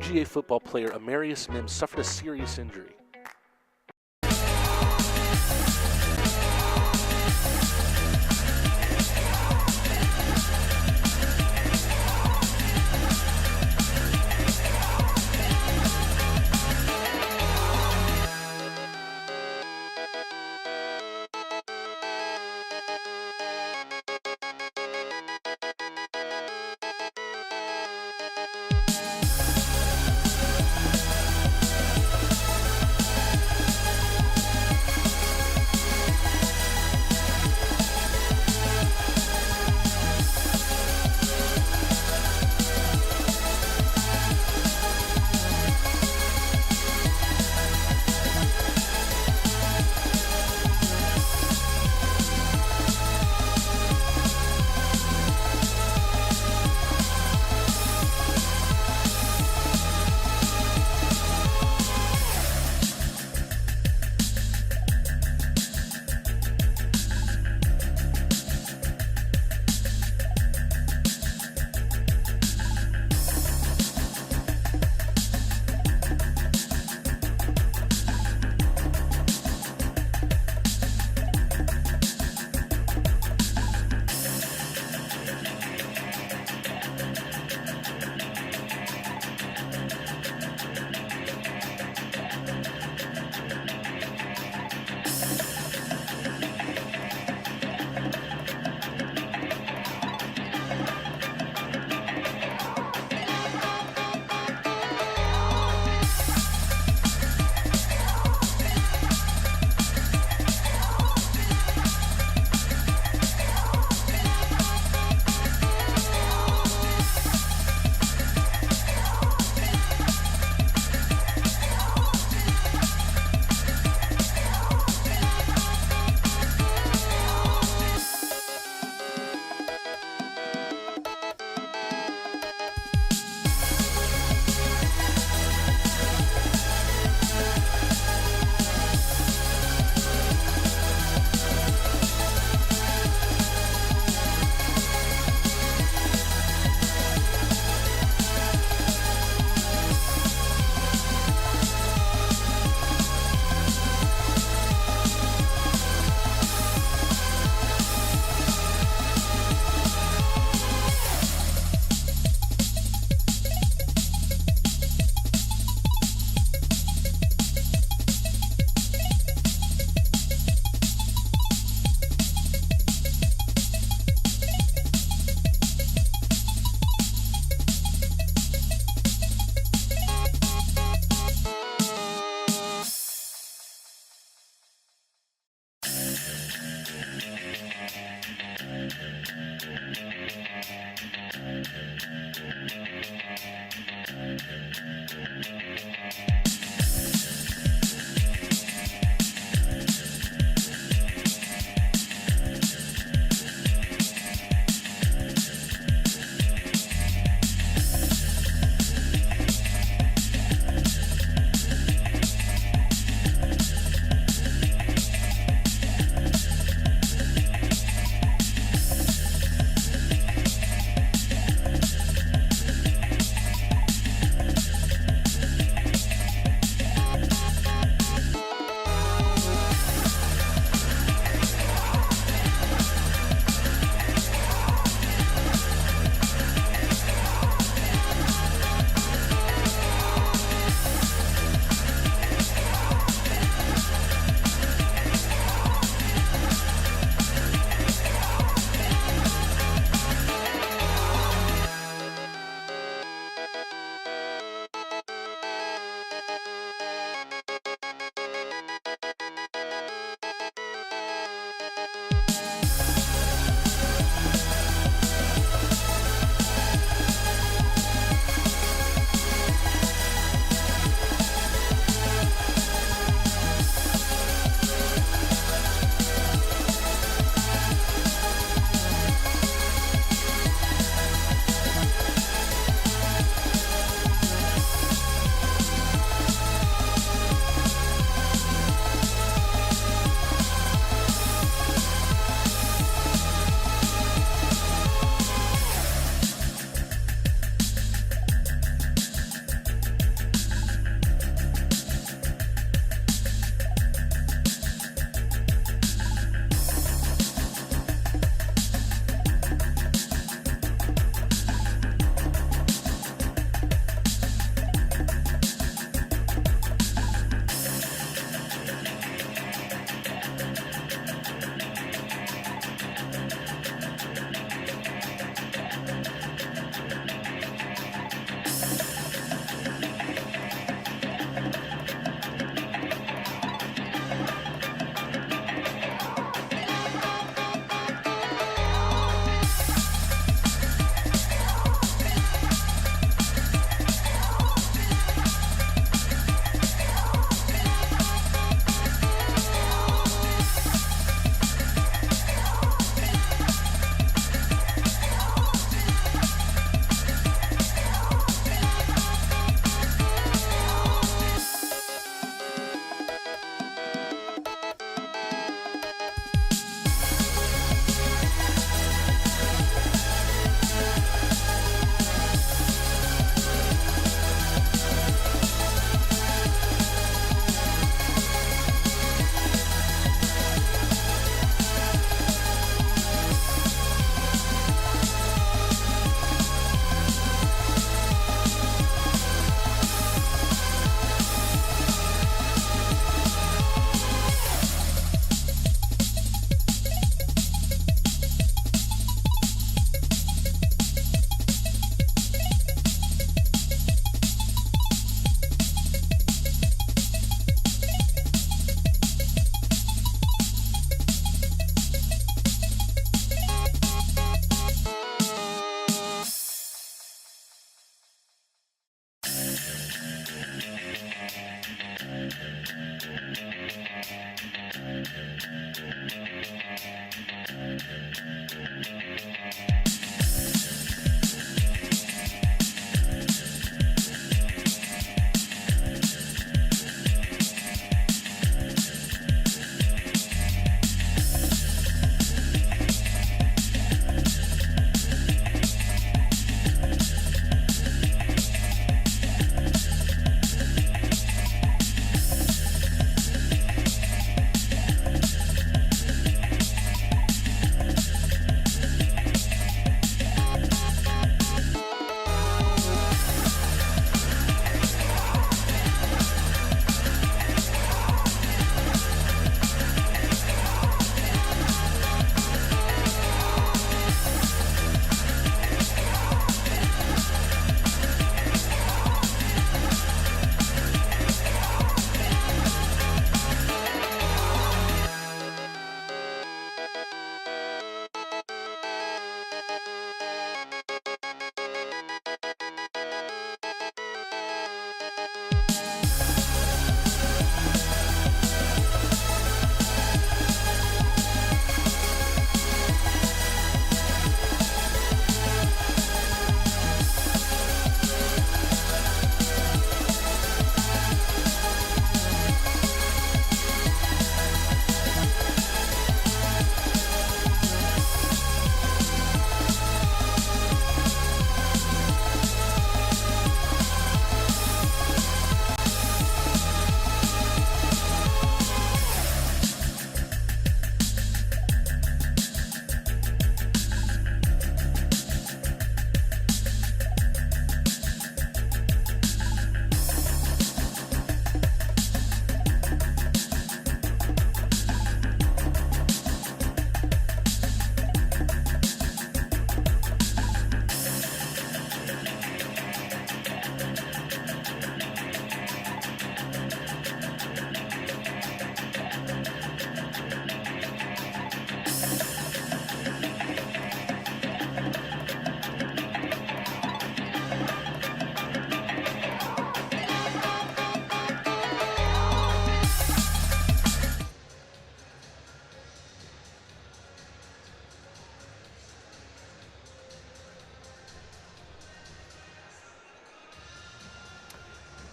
UGA football player Amarius Mims suffered a serious injury.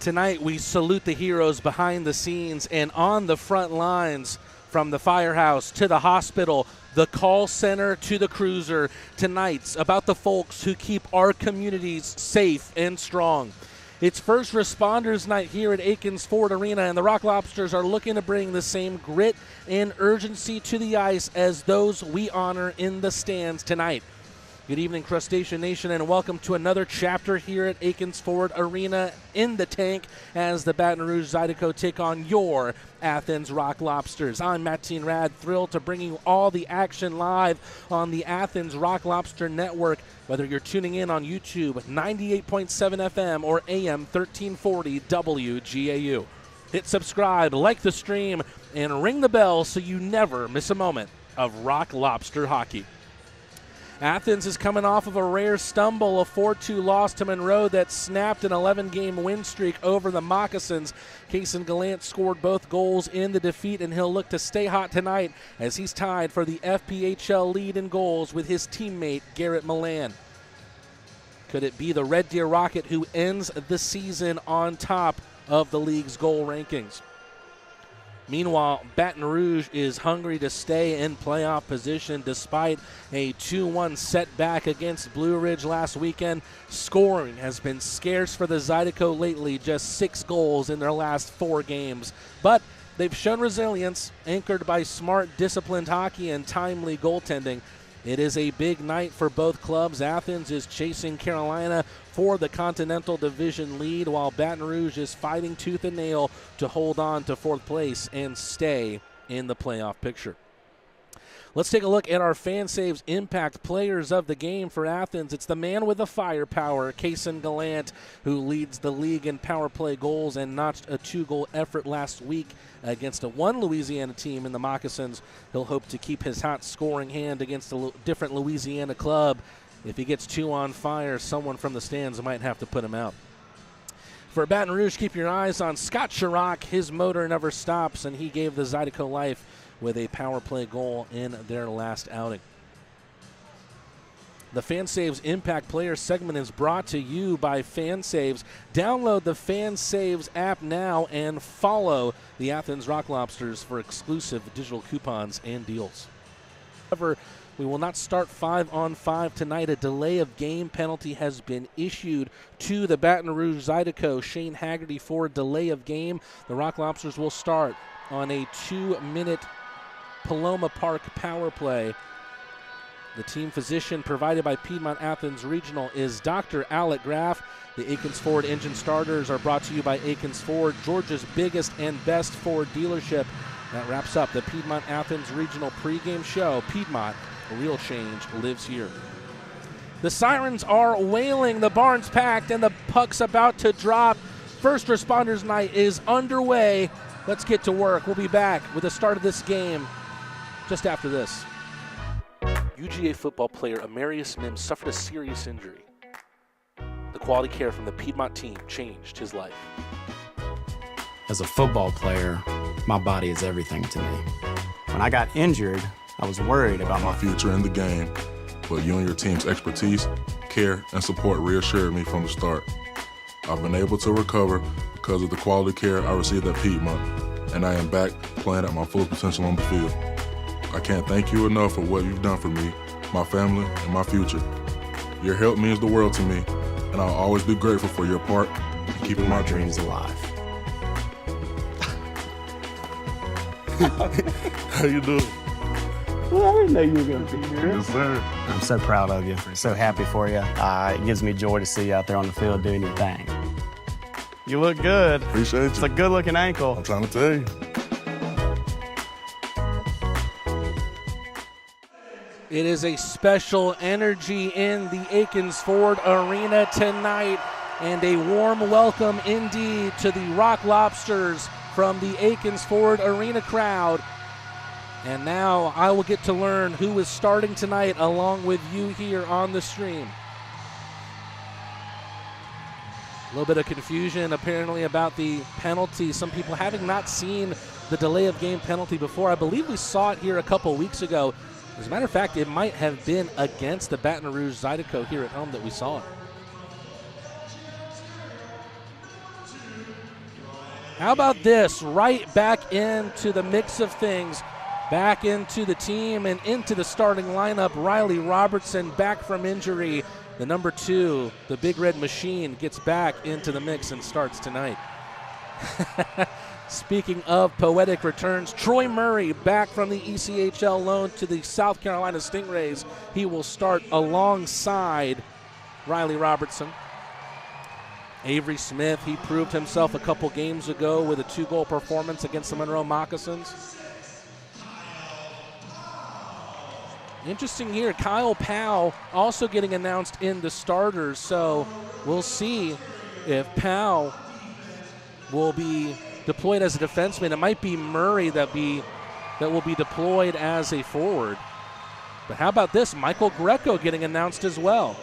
Tonight, we salute the heroes behind the scenes and on the front lines, from the firehouse to the hospital, the call center to the cruiser. Tonight's about the folks who keep our communities safe and strong. It's First Responders Night here at Akins Ford Arena, and the Rock Lobsters are looking to bring the same grit and urgency to the ice as those we honor in the stands tonight. Good evening, Crustacean Nation, and welcome to another chapter here at Akins Ford Arena in the tank as the Baton Rouge Zydeco take on your Athens Rock Lobsters. I'm Matt Rad, thrilled to bring you all the action live on the Athens Rock Lobster Network, whether you're tuning in on YouTube, 98.7 FM, or AM 1340 WGAU. Hit subscribe, like the stream, and ring the bell so you never miss a moment of Rock Lobster hockey. Athens is coming off of a rare stumble, a 4-2 loss to Monroe that snapped an 11-game win streak over the Moccasins. Kason Gallant scored both goals in the defeat, and he'll look to stay hot tonight as he's tied for the FPHL lead in goals with his teammate Garrett Milan. Could it be the Red Deer Rocket who ends the season on top of the league's goal rankings? Meanwhile, Baton Rouge is hungry to stay in playoff position despite a 2-1 setback against Blue Ridge last weekend. Scoring has been scarce for the Zydeco lately, just 6 goals in their last 4 games. But they've shown resilience, anchored by smart, disciplined hockey and timely goaltending. It is a big night for both clubs. Athens is chasing Carolina for the Continental Division lead, while Baton Rouge is fighting tooth and nail to hold on to 4th place and stay in the playoff picture. Let's take a look at our fan saves impact players of the game for Athens. It's the man with the firepower, Kason Gallant, who leads the league in power play goals and notched a 2-goal effort last week against a 1 Louisiana team in the Moccasins. He'll hope to keep his hot scoring hand against a different Louisiana club. If he gets 2 on fire, someone from the stands might have to put him out. For Baton Rouge, keep your eyes on Scott Chirac. His motor never stops, and he gave the Zydeco life with a power play goal in their last outing. The FanSaves Impact Player segment is brought to you by FanSaves. Download the FanSaves app now and follow the Athens Rock Lobsters for exclusive digital coupons and deals. However, we will not start 5-on-5 tonight. A delay of game penalty has been issued to the Baton Rouge Zydeco. Shane Haggerty for delay of game. The Rock Lobsters will start on a 2-minute Paloma Park power play. The team physician provided by Piedmont Athens Regional is Dr. Alec Graff. The Akins Ford engine starters are brought to you by Akins Ford, Georgia's biggest and best Ford dealership. That wraps up the Piedmont Athens Regional pregame show. Piedmont, real change lives here. The sirens are wailing, the barn's packed, and the puck's about to drop. First Responders Night is underway. Let's get to work. We'll be back with the start of this game just after this. UGA football player Amarius Mims suffered a serious injury. The quality care from the Piedmont team changed his life. As a football player, my body is everything to me. When I got injured, I was worried about my future in the game, but you and your team's expertise, care, and support reassured me from the start. I've been able to recover because of the quality care I received at Piedmont, and I am back playing at my full potential on the field. I can't thank you enough for what you've done for me, my family, and my future. Your help means the world to me, and I'll always be grateful for your part in keeping my dreams alive. How you doing? Well, I didn't know you were going to be here. Yes, sir. I'm so proud of you. So happy for you. It gives me joy to see you out there on the field doing your thing. You look good. Appreciate you. It's a good-looking ankle. I'm trying to tell you. It is a special energy in the Akins Ford Arena tonight, and a warm welcome indeed to the Rock Lobsters from the Akins Ford Arena crowd. And now I will get to learn who is starting tonight along with you here on the stream. A little bit of confusion apparently about the penalty. Some people having not seen the delay of game penalty before. I believe we saw it here a couple weeks ago. As a matter of fact, it might have been against the Baton Rouge Zydeco here at home that we saw it. How about this? Right back into the mix of things, back into the team and into the starting lineup. Riley Robertson back from injury. The number 2, the Big Red Machine, gets back into the mix and starts tonight. Speaking of poetic returns, Troy Murray back from the ECHL loan to the South Carolina Stingrays. He will start alongside Riley Robertson. Avery Smith, he proved himself a couple games ago with a 2-goal performance against the Monroe Moccasins. Interesting here, Kyle Powell also getting announced in the starters, so we'll see if Powell will be deployed as a defenseman. It might be Murray that will be deployed as a forward. But how about this? Michael Greco getting announced as well.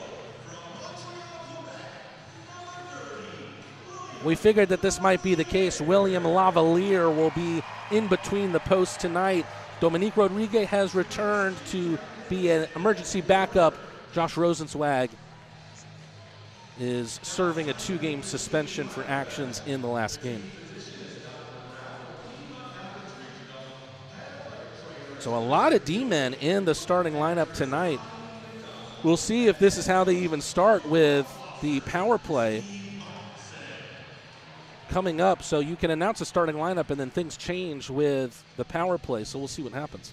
We figured that this might be the case. William Lavalier will be in between the posts tonight. Dominique Rodriguez has returned to be an emergency backup. Josh Rosenzweig is serving a 2-game suspension for actions in the last game. So a lot of D-men in the starting lineup tonight. We'll see if this is how they even start with the power play coming up. So you can announce a starting lineup and then things change with the power play. So we'll see what happens.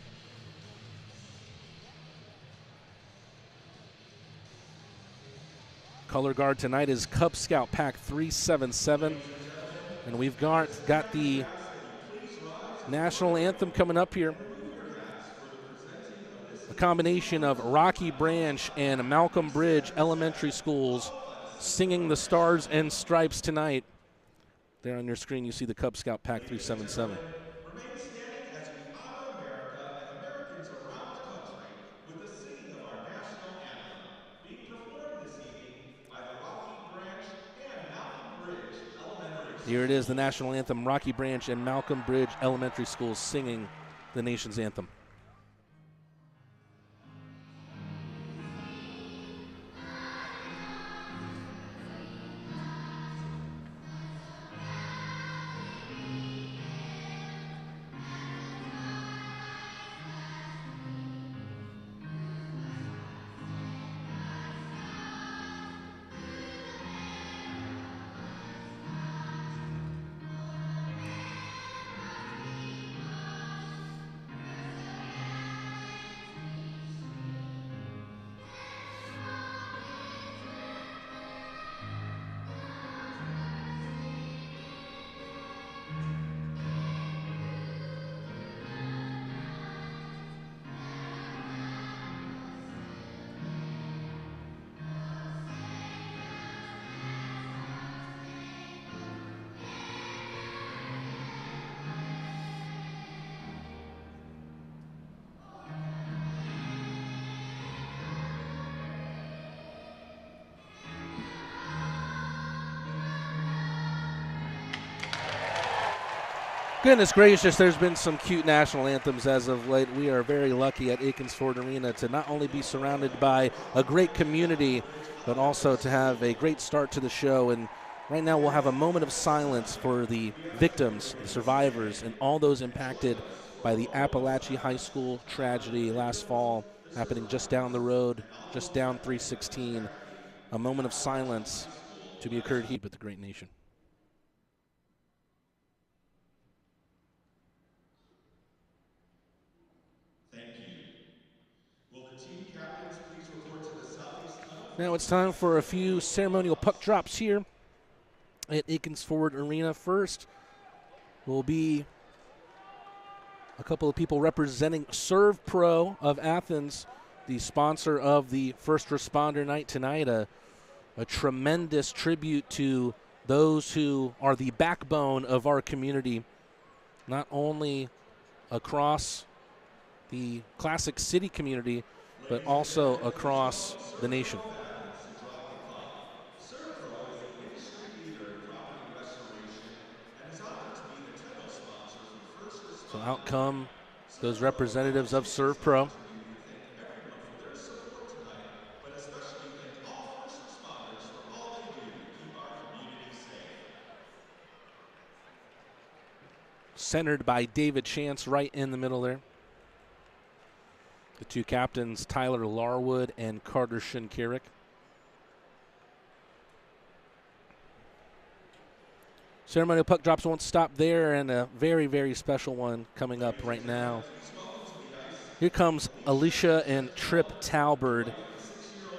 Color guard tonight is Cub Scout Pack 377. And we've got the national anthem coming up here. A combination of Rocky Branch and Malcolm Bridge Elementary Schools singing the Stars and Stripes tonight. There on your screen you see the Cub Scout Pack 377. Remain standing as we honor America and Americans around the country with the singing of our national anthem, being performed this evening by the Rocky Branch and Malcolm Bridge Elementary Schools. Here it is, the national anthem, Rocky Branch and Malcolm Bridge Elementary Schools singing the nation's anthem. Goodness gracious, there's been some cute national anthems as of late. We are very lucky at Akins Ford Arena to not only be surrounded by a great community, but also to have a great start to the show. And right now we'll have a moment of silence for the victims, the survivors, and all those impacted by the Appalachia High School tragedy last fall happening just down the road, just down 316. A moment of silence to be occurred here with the great nation. Now it's time for a few ceremonial puck drops here at Akins Ford Arena. First will be a couple of people representing Serve Pro of Athens, the sponsor of the First Responder Night tonight. A tremendous tribute to those who are the backbone of our community, not only across the Classic City community, but also across the nation. So out come those representatives of Serve Pro. Centered by David Chance right in the middle there. The two captains, Tyler Larwood and Carter Shinkirik. Ceremonial puck drops won't stop there, and a very, very special one coming up right now. Here comes Alicia and Trip Talbert,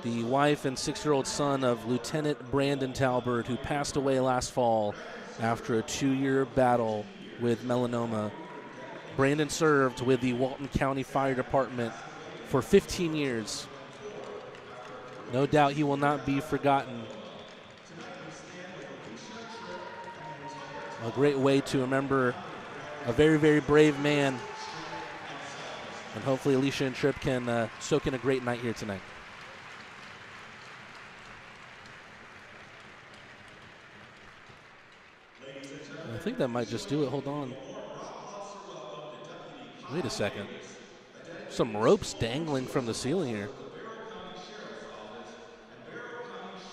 the wife and 6-year-old son of Lieutenant Brandon Talbert, who passed away last fall after a 2-year battle with melanoma. Brandon served with the Walton County Fire Department for 15 years. No doubt he will not be forgotten. A great way to remember a very, very brave man. And hopefully Alicia and Trip can soak in a great night here tonight. I think that might just do it. Hold on. Wait a second. Some ropes dangling from the ceiling here.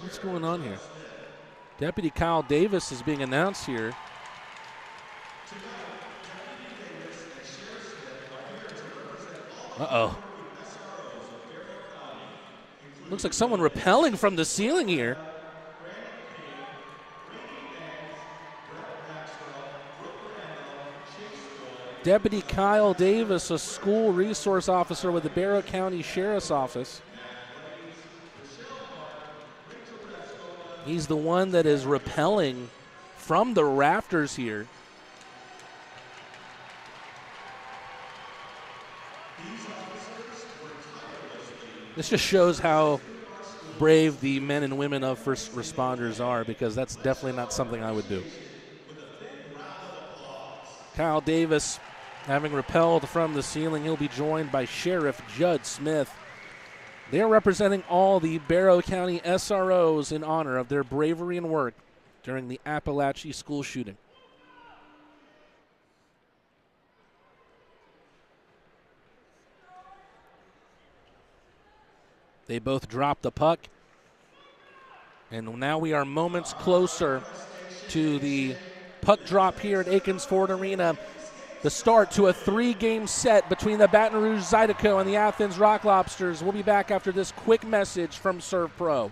What's going on here? Deputy Kyle Davis is being announced here. Uh-oh. Looks like someone rappelling from the ceiling here. Deputy Kyle Davis, a school resource officer with the Barrow County Sheriff's Office. He's the one that is rappelling from the rafters here. This just shows how brave the men and women of first responders are, because that's definitely not something I would do. Kyle Davis having rappelled from the ceiling. He'll be joined by Sheriff Judd Smith. They're representing all the Barrow County SROs in honor of their bravery and work during the Appalachia school shooting. They both drop the puck. And now we are moments closer to the puck drop here at Akins Ford Arena. The start to a 3-game set between the Baton Rouge Zydeco and the Athens Rock Lobsters. We'll be back after this quick message from Serve Pro.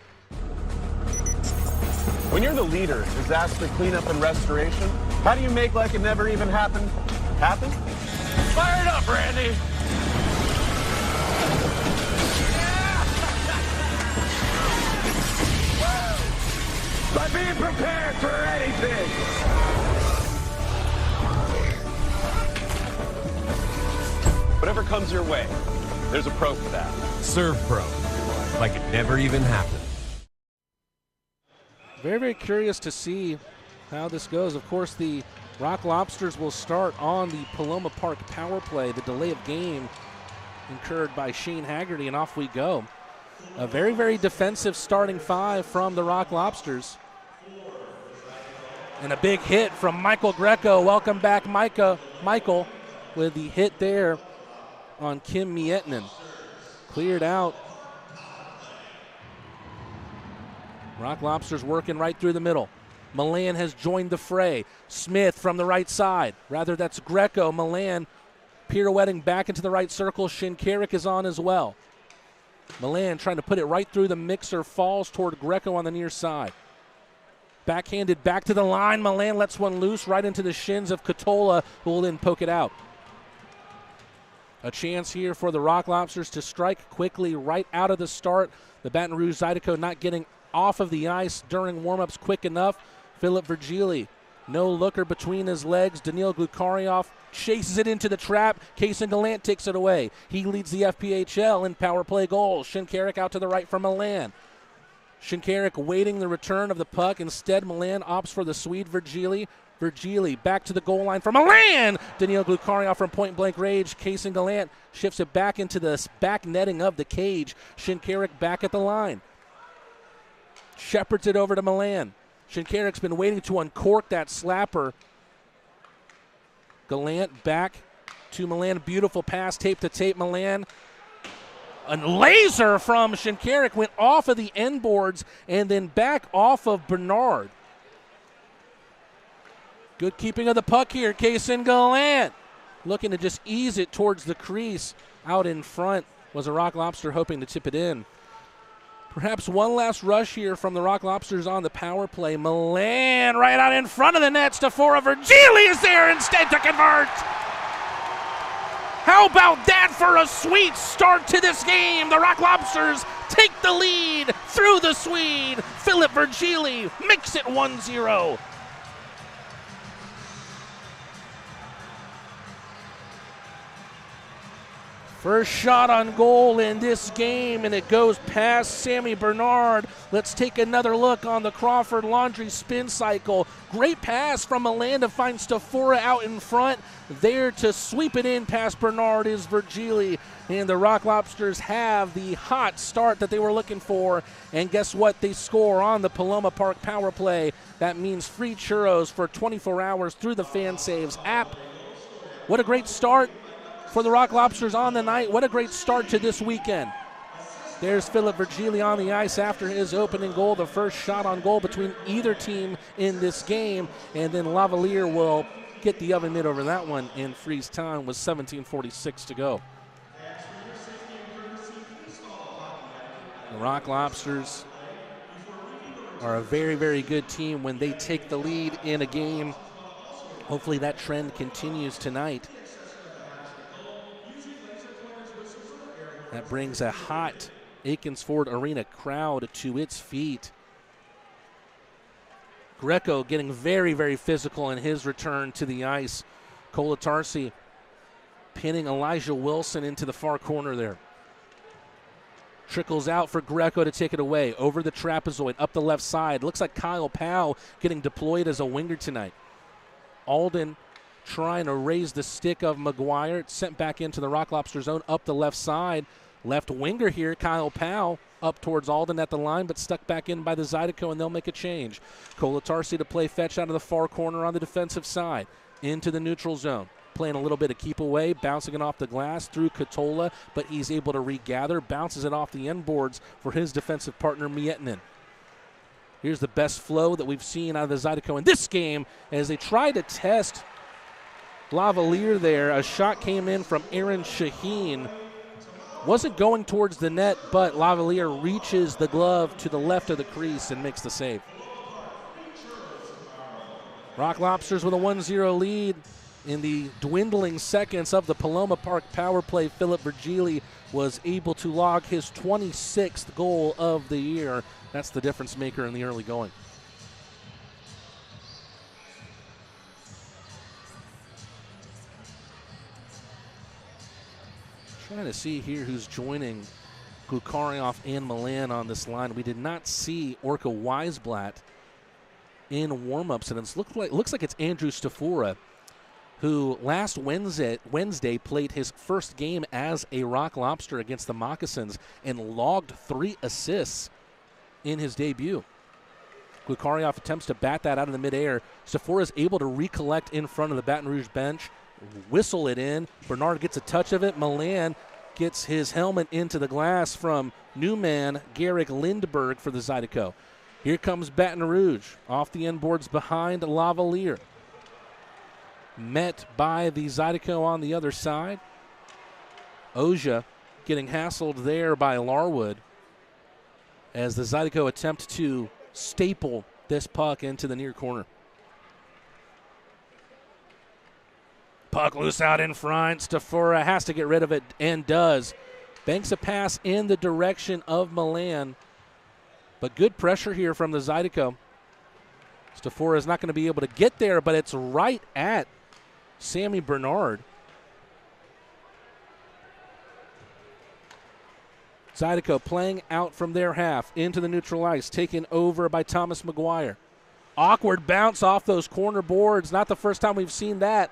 When you're the leader in disaster cleanup and restoration, how do you make like it never even happened happen? Fire it up, Randy! By being prepared for anything! Whatever comes your way, there's a pro for that. Serve Pro, like it never even happened. Very, very curious to see how this goes. Of course, the Rock Lobsters will start on the Paloma Park power play. The delay of game incurred by Shane Haggerty, and off we go. A very, very defensive starting 5 from the Rock Lobsters. And a big hit from Michael Greco. Welcome back, Michael, with the hit there on Kim Mietinen. Cleared out. Rock Lobsters working right through the middle. Milan has joined the fray. Smith from the right side. Rather, that's Greco. Milan pirouetting back into the right circle. Shinkarik is on as well. Milan trying to put it right through the mixer. Falls toward Greco on the near side. Backhanded back to the line. Milan lets one loose right into the shins of Katola, who will then poke it out. A chance here for the Rock Lobsters to strike quickly right out of the start. The Baton Rouge Zydeco not getting off of the ice during warm-ups quick enough. Philip Virgili, no looker between his legs. Daniil Glukarioff chases it into the trap. Kason Gallant takes it away. He leads the FPHL in power play goals. Shinkarik out to the right for Milan. Shinkarik waiting the return of the puck. Instead, Milan opts for the Swede Virgili. Virgili back to the goal line for Milan. Daniil Glukarioff from point-blank range. Kason Gallant shifts it back into the back netting of the cage. Shinkarik back at the line. Shepherds it over to Milan. Shinkarik's been waiting to uncork that slapper. Gallant back to Milan. Beautiful pass, tape to tape. Milan. A laser from Shinkarik went off of the end boards and then back off of Bernard. Good keeping of the puck here. Kason Gallant looking to just ease it towards the crease. Out in front was a Rock Lobster hoping to tip it in. Perhaps one last rush here from the Rock Lobsters on the power play. Milan right out in front of the net. Stafora Virgili is there instead to convert. How about that for a sweet start to this game? The Rock Lobsters take the lead through the Swede. Philip Virgili makes it 1-0. First shot on goal in this game, and it goes past Sammy Bernard. Let's take another look on the Crawford Laundry spin cycle. Great pass from Milan to find Stafora out in front. There to sweep it in past Bernard is Virgili. And the Rock Lobsters have the hot start that they were looking for. And guess what? They score on the Paloma Park power play. That means free churros for 24 hours through the Fan Saves app. What a great start for the Rock Lobsters on the night. What a great start to this weekend. There's Philip Virgili on the ice after his opening goal, the first shot on goal between either team in this game. And then Lavalier will get the oven mitt over that one in freeze time with 17:46 to go. The Rock Lobsters are a very, very good team when they take the lead in a game. Hopefully that trend continues tonight. That brings a hot Akins Ford Arena crowd to its feet. Greco getting very, very physical in his return to the ice. Kolatarsi pinning Elijah Wilson into the far corner there. Trickles out for Greco to take it away. Over the trapezoid, up the left side. Looks like Kyle Powell getting deployed as a winger tonight. Alden trying to raise the stick of McGuire. It's sent back into the Rock Lobster zone up the left side. Left winger here, Kyle Powell, up towards Alden at the line, but stuck back in by the Zydeco, and they'll make a change. Kolatarsi to play fetch out of the far corner on the defensive side. Into the neutral zone. playing a little bit of keep away, bouncing it off the glass through Katola, but he's able to regather, bounces it off the end boards for his defensive partner, Miettinen. Here's the best flow that we've seen out of the Zydeco in this game as they try to test Lavalier there. A shot came in from Aaron Shaheen. Wasn't going towards the net, but Lavalier reaches the glove to the left of the crease and makes the save. Rock Lobsters with a 1-0 lead in the dwindling seconds of the Paloma Park power play. Philip Virgili was able to log his 26th goal of the year. That's the difference maker in the early going. Trying to see here who's joining Glukarioff and Milan on this line. We did not see Orca Weisblatt in warm-ups, and it looks like it's Andrew Stafora, who last Wednesday played his first game as a Rock Lobster against the Moccasins and logged 3 assists in his debut. Glukarioff attempts to bat that out of the midair. Stafora is able to recollect in front of the Baton Rouge bench, whistle it in. Bernard gets a touch of it. Milan gets his helmet into the glass from Newman Garrick Lindberg for the Zydeco. Here comes Baton Rouge off the end boards behind Lavalier. Met by the Zydeco on the other side. Oja getting hassled there by Larwood as the Zydeco attempt to staple this puck into the near corner. Puck loose out in front. Stafora has to get rid of it and does. Banks a pass in the direction of Milan, but good pressure here from the Zydeco. Stafora is not going to be able to get there, but it's right at Sammy Bernard. Zydeco playing out from their half into the neutral ice, taken over by Thomas McGuire. Awkward bounce off those corner boards. Not the first time we've seen that.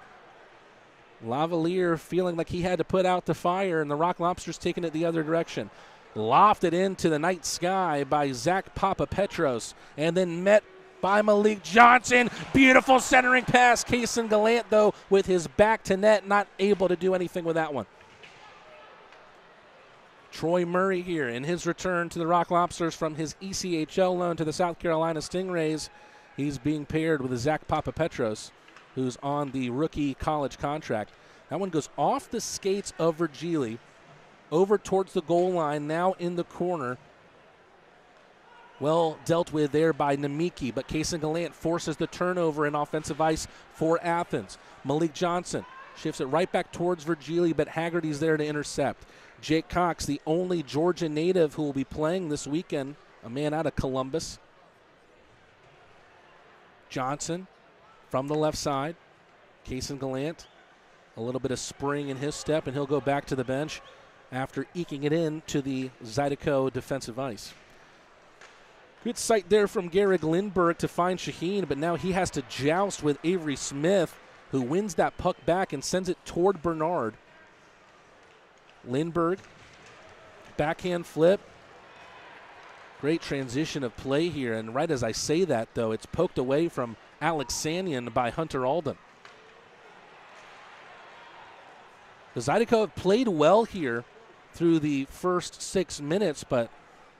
Lavalier feeling like he had to put out the fire, and the Rock Lobsters taking it the other direction. Lofted into the night sky by Zach Papapetros, and then met by Malik Johnson. Beautiful centering pass. Kaysen Gallant, though, with his back to net, not able to do anything with that one. Troy Murray here in his return to the Rock Lobsters from his ECHL loan to the South Carolina Stingrays. He's being paired with Zach Papapetros, who's on the rookie college contract. That one goes off the skates of Virgili, over towards the goal line, now in the corner. Well dealt with there by Namiki, but Kaysen Gallant forces the turnover in offensive ice for Athens. Malik Johnson shifts it right back towards Virgili, but Haggerty's there to intercept. Jake Cox, the only Georgia native who will be playing this weekend, a man out of Columbus. Johnson from the left side. Kaysen Gallant, a little bit of spring in his step, and he'll go back to the bench after eking it in to the Zydeco defensive ice. Good sight there from Garrick Lindberg to find Shaheen, but now he has to joust with Avery Smith, who wins that puck back and sends it toward Bernard. Lindberg, backhand flip. Great transition of play here, and right as I say that, though, it's poked away from Alex Sanyon by Hunter Alden. The Zydeco have played well here through the first 6 minutes, but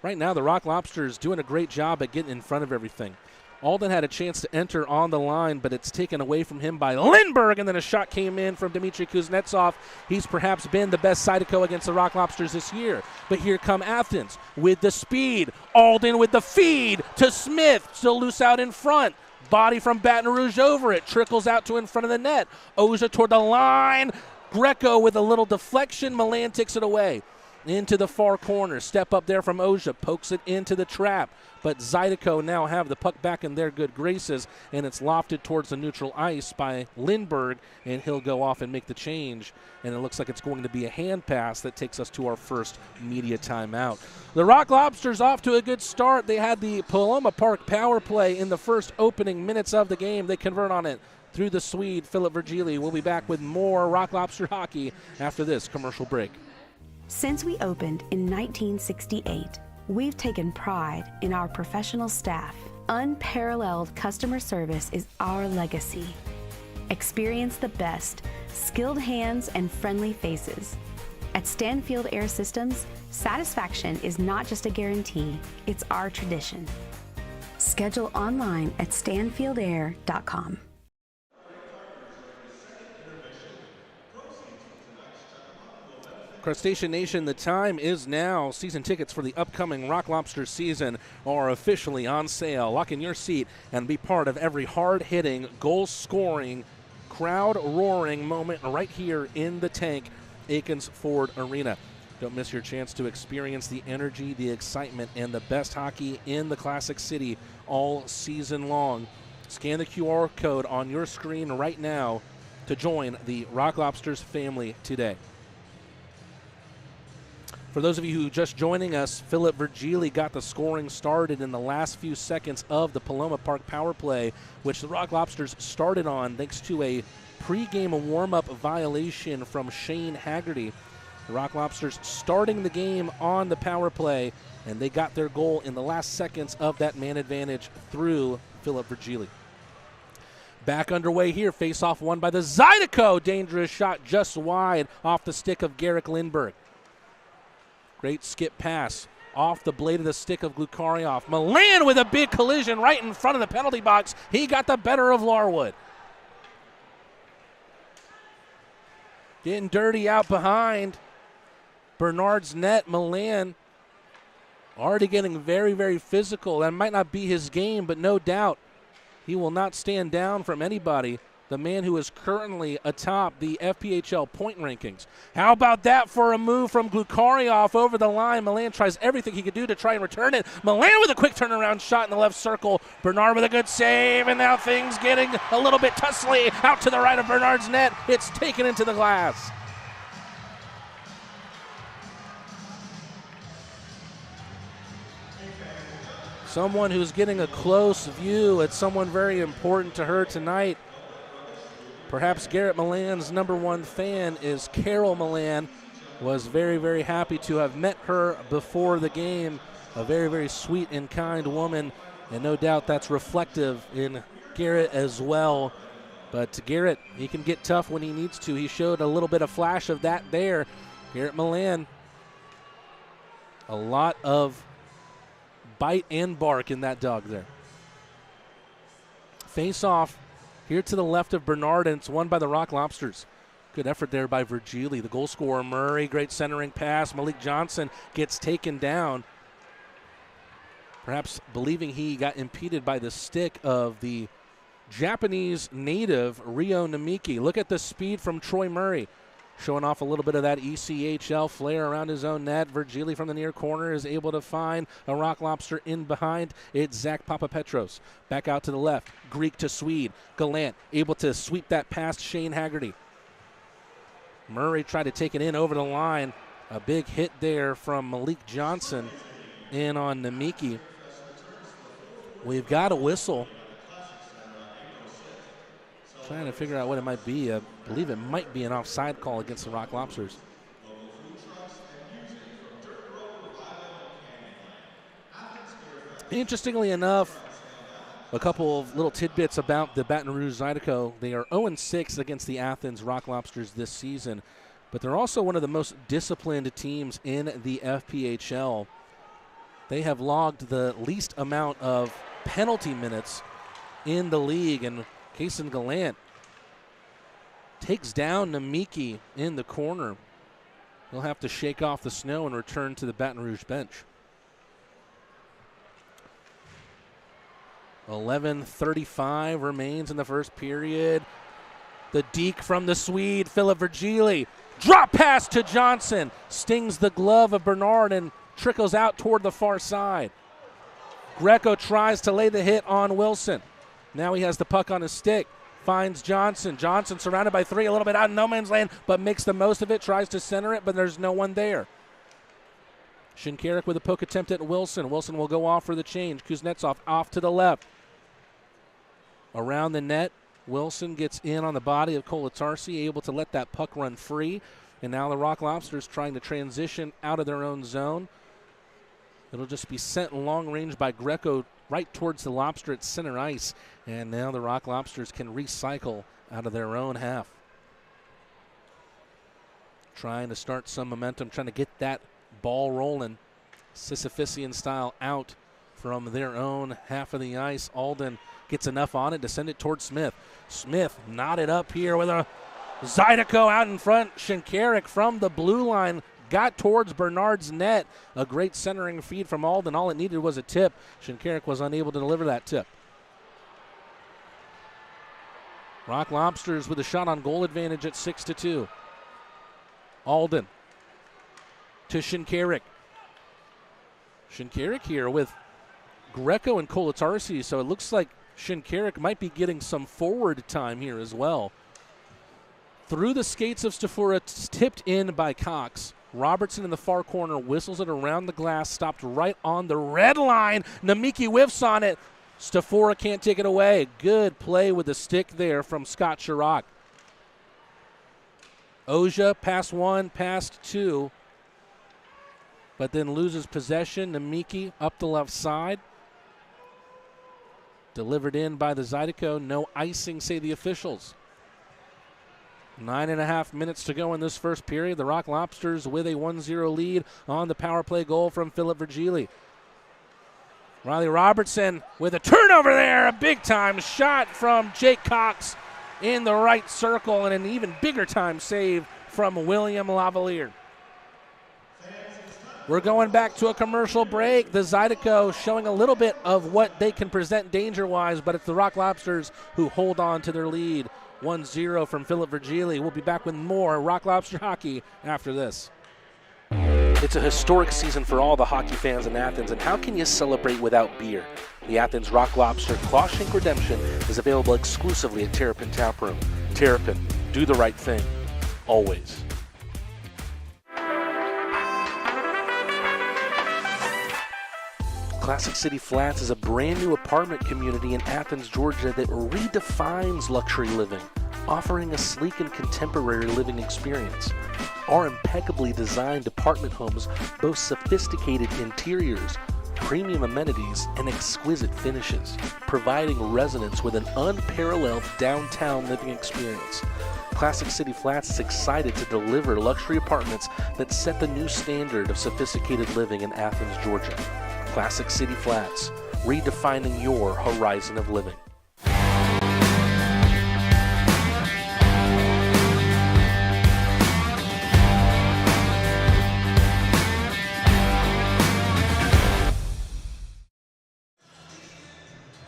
right now the Rock Lobsters doing a great job at getting in front of everything. Alden had a chance to enter on the line, but it's taken away from him by Lindberg, and then a shot came in from Dmitry Kuznetsov. He's perhaps been the best Zydeco against the Rock Lobsters this year. But here come Athens with the speed. Alden with the feed to Smith, still loose out in front. Body from Baton Rouge over it, trickles out to in front of the net. Oja toward the line. Greco with a little deflection. Milan takes it away into the far corner. Step up there from Oja, pokes it into the trap. But Zydeco now have the puck back in their good graces, and it's lofted towards the neutral ice by Lindberg, and he'll go off and make the change. And it looks like it's going to be a hand pass that takes us to our first media timeout. The Rock Lobsters off to a good start. They had the Paloma Park power play in the first opening minutes of the game. They convert on it through the Swede, Philip Virgili. We'll be back with more Rock Lobster hockey after this commercial break. Since we opened in 1968, we've taken pride in our professional staff. Unparalleled customer service is our legacy. Experience the best skilled hands, and friendly faces. At Stanfield Air Systems, satisfaction is not just a guarantee, it's our tradition. Schedule online at stanfieldair.com. Crustacean Nation, the time is now. Season tickets for the upcoming Rock Lobster season are officially on sale. Lock in your seat and be part of every hard-hitting, goal-scoring, crowd-roaring moment right here in the tank, Akins Ford Arena. Don't miss your chance to experience the energy, the excitement, and the best hockey in the Classic City all season long. Scan the QR code on your screen right now to join the Rock Lobsters family today. For those of you who are just joining us, Philip Virgili got the scoring started in the last few seconds of the Paloma Park power play, which the Rock Lobsters started on thanks to a pregame warm-up violation from Shane Haggerty. The Rock Lobsters starting the game on the power play, and they got their goal in the last seconds of that man advantage through Philip Virgili. Back underway here, face-off won by the Zydeco. Dangerous shot just wide off the stick of Garrick Lindbergh. Great skip pass off the blade of the stick of Glukarioff. Milan with a big collision right in front of the penalty box. He got the better of Larwood. Getting dirty out behind Bernard's net. Milan already getting very, very physical. That might not be his game, but no doubt he will not stand down from anybody. The man who is currently atop the FPHL point rankings. How about that for a move from Glukarioff over the line? Milan tries everything he could do to try and return it. Milan with a quick turnaround shot in the left circle. Bernard with a good save, and now things getting a little bit tussly out to the right of Bernard's net. It's taken into the glass. Someone who's getting a close view at someone very important to her tonight. Perhaps Garrett Milan's number one fan is Carol Milan. Was very, very happy to have met her before the game. A very, very sweet and kind woman, and no doubt that's reflective in Garrett as well. But Garrett, he can get tough when he needs to. He showed a little bit of flash of that there. Garrett Milan, a lot of bite and bark in that dog there. Face off here to the left of Bernard, and it's won by the Rock Lobsters. Good effort there by Virgili. The goal scorer, Murray, great centering pass. Malik Johnson gets taken down, perhaps believing he got impeded by the stick of the Japanese native, Ryo Namiki. Look at the speed from Troy Murray, showing off a little bit of that ECHL flair around his own net. Virgili from the near corner is able to find a Rock Lobster in behind. It's Zach Papapetros. Back out to the left. Greek to Swede. Gallant able to sweep that past Shane Haggerty. Murray tried to take it in over the line. A big hit there from Malik Johnson in on Namiki. We've got a whistle. Trying to figure out what it might be. I believe it might be an offside call against the Rock Lobsters. Interestingly enough, a couple of little tidbits about the Baton Rouge Zydeco. They are 0-6 against the Athens Rock Lobsters this season, but they're also one of the most disciplined teams in the FPHL. They have logged the least amount of penalty minutes in the league, and Kason Gallant takes down Namiki in the corner. He'll have to shake off the snow and return to the Baton Rouge bench. 11:35 remains in the first period. The deke from the Swede, Philip Virgili. Drop pass to Johnson. Stings the glove of Bernard and trickles out toward the far side. Greco tries to lay the hit on Wilson. Now he has the puck on his stick. Finds Johnson. Johnson surrounded by three, a little bit out in no man's land, but makes the most of it. Tries to center it, but there's no one there. Shinkarik with a poke attempt at Wilson. Wilson will go off for the change. Kuznetsov off to the left. Around the net, Wilson gets in on the body of Kolatarsi, able to let that puck run free. And now the Rock Lobsters trying to transition out of their own zone. It'll just be sent long range by Greco right towards the Lobster at center ice. And now the Rock Lobsters can recycle out of their own half. trying to start some momentum, trying to get that ball rolling. Sisyphusian style out from their own half of the ice. Alden gets enough on it to send it towards Smith. Smith knotted up here with a Zydeco out in front. Shinkarik from the blue line got towards Bernard's net. A great centering feed from Alden. All it needed was a tip. Shinkarik was unable to deliver that tip. Rock Lobsters with a shot on goal advantage at 6-2. Alden to Shinkarik. Shinkarik here with Greco and Kolatarsi, so it looks like Shinkarik might be getting some forward time here as well. Through the skates of Stafura, tipped in by Cox. Robertson in the far corner whistles it around the glass, stopped right on the red line. Namiki whiffs on it. Stafura can't take it away. Good play with the stick there from Scott Chirac. Oja past one, past two, but then loses possession. Namiki up the left side. Delivered in by the Zydeco. No icing, say the officials. 9.5 minutes to go in this first period. The Rock Lobsters with a 1-0 lead on the power play goal from Philip Virgili. Riley Robertson with a turnover there. A big-time shot from Jake Cox in the right circle, and an even bigger time save from William Lavalier. We're going back to a commercial break. The Zydeco showing a little bit of what they can present danger-wise, but it's the Rock Lobsters who hold on to their lead. 1-0 from Philip Virgili. We'll be back with more Rock Lobster hockey after this. It's a historic season for all the hockey fans in Athens, and how can you celebrate without beer? The Athens Rock Lobster Clawshank Redemption is available exclusively at Terrapin Tap Room. Terrapin, do the right thing, always. Classic City Flats is a brand new apartment community in Athens, Georgia that redefines luxury living, offering a sleek and contemporary living experience. Our impeccably designed apartment homes boast sophisticated interiors, premium amenities, and exquisite finishes, providing residents with an unparalleled downtown living experience. Classic City Flats is excited to deliver luxury apartments that set the new standard of sophisticated living in Athens, Georgia. Classic City Flats, redefining your horizon of living.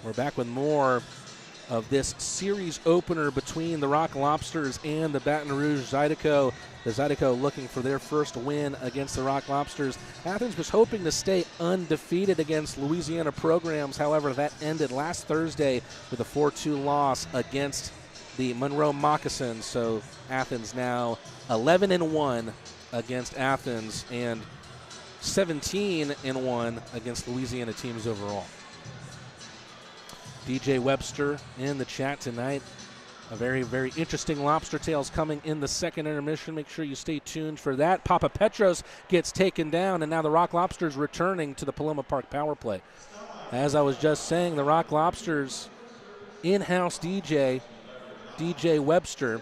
We're back with more of this series opener between the Rock Lobsters and the Baton Rouge Zydeco. The Zydeco looking for their first win against the Rock Lobsters. Athens was hoping to stay undefeated against Louisiana programs. However, that ended last Thursday with a 4-2 loss against the Monroe Moccasins. So Athens now 11-1 against Athens and 17-1 against Louisiana teams overall. DJ Webster in the chat tonight. A very, very interesting Lobster Tales coming in the second intermission. Make sure you stay tuned for that. Papa Petros gets taken down, and now the Rock Lobsters returning to the Paloma Park power play. As I was just saying, the Rock Lobsters in-house DJ Webster,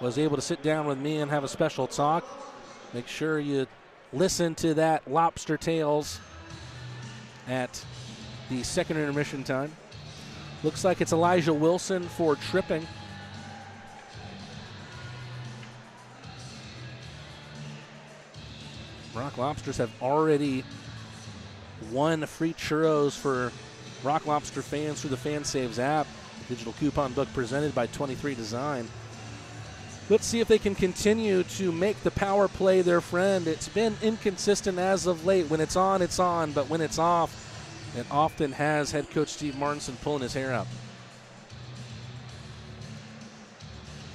was able to sit down with me and have a special talk. Make sure you listen to that Lobster Tales at the second intermission time. Looks like it's Elijah Wilson for tripping. Rock Lobsters have already won free churros for Rock Lobster fans through the FanSaves app, the digital coupon book presented by 23 Design. Let's see if they can continue to make the power play their friend. It's been inconsistent as of late. When it's on, but when it's off, it often has head coach Steve Martinson pulling his hair out.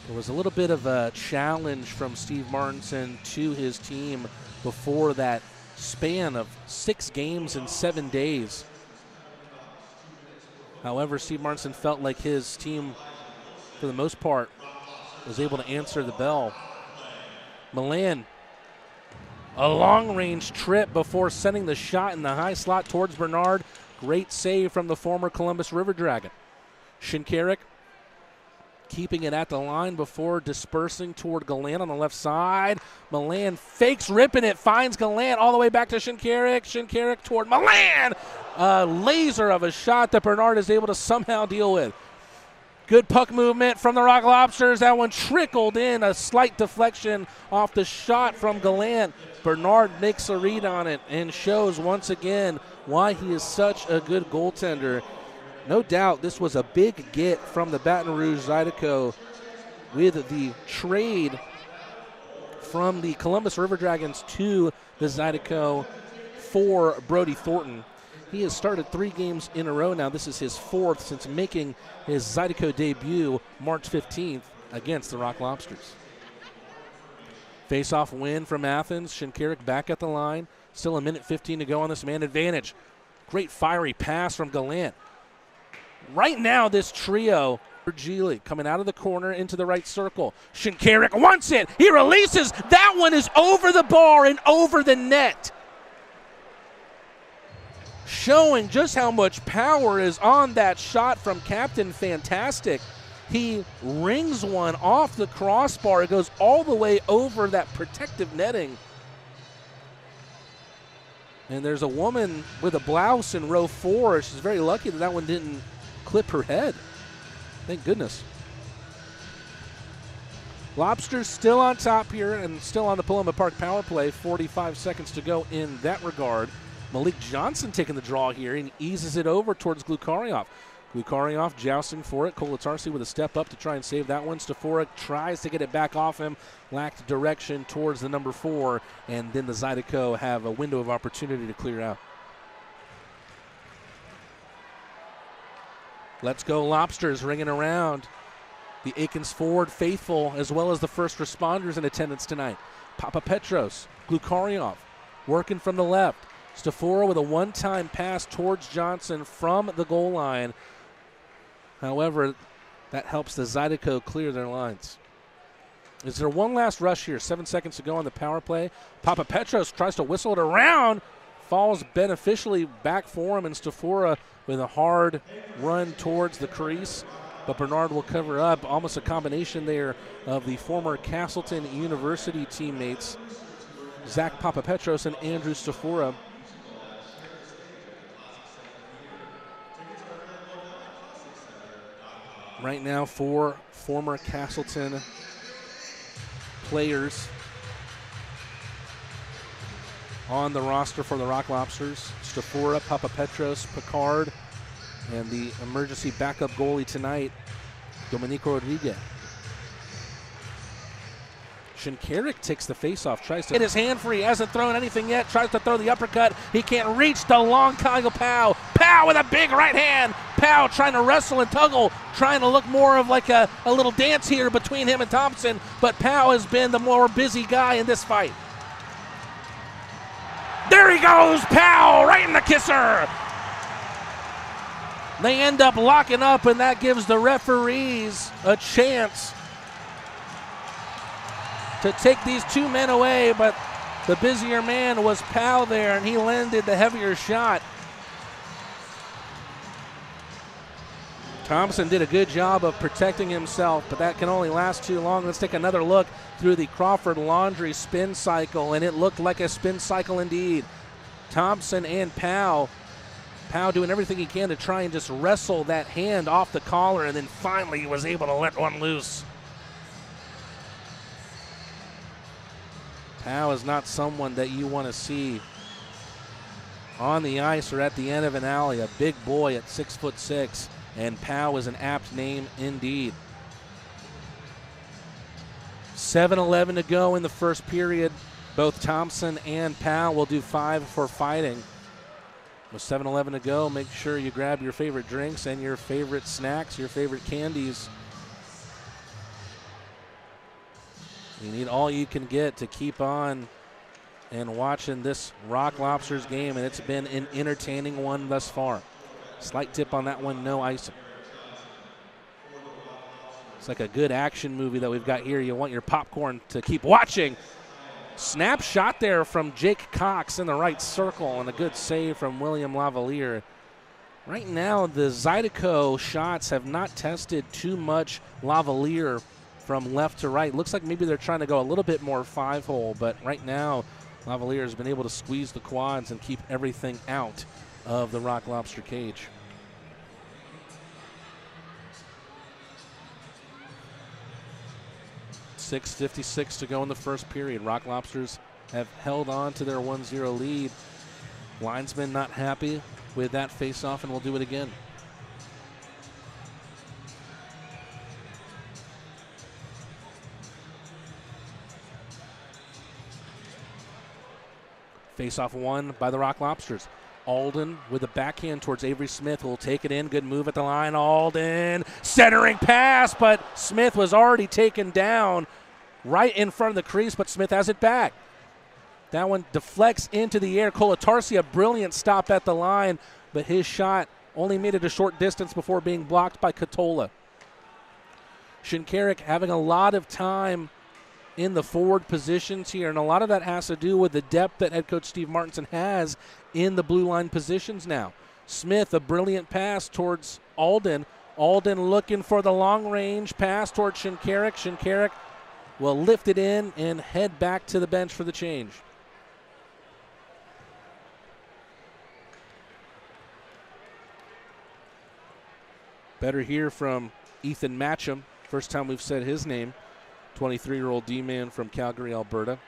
There was a little bit of a challenge from Steve Martinson to his team before that span of 6 games in 7 days. However, Steve Martinson felt like his team, for the most part, was able to answer the bell. Milan, a long-range trip before sending the shot in the high slot towards Bernard. Great save from the former Columbus River Dragon. Shinkarik keeping it at the line before dispersing toward Gallant on the left side. Milan fakes ripping it, finds Gallant all the way back to Shinkarik. Shinkarik toward Milan. A laser of a shot that Bernard is able to somehow deal with. Good puck movement from the Rock Lobsters. That one trickled in, a slight deflection off the shot from Gallant. Bernard makes a read on it and shows once again why he is such a good goaltender. No doubt this was a big get from the Baton Rouge Zydeco with the trade from the Columbus River Dragons to the Zydeco for Brody Thornton. He has started 3 games in a row now. This is his 4th since making his Zydeco debut March 15th against the Rock Lobsters. Face-off win from Athens. Shinkarik back at the line. Still a minute 15 to go on this man advantage. Great fiery pass from Gallant. Right now, this trio, Gili coming out of the corner into the right circle. Shinkarik wants it. He releases. That one is over the bar and over the net. Showing just how much power is on that shot from Captain Fantastic. He rings one off the crossbar. It goes all the way over that protective netting. And there's a woman with a blouse in row 4. She's very lucky that that one didn't clip her head. Thank goodness. Lobsters still on top here and still on the Paloma Park power play. 45 seconds to go in that regard. Malik Johnson taking the draw here and eases it over towards Glukaryov. Glukaryov jousting for it. Kolatarsi with a step up to try and save that one. Stafora tries to get it back off him. Lacked direction towards the number 4. And then the Zydeco have a window of opportunity to clear out. Let's go Lobsters ringing around. The Akins Ford faithful as well as the first responders in attendance tonight. Papa Petros, Glukaryov working from the left. Stafora with a one-time pass towards Johnson from the goal line. However, that helps the Zydeco clear their lines. Is there one last rush here? 7 seconds to go on the power play. Papa Petros tries to whistle it around. Falls beneficially back for him, and Stafora with a hard run towards the crease. But Bernard will cover up. Almost a combination there of the former Castleton University teammates, Zach Papapetros and Andrew Stafora. Right now, 4 former Castleton players on the roster for the Rock Lobsters. Stafora, Papapetros, Picard, and the emergency backup goalie tonight, Domenico Rodriguez. Shinkarik takes the faceoff, tries to get his hand free, hasn't thrown anything yet, tries to throw the uppercut. He can't reach the long Kyle Powell. Powell with a big right hand. Powell trying to wrestle and tuggle, trying to look more of like a little dance here between him and Thompson, but Powell has been the more busy guy in this fight. There he goes, Powell, right in the kisser. They end up locking up, and that gives the referees a chance to take these 2 men away, but the busier man was Powell there, and he landed the heavier shot. Thompson did a good job of protecting himself, but that can only last too long. Let's take another look through the Crawford Laundry spin cycle, and it looked like a spin cycle indeed. Thompson and Powell doing everything he can to try and just wrestle that hand off the collar, and then finally he was able to let one loose. Powell is not someone that you want to see on the ice or at the end of an alley. A big boy at 6'6", and Powell is an apt name indeed. 7:11 to go in the first period. Both Thompson and Powell will do 5 for fighting. With 7:11 to go, make sure you grab your favorite drinks and your favorite snacks, your favorite candies. You need all you can get to keep on and watching this Rock Lobsters game, and it's been an entertaining one thus far. Slight tip on that one, no icing. It's like a good action movie that we've got here. You want your popcorn to keep watching. Snapshot there from Jake Cox in the right circle, and a good save from William Lavalier. Right now, the Zydeco shots have not tested too much lavalier from left to right. Looks like maybe they're trying to go a little bit more 5-hole, but right now, lavalier has been able to squeeze the quads and keep everything out of the Rock Lobster cage. .6:56 to go in the first period. Rock Lobsters have held on to their 1-0 lead. Linesman not happy with that face-off, and we'll do it again. Face-off won by the Rock Lobsters. Alden with a backhand towards Avery Smith, who will take it in. Good move at the line. Alden centering pass, but Smith was already taken down right in front of the crease, but Smith has it back. That one deflects into the air. Colatarsi, a brilliant stop at the line, but his shot only made it a short distance before being blocked by Katola. Shinkarik having a lot of time in the forward positions here, and a lot of that has to do with the depth that head coach Steve Martinson has in the blue line positions now. Smith, a brilliant pass towards Alden. Alden looking for the long-range pass towards Shinkarik. Shinkarik will lift it in and head back to the bench for the change. Better hear from Ethan Matcham. First time we've said his name. 23-year-old D-man from Calgary, Alberta.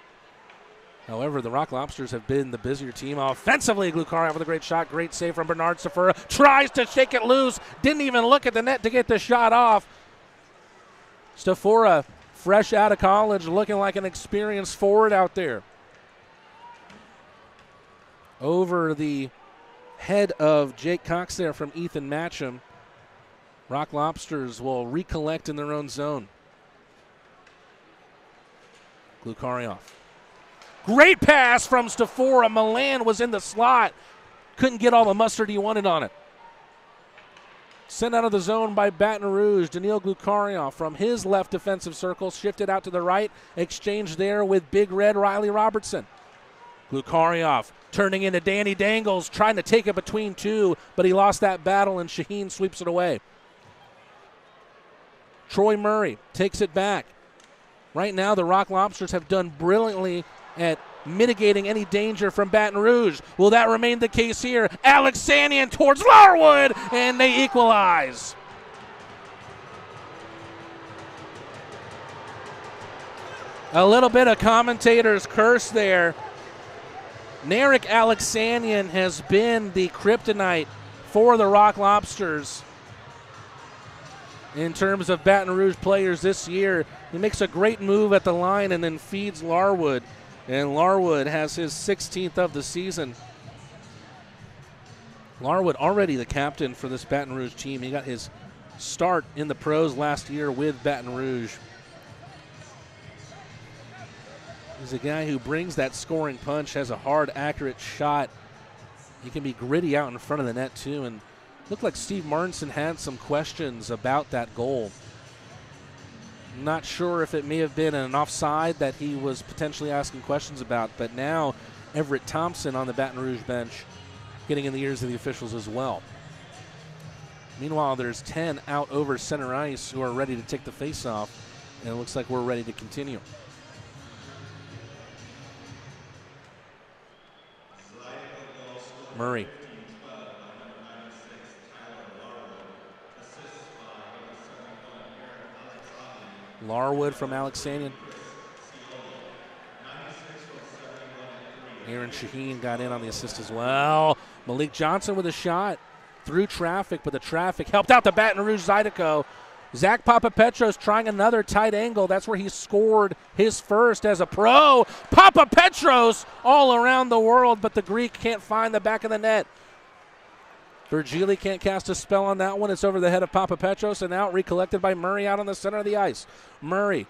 However, the Rock Lobsters have been the busier team offensively. Glukaria with a great shot. Great save from Bernard Safura. Tries to shake it loose. Didn't even look at the net to get the shot off. Stafora, fresh out of college, looking like an experienced forward out there. Over the head of Jake Cox there from Ethan Matcham. Rock Lobsters will recollect in their own zone. Glukarioff. Great pass from Stafora. Milan was in the slot. Couldn't get all the mustard he wanted on it. Sent out of the zone by Baton Rouge. Daniil Glukarioff from his left defensive circle. Shifted out to the right. Exchanged there with Big Red Riley Robertson. Glukarioff turning into Danny Dangles. Trying to take it between two, but he lost that battle and Shaheen sweeps it away. Troy Murray takes it back. Right now, the Rock Lobsters have done brilliantly at mitigating any danger from Baton Rouge. Will that remain the case here? Alexanian towards Larwood, and they equalize. A little bit of commentator's curse there. Narek Alexanian has been the kryptonite for the Rock Lobsters in terms of Baton Rouge players this year. He makes a great move at the line and then feeds Larwood. And Larwood has his 16th of the season. Larwood already the captain for this Baton Rouge team. He got his start in the pros last year with Baton Rouge. He's a guy who brings that scoring punch, has a hard, accurate shot. He can be gritty out in front of the net too, and looked like Steve Martinson had some questions about that goal. Not sure if it may have been an offside that he was potentially asking questions about, but now Everett Thompson on the Baton Rouge bench getting in the ears of the officials as well. Meanwhile, there's 10 out over center ice who are ready to take the face-off, and it looks like we're ready to continue. Murray. Larwood from Alexanian. Aaron Shaheen got in on the assist as well. Malik Johnson with a shot through traffic, but the traffic helped out the Baton Rouge Zydeco. Zach Papapetros trying another tight angle. That's where he scored his first as a pro. Papapetros all around the world, but the Greek can't find the back of the net. Virgili can't cast a spell on that one. It's over the head of Papapetros and now recollected by Murray out on the center of the ice. Murray.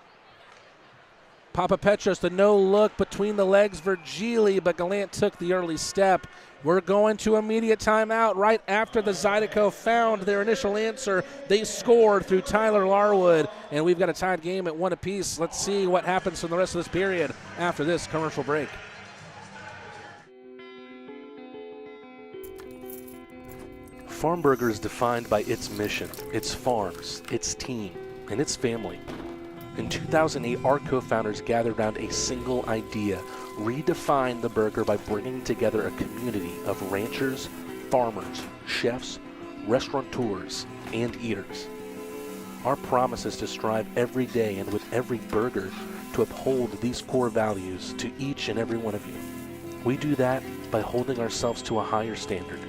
Papapetros, the no look between the legs. Virgili, but Gallant took the early step. We're going to immediate timeout right after the Zydeco found their initial answer. They scored through Tyler Larwood, and we've got a tied game at 1 apiece. Let's see what happens from the rest of this period after this commercial break. farm burger is defined by its mission, its farms, its team, and its family. In 2008, our co-founders gathered around a single idea: redefine the burger by bringing together a community of ranchers, farmers, chefs, restaurateurs, and eaters. Our promise is to strive every day and with every burger to uphold these core values to each and every one of you. We do that by holding ourselves to a higher standard.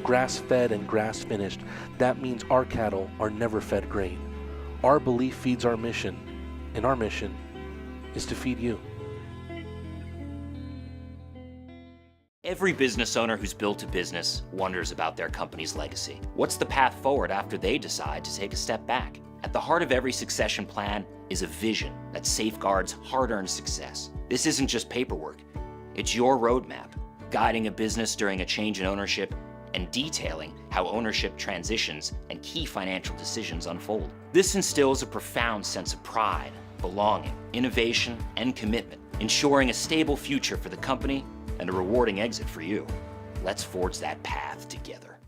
Grass-fed and grass-finished, that means our cattle are never fed grain. Our belief feeds our mission, and our mission is to feed you. Every business owner who's built a business wonders about their company's legacy. What's the path forward after they decide to take a step back? At the heart of every succession plan is a vision that safeguards hard-earned success. This isn't just paperwork. It's your roadmap, guiding a business during a change in ownership and detailing how ownership transitions and key financial decisions unfold. This instills a profound sense of pride, belonging, innovation, and commitment, ensuring a stable future for the company and a rewarding exit for you. Let's forge that path together.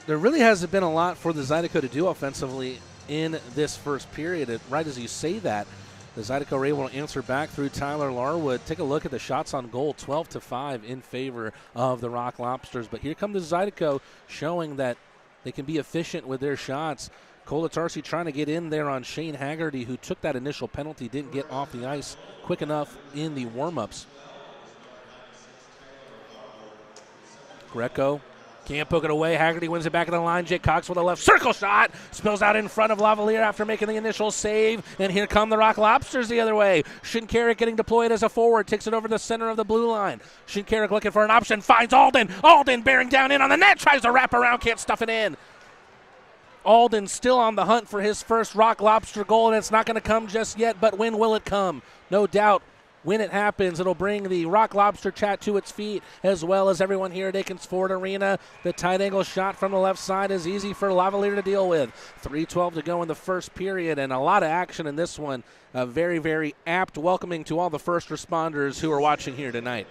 There really hasn't been a lot for the Zydeco to do offensively in this first period. And right as you say that, the Zydeco were able to answer back through Tyler Larwood. Take a look at the shots on goal, 12-5 in favor of the Rock Lobsters. But here come the Zydeco showing that they can be efficient with their shots. Colatarsi trying to get in there on Shane Haggerty, who took that initial penalty, didn't get off the ice quick enough in the warm-ups. Greco can't poke it away. Haggerty wins it back in the line. Jake Cox with a left circle shot. Spills out in front of Lavalier after making the initial save. And here come the Rock Lobsters the other way. Shinkarik getting deployed as a forward. Takes it over the center of the blue line. Shinkarik looking for an option. Finds Alden. Alden bearing down in on the net. Tries to wrap around. Can't stuff it in. Alden still on the hunt for his first Rock Lobster goal. And it's not going to come just yet. But when will it come? No doubt. When it happens, it'll bring the Rock Lobster chat to its feet, as well as everyone here at Akins Ford Arena. The tight angle shot from the left side is easy for Lavalier to deal with. 3:12 to go in the first period, and a lot of action in this one. A very, very apt welcoming to all the first responders who are watching here tonight.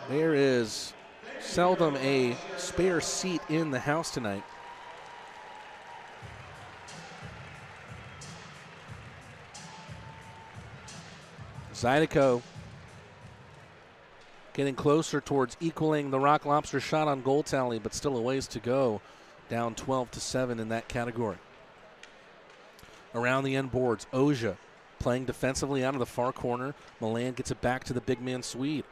There is seldom a spare seat in the house tonight. Zydeco getting closer towards equaling the Rock Lobster shot on goal tally, but still a ways to go. Down 12-7 in that category. Around the end boards, Oja playing defensively out of the far corner. Milan gets it back to the big man Swede.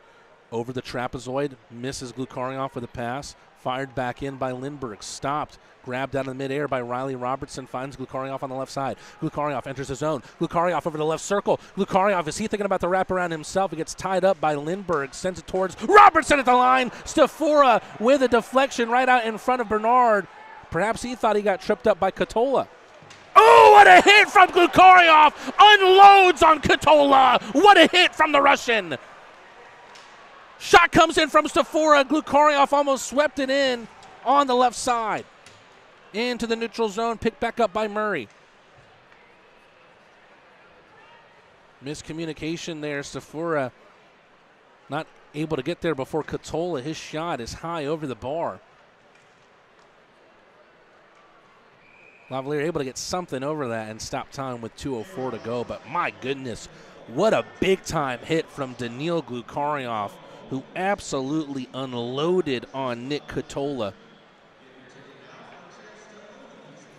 Over the trapezoid, misses Glukarioff with a pass. Fired back in by Lindbergh. Stopped. Grabbed out of midair by Riley Robertson. Finds Glukarioff on the left side. Glukarioff enters the zone. Glukarioff over the left circle. Glukarioff, is he thinking about the wraparound himself? He gets tied up by Lindbergh. Sends it towards Robertson at the line. Stafora with a deflection right out in front of Bernard. Perhaps he thought he got tripped up by Katola. Oh, what a hit from Glukarioff! Unloads on Katola. What a hit from the Russian. Shot comes in from Stafora. Glukarioff almost swept it in on the left side. Into the neutral zone, picked back up by Murray. Miscommunication there. Stafora not able to get there before Katola. His shot is high over the bar. Lavalier able to get something over that and stop time with 2:04 to go. But my goodness, what a big-time hit from Daniil Glukarioff, who absolutely unloaded on Nick Katola.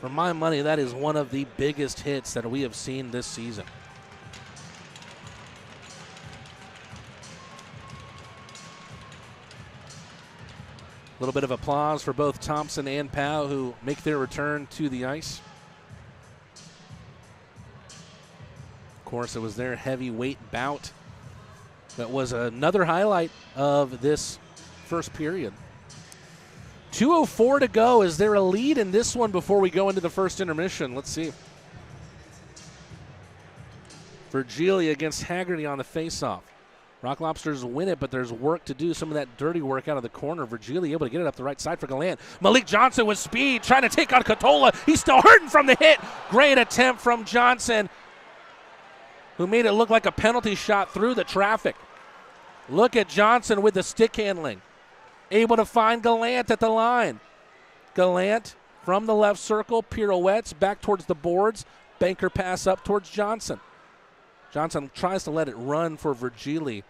For my money, that is one of the biggest hits that we have seen this season. A little bit of applause for both Thompson and Powell, who make their return to the ice. Of course, it was their heavyweight bout that was another highlight of this first period. 2:04 to go. Is there a lead in this one before we go into the first intermission? Let's see. Virgili against Haggerty on the faceoff. Rock Lobsters win it, but there's work to do. Some of that dirty work out of the corner. Virgili able to get it up the right side for Gallant. Malik Johnson with speed, trying to take on Katola. He's still hurting from the hit. Great attempt from Johnson, who made it look like a penalty shot through the traffic. Look at Johnson with the stick handling. Able to find Gallant at the line. Gallant from the left circle, pirouettes back towards the boards. Banker pass up towards Johnson. Johnson tries to let it run for Virgili.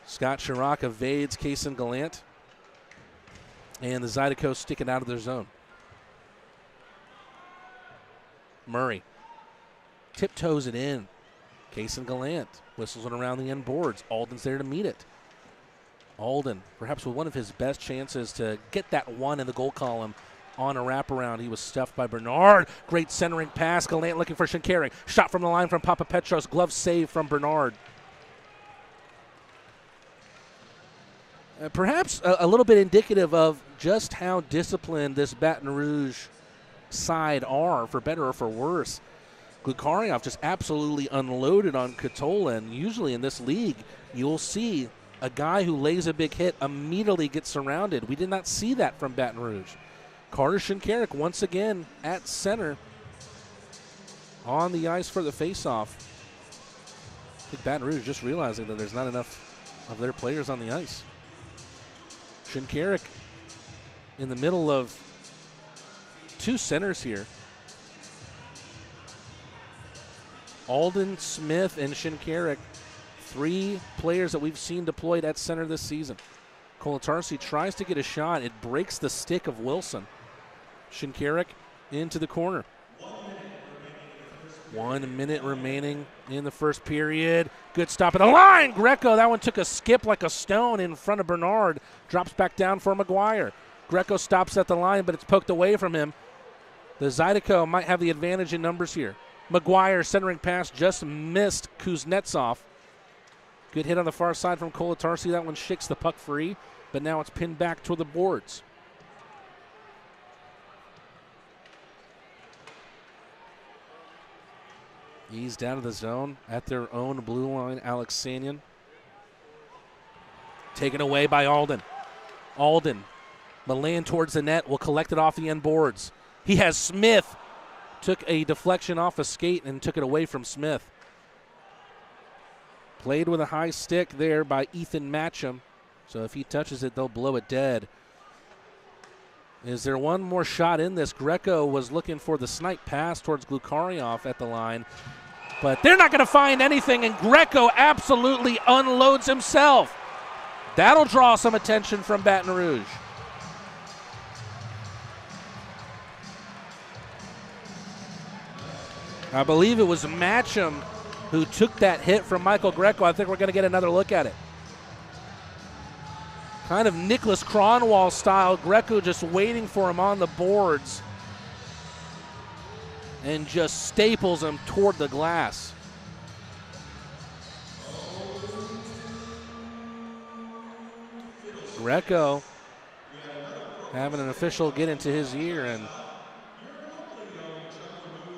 Scott Chirac evades Kaysen Gallant. And the Zydeco stick it out of their zone. Murray tiptoes it in. Kaysen Gallant whistles it around the end boards. Alden's there to meet it. Alden, perhaps with one of his best chances to get that one in the goal column on a wraparound. He was stuffed by Bernard. Great centering pass. Gallant looking for Shinkarik. Shot from the line from Papa Petros. Glove save from Bernard. Perhaps a little bit indicative of just how disciplined this Baton Rouge side are, for better or for worse. Glukariov just absolutely unloaded on Katola, and usually in this league, you'll see a guy who lays a big hit immediately gets surrounded. We did not see that from Baton Rouge. Carter Shinkarik once again at center on the ice for the faceoff. I think Baton Rouge just realizing that there's not enough of their players on the ice. Shinkarik in the middle of two centers here. Alden, Smith, and Shinkarik, three players that we've seen deployed at center this season. Kolatarsi tries to get a shot. It breaks the stick of Wilson. Shinkarik into the corner. 1 minute remaining in the first period. Good stop at the line. Greco, that one took a skip like a stone in front of Bernard. Drops back down for McGuire. Greco stops at the line, but it's poked away from him. The Zydeco might have the advantage in numbers here. McGuire centering pass just missed Kuznetsov. Good hit on the far side from Kolatarsi. That one shakes the puck free, but now it's pinned back toward the boards. Eased out of the zone at their own blue line, Alex Sanyan. Taken away by Alden. Alden, Milan towards the net, will collect it off the end boards. He has Smith. Took a deflection off a skate and took it away from Smith. Played with a high stick there by Ethan Matcham. So if he touches it, they'll blow it dead. Is there one more shot in this? Greco was looking for the snipe pass towards Glukariov at the line. But they're not going to find anything, and Greco absolutely unloads himself. That'll draw some attention from Baton Rouge. I believe it was Matcham who took that hit from Michael Greco. I think we're going to get another look at it. Kind of Nicholas Cronwall style. Greco just waiting for him on the boards and just staples him toward the glass. Greco having an official get into his ear, and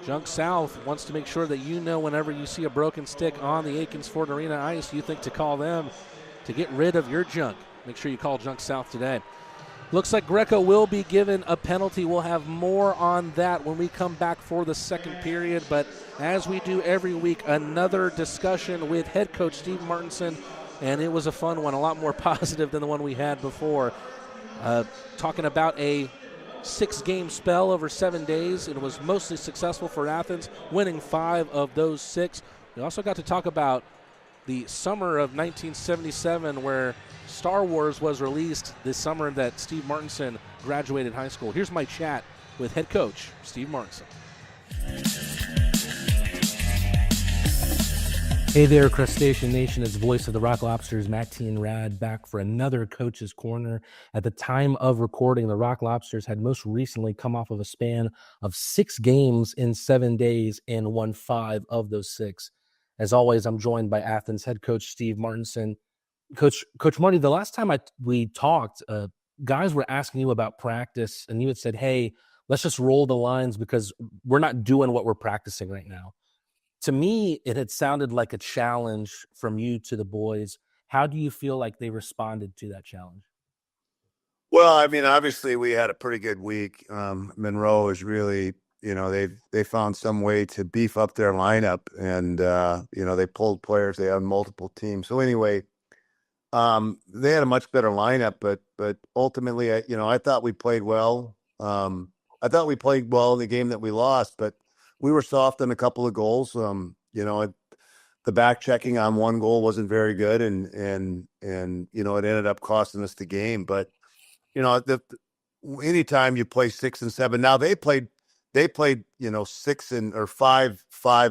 Junk South wants to make sure that you know whenever you see a broken stick on the Akins Ford Arena ice, you think to call them to get rid of your junk. Make sure you call Junk South today. Looks like Greco will be given a penalty. We'll have more on that when we come back for the second period. But as we do every week, another discussion with head coach Steve Martinson, and it was a fun one, a lot more positive than the one we had before. Talking about a 6-game spell over 7 days. It was mostly successful for Athens, winning 5 of those 6. We also got to talk about the summer of 1977, where Star Wars was released, this summer that Steve Martinson graduated high school. Here's my chat with head coach Steve Martinson. Hey there, Crustacean Nation. It's voice of the Rock Lobsters, Matt T. and Rad, back for another Coach's Corner. At the time of recording, the Rock Lobsters had most recently come off of a span of 6 games in 7 days and won 5 of those 6. As always, I'm joined by Athens head coach Steve Martinson. Coach Marty, the last time we talked, guys were asking you about practice, and you had said, hey, let's just roll the lines because we're not doing what we're practicing right now. To me, it had sounded like a challenge from you to the boys. How do you feel like they responded to that challenge? Well, I mean, obviously we had a pretty good week. Monroe is really, they found some way to beef up their lineup, and they pulled players. They had multiple teams. So anyway, they had a much better lineup, but ultimately, I thought we played well. I thought we played well in the game that we lost, but we were soft on a couple of goals. The back checking on one goal wasn't very good, and it ended up costing us the game. But anytime you play 6 and 7, now they played 5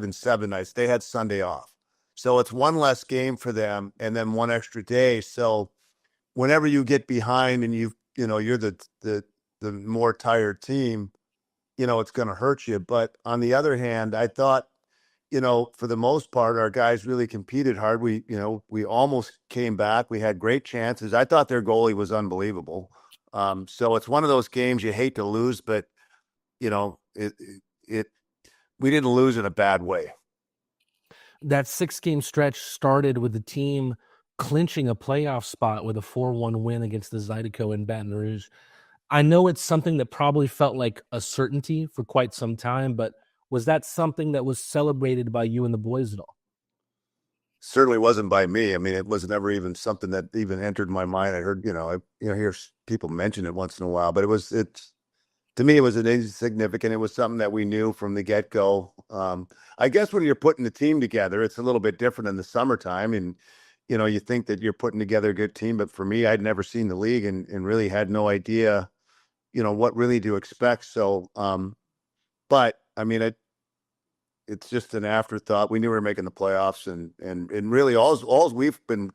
and 7 nights. They had Sunday off, so it's one less game for them, and then one extra day. So whenever you get behind and you're the more tired team, it's going to hurt you. But on the other hand, I thought, for the most part, our guys really competed hard. We almost came back. We had great chances. I thought their goalie was unbelievable. So it's one of those games you hate to lose, but we didn't lose in a bad way. That 6-game stretch started with the team clinching a playoff spot with a 4-1 win against the Zydeco in Baton Rouge. I know it's something that probably felt like a certainty for quite some time, but was that something that was celebrated by you and the boys at all? Certainly wasn't by me. I mean, it was never even something that even entered my mind. I heard, I hear people mention it once in a while, but to me, it was insignificant. It was something that we knew from the get-go. I guess when you're putting the team together, it's a little bit different in the summertime, and you think that you're putting together a good team. But for me, I'd never seen the league and really had no idea, what really to expect. So, but I mean, it's just an afterthought. We knew we were making the playoffs, and really all we've been,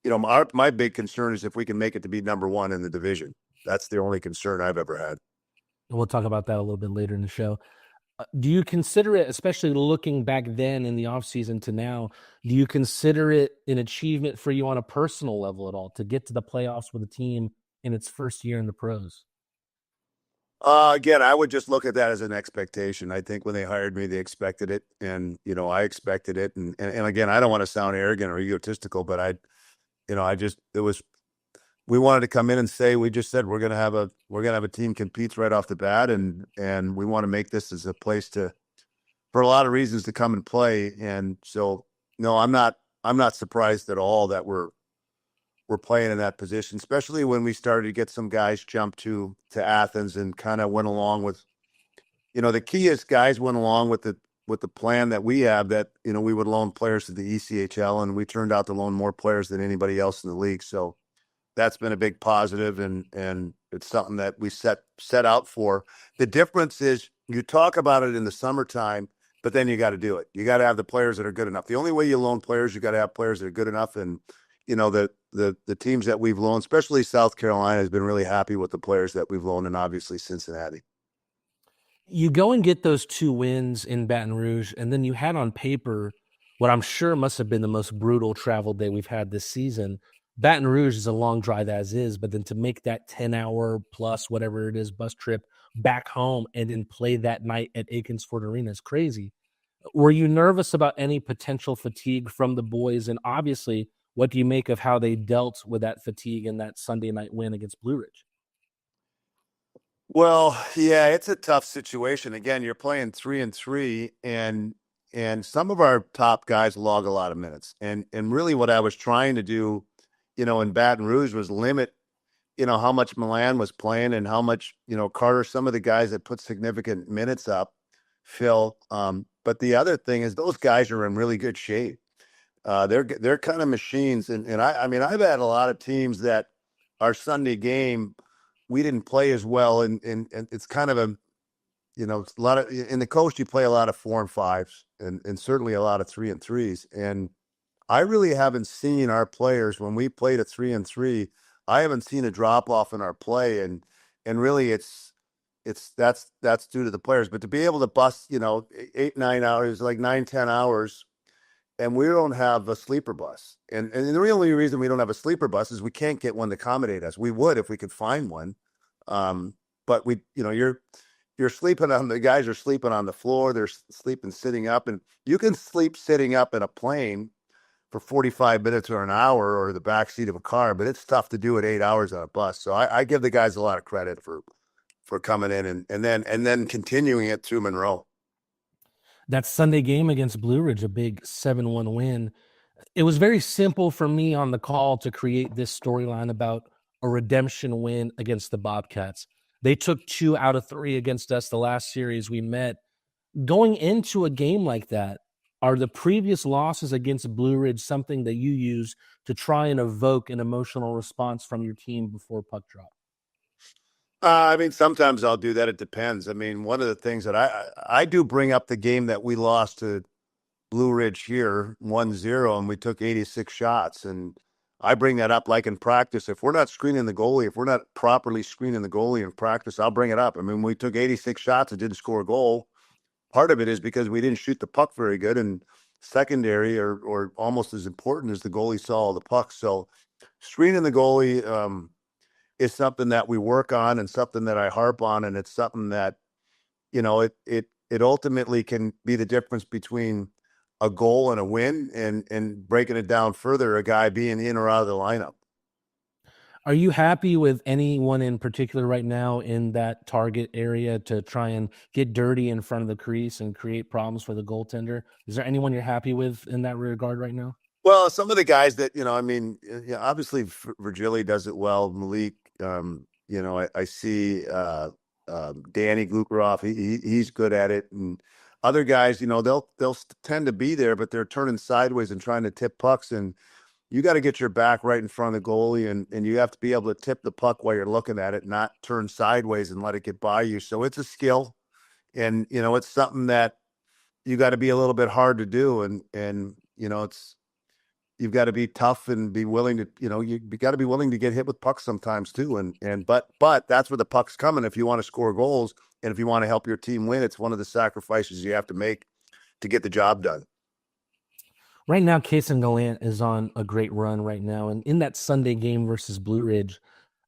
my big concern is if we can make it to be number one in the division. That's the only concern I've ever had. We'll talk about that a little bit later in the show. Do you consider it, especially looking back then in the offseason to now, do you consider it an achievement for you on a personal level at all to get to the playoffs with a team in its first year in the pros? Again, I would just look at that as an expectation. I think when they hired me, they expected it, and I expected it. And again, I don't want to sound arrogant or egotistical, but we wanted to come in and say, we just said we're gonna have a team competes right off the bat, and we want to make this as a place for a lot of reasons to come and play. And so, no, I'm not surprised at all that we're playing in that position, especially when we started to get some guys jump to Athens and kind of went along with, the key is guys went along with the plan that we have, that, we would loan players to the ECHL, and we turned out to loan more players than anybody else in the league. So that's been a big positive, and it's something that we set out for. The difference is you talk about it in the summertime, but then you got to do it. You got to have the players that are good enough. The only way you loan players, you got to have players that are good enough. And, the teams that we've loaned, especially South Carolina, has been really happy with the players that we've loaned, and obviously Cincinnati. You go and get those 2 wins in Baton Rouge, and then you had on paper what I'm sure must have been the most brutal travel day we've had this season. Baton Rouge is a long drive as is, but then to make that 10-hour plus whatever it is bus trip back home and then play that night at Akins Ford Arena is crazy. Were you nervous about any potential fatigue from the boys? And obviously, what do you make of how they dealt with that fatigue in that Sunday night win against Blue Ridge? Well, yeah, it's a tough situation. Again, you're playing 3-3, and some of our top guys log a lot of minutes. And really what I was trying to do, in Baton Rouge was limit, how much Milan was playing and how much, Carter, some of the guys that put significant minutes up, Phil. But the other thing is those guys are in really good shape. They're kind of machines. And I mean, I've had a lot of teams that our Sunday game, we didn't play as well. And it's kind of a lot of, in the coast, you play a lot of 4 and 5s and certainly a lot of 3 and 3s. And I really haven't seen our players, when we played at 3 and 3, I haven't seen a drop off in our play. And really that's due to the players. But to be able to bust, 8, 9 hours, like 9, 10 hours, and we don't have a sleeper bus. And the only reason we don't have a sleeper bus is we can't get one to accommodate us. We would if we could find one. But we, you're sleeping on, the guys are sleeping on the floor. They're sleeping sitting up, and you can sleep sitting up in a plane for 45 minutes or an hour or the back seat of a car, but it's tough to do it 8 hours on a bus. So I give the guys a lot of credit for for coming in and then continuing it through Monroe. That Sunday game against Blue Ridge, a big 7-1 win. It was very simple for me on the call to create this storyline about a redemption win against the Bobcats. They took 2 out of 3 against us the last series we met. Going into a game like that, are the previous losses against Blue Ridge something that you use to try and evoke an emotional response from your team before puck drop? I mean, sometimes I'll do that. It depends. I mean, one of the things that I do bring up the game that we lost to Blue Ridge here 1-0, and we took 86 shots. And I bring that up like in practice. If we're not screening the goalie, if we're not properly screening the goalie in practice, I'll bring it up. I mean, we took 86 shots and didn't score a goal. Part of it is because we didn't shoot the puck very good, and secondary or almost as important as the goalie saw the puck. So screening the goalie is something that we work on and something that I harp on, and it's something that, you know, it ultimately can be the difference between a goal and a win, and breaking it down further, a guy being in or out of the lineup. Are you happy with anyone in particular right now in that target area to try and get dirty in front of the crease and create problems for the goaltender? Is there anyone you're happy with in that regard right now? Well, some of the guys that, you know, I mean, yeah, obviously Virgili does it well. Malik, you know, I see Danny Glukaroff, he's good at it. And other guys, you know, they'll tend to be there, but they're turning sideways and trying to tip pucks. And you got to get your back right in front of the goalie, and you have to be able to tip the puck while you're looking at it, not turn sideways and let it get by you. So it's a skill, and, you know, it's something that you got to be a little bit hard to do. And, you know, you've got to be tough and be willing to, you know, you got to be willing to get hit with pucks sometimes too. But that's where the puck's coming. If you want to score goals and if you want to help your team win, it's one of the sacrifices you have to make to get the job done. Right now, Kason Gallant is on a great run right now. And in that Sunday game versus Blue Ridge,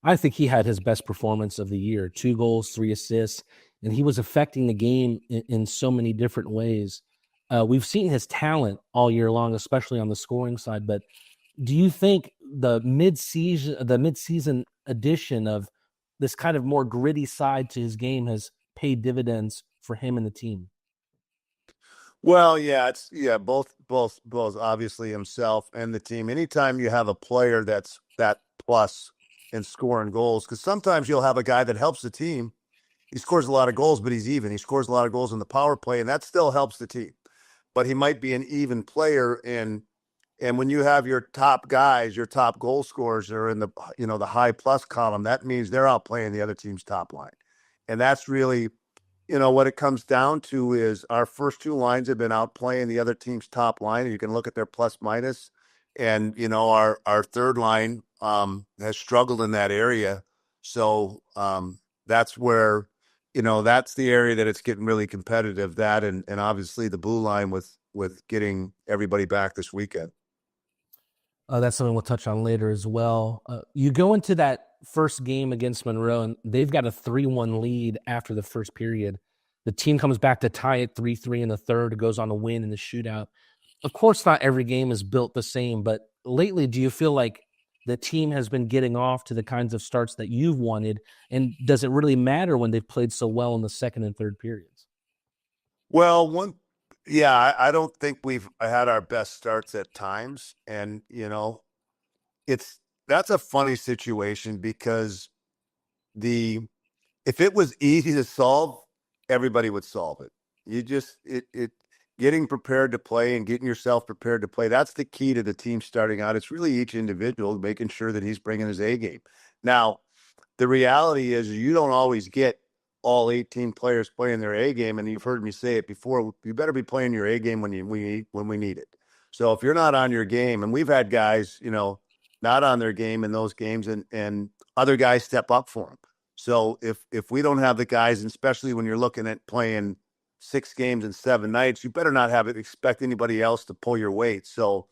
I think he had his best performance of the year. 2 goals, 3 assists, and he was affecting the game in so many different ways. We've seen his talent all year long, especially on the scoring side. But do you think the mid-season addition of this kind of more gritty side to his game has paid dividends for him and the team? Well, yeah, both obviously himself and the team. Anytime you have a player that's that plus in scoring goals, because sometimes you'll have a guy that helps the team. He scores a lot of goals, but he's even. He scores a lot of goals in the power play, and that still helps the team. But he might be an even player, and when you have your top guys, your top goal scorers are in the, you know, the high plus column, that means they're outplaying the other team's top line. And that's really, you know, what it comes down to is our first 2 lines have been outplaying the other team's top line, and you can look at their plus minus. And, you know, our third line has struggled in that area. So that's where, you know, that's the area that it's getting really competitive, that and obviously the blue line with getting everybody back this weekend. That's something we'll touch on later as well. You go into that first game against Monroe, and they've got a 3-1 lead after the first period. The team comes back to tie it 3-3 in the third. It goes on to win in the shootout. Of course, not every game is built the same, but lately, do you feel like the team has been getting off to the kinds of starts that you've wanted? And does it really matter when they've played so well in the second and third periods? Well, I don't think we've had our best starts at times. And, you know, that's a funny situation, because if it was easy to solve, everybody would solve it. You just, getting prepared to play and getting yourself prepared to play, that's the key to the team starting out. It's really each individual making sure that he's bringing his A game. Now, the reality is you don't always get all 18 players playing their A game, and you've heard me say it before, you better be playing your A game when we need it. So if you're not on your game, and we've had guys, you know, not on their game in those games, and other guys step up for them. So if we don't have the guys, and especially when you're looking at playing 6 games in 7 nights, you better not expect anybody else to pull your weight. So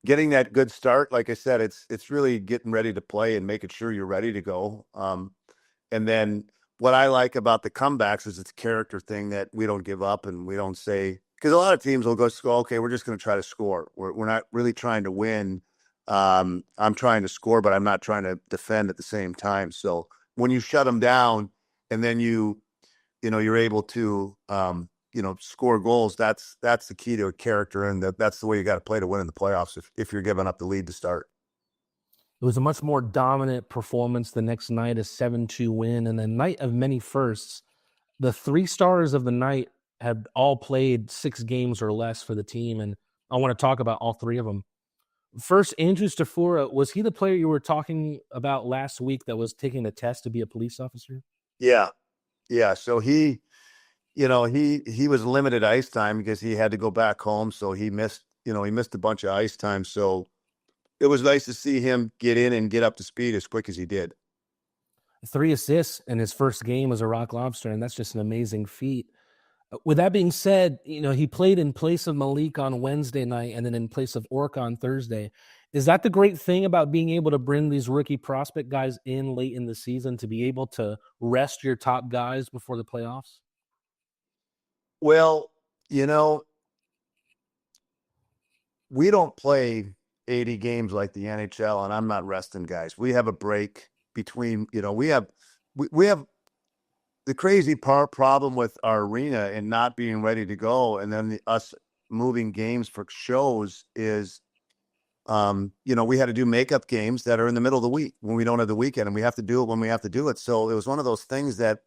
getting that good start, like I said, it's really getting ready to play and making sure you're ready to go. And then what I like about the comebacks is it's a character thing, that we don't give up and we don't say, because a lot of teams will go, okay, we're just going to try to score. We're not really trying to win. I'm trying to score, but I'm not trying to defend at the same time. So when you shut them down and then you're able to, score goals, that's the key to a character. And that's the way you got to play to win in the playoffs if you're giving up the lead to start. It was a much more dominant performance the next night, a 7-2 win, and a night of many firsts. The 3 stars of the night had all played 6 games or less for the team, and I want to talk about all 3 of them. First, Andrew Stafura, was he the player you were talking about last week that was taking the test to be a police officer? Yeah. Yeah. So he was limited ice time because he had to go back home. So he missed a bunch of ice time. So it was nice to see him get in and get up to speed as quick as he did. 3 assists in his first game as a Rock Lobster, and that's just an amazing feat. With that being said, he played in place of Malik on Wednesday night and then in place of Ork on Thursday. Is that the great thing about being able to bring these rookie prospect guys in late in the season, to be able to rest your top guys before the playoffs? Well, we don't play 80 games like the NHL, and I'm not resting guys. We have a break between, we have the crazy problem with our arena and not being ready to go, and then us moving games for shows is, we had to do makeup games that are in the middle of the week when we don't have the weekend, and we have to do it when we have to do it. So it was one of those things that,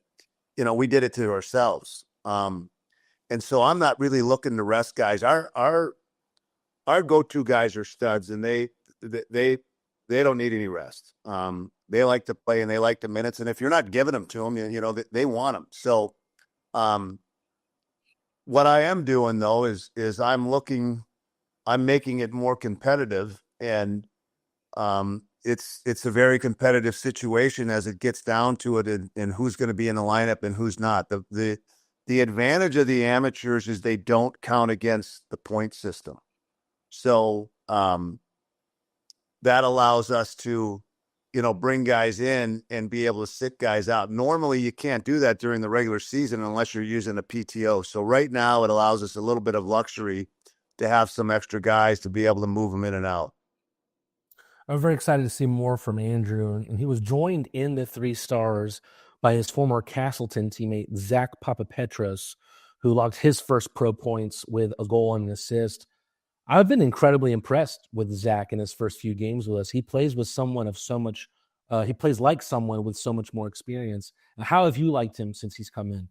we did it to ourselves. And so I'm not really looking to rest guys. Our go-to guys are studs, and they don't need any rest. They like to play and they like the minutes. And if you're not giving them to them, they want them. So, what I am doing though is I'm making it more competitive, and it's a very competitive situation as it gets down to it, and who's going to be in the lineup and who's not. The advantage of the amateurs is they don't count against the point system. So that allows us to, bring guys in and be able to sit guys out. Normally, you can't do that during the regular season unless you're using a PTO. So right now, it allows us a little bit of luxury to have some extra guys to be able to move them in and out. I'm very excited to see more from Andrew, and he was joined in the 3 stars by his former Castleton teammate, Zach Papapetros, who logged his first pro points with a goal and an assist. I've been incredibly impressed with Zach in his first few games with us. He plays with someone of so much, he plays like someone with so much more experience. How have you liked him since he's come in?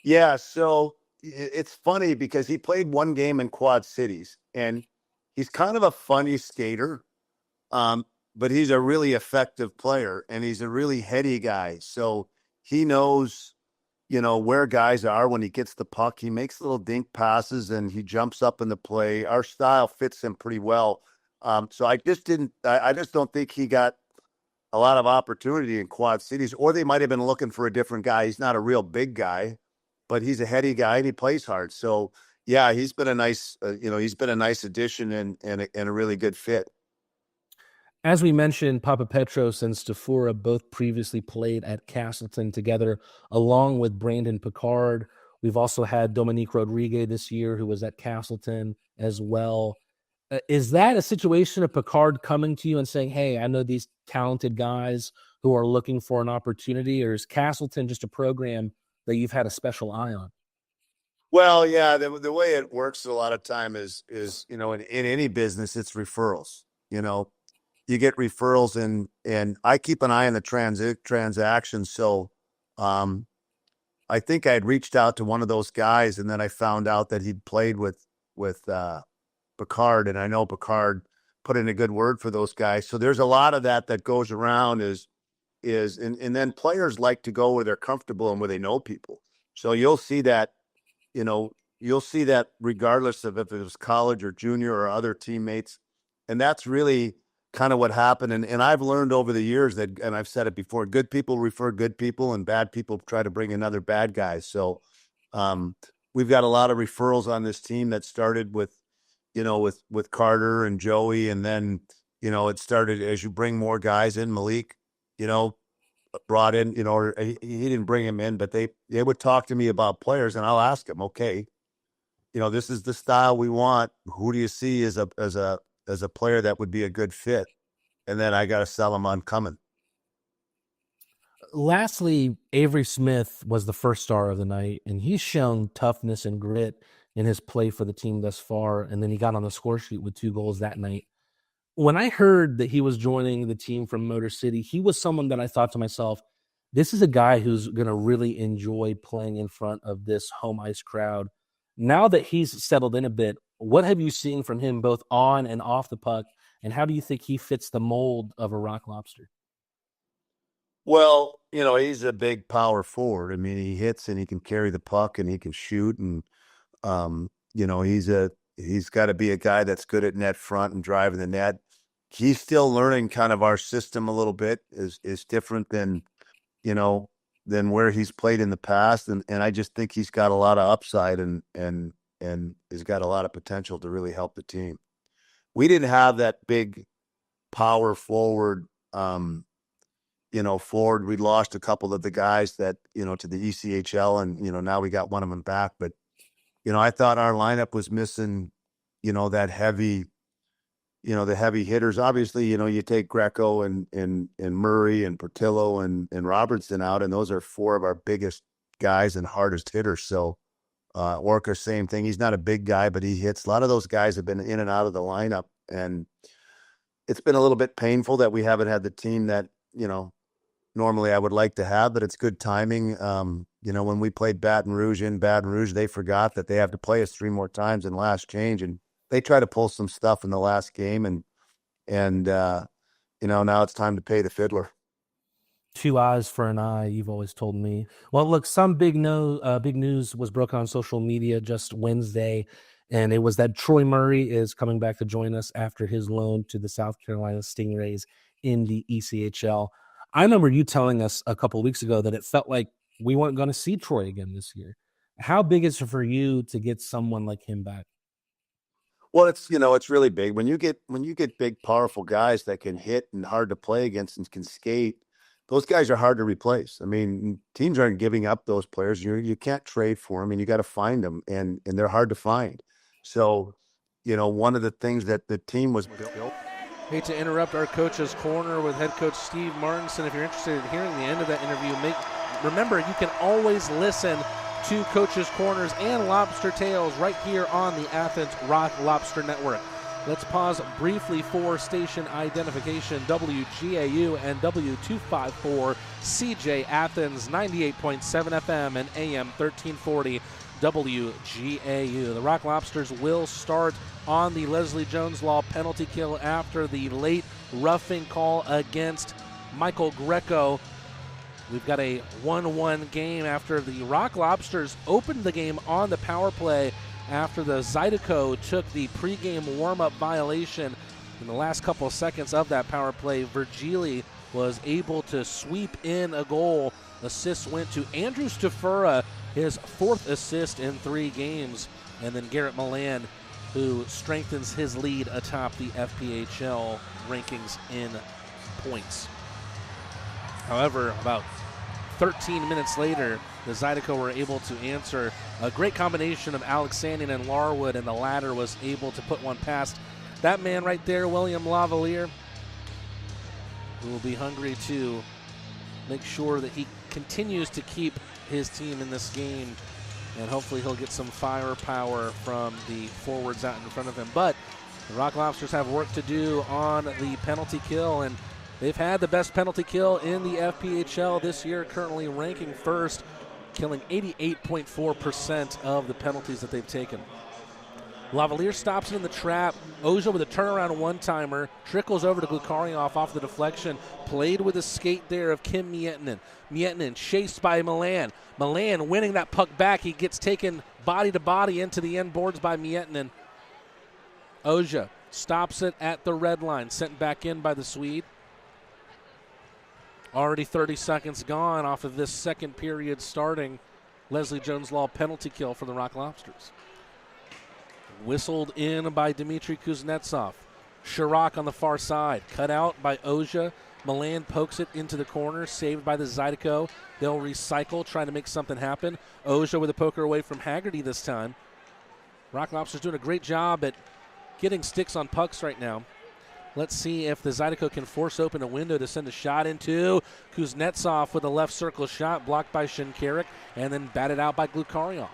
Yeah, so it's funny because he played 1 game in Quad Cities, and he's kind of a funny skater, but he's a really effective player, and he's a really heady guy. So he knows, where guys are when he gets the puck. He makes little dink passes and he jumps up in the play. Our style fits him pretty well. So I just don't think he got a lot of opportunity in Quad Cities, or they might have been looking for a different guy. He's not a real big guy, but he's a heady guy and he plays hard. So yeah, he's been a nice, addition and a really good fit. As we mentioned, Papapetros and Stafura both previously played at Castleton together, along with Brandon Picard. We've also had Dominique Rodriguez this year, who was at Castleton as well. Is that a situation of Picard coming to you and saying, hey, I know these talented guys who are looking for an opportunity, or is Castleton just a program that you've had a special eye on? Well, yeah, the way it works a lot of time is in any business, it's referrals. You get referrals, and I keep an eye on the transactions. So I think I had reached out to one of those guys, and then I found out that he'd played with Picard, and I know Picard put in a good word for those guys. So there's a lot of that goes around and then players like to go where they're comfortable and where they know people. So you'll see that, regardless of if it was college or junior or other teammates. And that's really kind of what happened. And I've learned over the years that, and I've said it before, good people refer good people and bad people try to bring in other bad guys. So we've got a lot of referrals on this team that started with Carter and Joey. And then, it started as you bring more guys in. Malik, brought in, or he didn't bring him in, but they would talk to me about players, and I'll ask them, okay, this is the style we want. Who do you see as a player that would be a good fit? And then I got to sell them on coming. Lastly, Avery Smith was the first star of the night, and he's shown toughness and grit in his play for the team thus far, and then he got on the score sheet with 2 goals that night. When I heard that he was joining the team from Motor City, he was someone that I thought to myself, this is a guy who's going to really enjoy playing in front of this home ice crowd. Now that he's settled in a bit, what have you seen from him both on and off the puck, and how do you think he fits the mold of a Rock Lobster? Well, he's a big power forward. I mean, he hits and he can carry the puck and he can shoot. And, he's got to be a guy that's good at net front and driving the net. He's still learning kind of our system a little bit, is different than where he's played in the past. And I just think he's got a lot of upside and has got a lot of potential to really help the team. We didn't have that big power forward, forward. We lost a couple of the guys that, to the ECHL, and, now we got one of them back. But, I thought our lineup was missing, that heavy, the heavy hitters. Obviously, you take Greco and Murray and Portillo and Robertson out, and those are 4 of our biggest guys and hardest hitters. So Orca, same thing. He's not a big guy, but he hits. A lot of those guys have been in and out of the lineup, and it's been a little bit painful that we haven't had the team that, normally I would like to have, but it's good timing. When we played Baton Rouge in Baton Rouge, they forgot that they have to play us 3 more times in last change, and they try to pull some stuff in the last game, and now it's time to pay the fiddler. 2 eyes for an eye, you've always told me. Well, look, some big news was broken on social media just Wednesday, and it was that Troy Murray is coming back to join us after his loan to the South Carolina Stingrays in the ECHL. I remember you telling us a couple of weeks ago that it felt like we weren't going to see Troy again this year. How big is it for you to get someone like him back? Well, it's really big when you get big, powerful guys that can hit and hard to play against and can skate. Those guys are hard to replace. I mean, teams aren't giving up those players. You can't trade for them, and you got to find them, and they're hard to find. So, one of the things that the team was built. Hate to interrupt our coach's corner with head coach Steve Martinson. If you're interested in hearing the end of that interview, remember you can always listen to Coach's Corners and Lobster Tales right here on the Athens Rock Lobster Network. Let's pause briefly for station identification. WGAU and W254 CJ Athens, 98.7 FM and AM 1340 WGAU. The Rock Lobsters will start on the Leslie Jones Law penalty kill after the late roughing call against Michael Greco. We've got a 1-1 game after the Rock Lobsters opened the game on the power play after the Zydeco took the pregame warm-up violation. In the last couple of seconds of that power play, Virgili was able to sweep in a goal. Assists went to Andrew Stafura, his 4th assist in 3 games, and then Garrett Milan, who strengthens his lead atop the FPHL rankings in points. However, about 13 minutes later, the Zydeco were able to answer a great combination of Alex Sandin and Larwood, and the latter was able to put one past that man right there, William Lavalier, who will be hungry to make sure that he continues to keep his team in this game, and hopefully he'll get some firepower from the forwards out in front of him. But the Rock Lobsters have work to do on the penalty kill, and they've had the best penalty kill in the FPHL this year, currently ranking 1st, killing 88.4% of the penalties that they've taken. Lavalier stops it in the trap. Oja with a turnaround one-timer. Trickles over to Glukarionov off the deflection. Played with a skate there of Kim Miettinen. Miettinen chased by Milan. Milan winning that puck back. He gets taken body-to-body into the end boards by Miettinen. Oja stops it at the red line. Sent back in by the Swede. Already 30 seconds gone off of this second period starting. Leslie Jones Law penalty kill for the Rock Lobsters. Whistled in by Dmitry Kuznetsov. Chirac on the far side. Cut out by Oja. Milan pokes it into the corner. Saved by the Zydeco. They'll recycle, trying to make something happen. Oja with a poker away from Haggerty this time. Rock Lobsters doing a great job at getting sticks on pucks right now. Let's see if the Zydeco can force open a window to send a shot into. Kuznetsov with a left circle shot, blocked by Shinkarik, and then batted out by Glukaryov.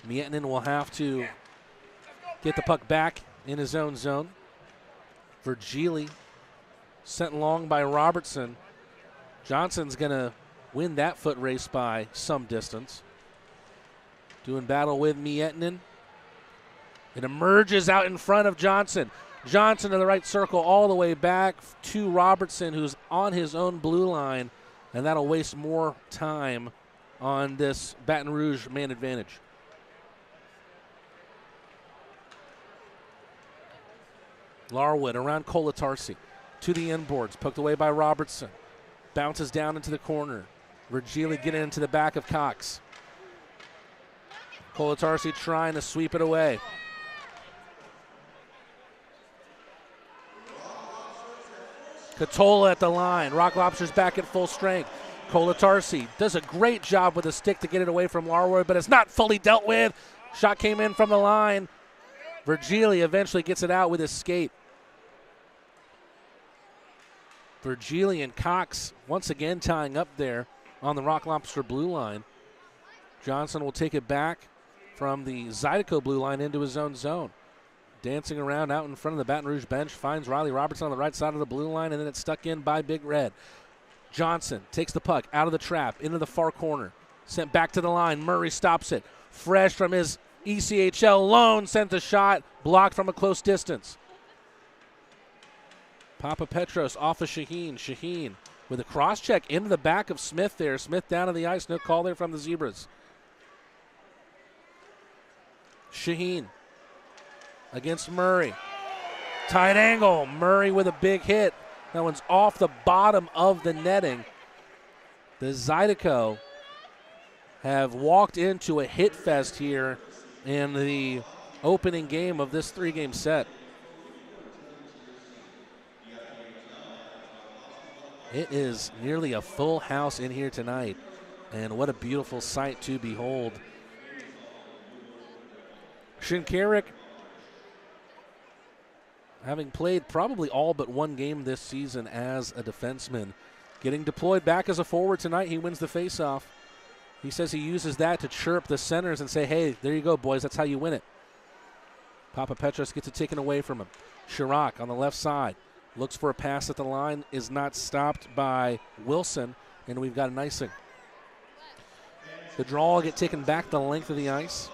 Miettinen will have to get the puck back in his own zone. Virgili sent long by Robertson. Johnson's going to win that foot race by some distance. Doing battle with Miettinen. It emerges out in front of Johnson. Johnson to the right circle all the way back to Robertson, who's on his own blue line, and that'll waste more time on this Baton Rouge man advantage. Larwood around Kolatarsi to the inboards, poked away by Robertson. Bounces down into the corner. Virgili getting into the back of Cox. Kolatarsi trying to sweep it away. Katola at the line. Rock Lobsters back at full strength. Kolatarsi does a great job with a stick to get it away from Larwood, but it's not fully dealt with. Shot came in from the line. Virgili eventually gets it out with his skate. Virgili and Cox once again tying up there on the Rock Lobster blue line. Johnson will take it back from the Zydeco blue line into his own zone. Dancing around out in front of the Baton Rouge bench, finds Riley Robertson on the right side of the blue line, and then it's stuck in by Big Red. Johnson takes the puck out of the trap, into the far corner. Sent back to the line. Murray stops it. Fresh from his ECHL loan, sent a shot, blocked from a close distance. Papa Petros off of Shaheen. Shaheen with a cross check into the back of Smith there. Smith down on the ice. No call there from the Zebras. Shaheen against Murray. Tight angle. Murray with a big hit. That one's off the bottom of the netting. The Zydeco have walked into a hit fest here in the opening game of this three-game set. It is nearly a full house in here tonight, and what a beautiful sight to behold. Shinkarik, having played probably all but one game this season as a defenseman, getting deployed back as a forward tonight. He wins the faceoff. He says he uses that to chirp the centers and say, hey, there you go, boys. That's how you win it. Papa Petros gets it taken away from him. Chirac on the left side. Looks for a pass at the line. Is not stopped by Wilson, and we've got an icing. The draw will get taken back the length of the ice.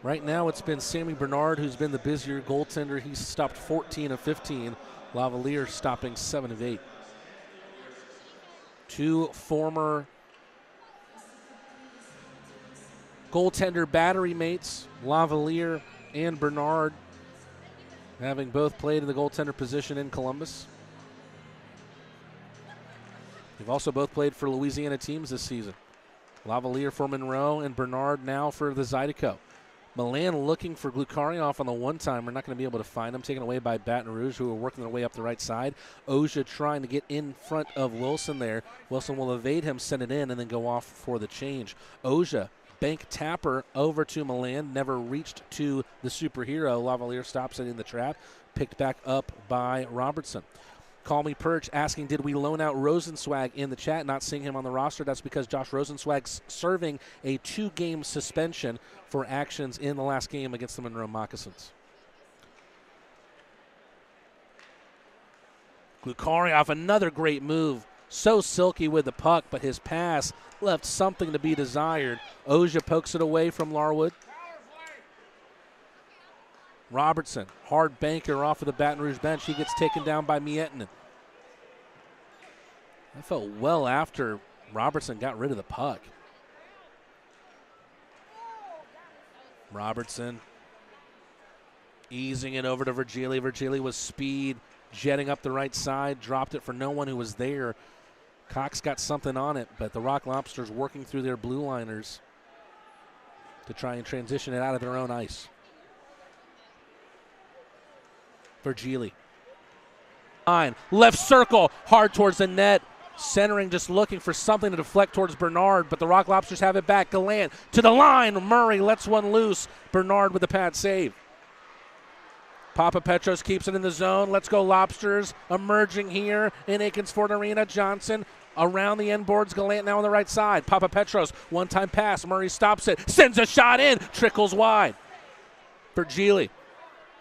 Right now it's been Sammy Bernard who's been the busier goaltender. He's stopped 14 of 15. Lavalier stopping 7 of 8. Two former goaltender battery mates, Lavalier and Bernard, having both played in the goaltender position in Columbus. They've also both played for Louisiana teams this season. Lavalier for Monroe and Bernard now for the Zydeco. Milan looking for Glukaryov on the one-time. We're not going to be able to find him. Taken away by Baton Rouge, who are working their way up the right side. Oja trying to get in front of Wilson there. Wilson will evade him, send it in, and then go off for the change. Oja, bank tapper over to Milan. Never reached to the superhero. Lavalier stops it in the trap. Picked back up by Robertson. Call Me Perch asking, did we loan out Rosenswag in the chat? Not seeing him on the roster. That's because Josh Rosenswag's serving a 2-game suspension for actions in the last game against the Monroe Moccasins. Glukaryov, another great move. So silky with the puck, but his pass left something to be desired. Oja pokes it away from Larwood. Robertson, hard banker off of the Baton Rouge bench. He gets taken down by Miettinen. That felt well after Robertson got rid of the puck. Robertson easing it over to Virgili. Virgili with speed, jetting up the right side, dropped it for no one who was there. Cox got something on it, but the Rock Lobsters working through their blue liners to try and transition it out of their own ice. Virgili. Left circle, hard towards the net. Centering, just looking for something to deflect towards Bernard, but the Rock Lobsters have it back. Gallant to the line. Murray lets one loose. Bernard with the pad save. Papa Petros keeps it in the zone. Let's go Lobsters. Emerging here in Akins Ford Arena. Johnson around the end boards. Gallant now on the right side. Papa Petros, one-time pass. Murray stops it. Sends a shot in. Trickles wide. Virgili.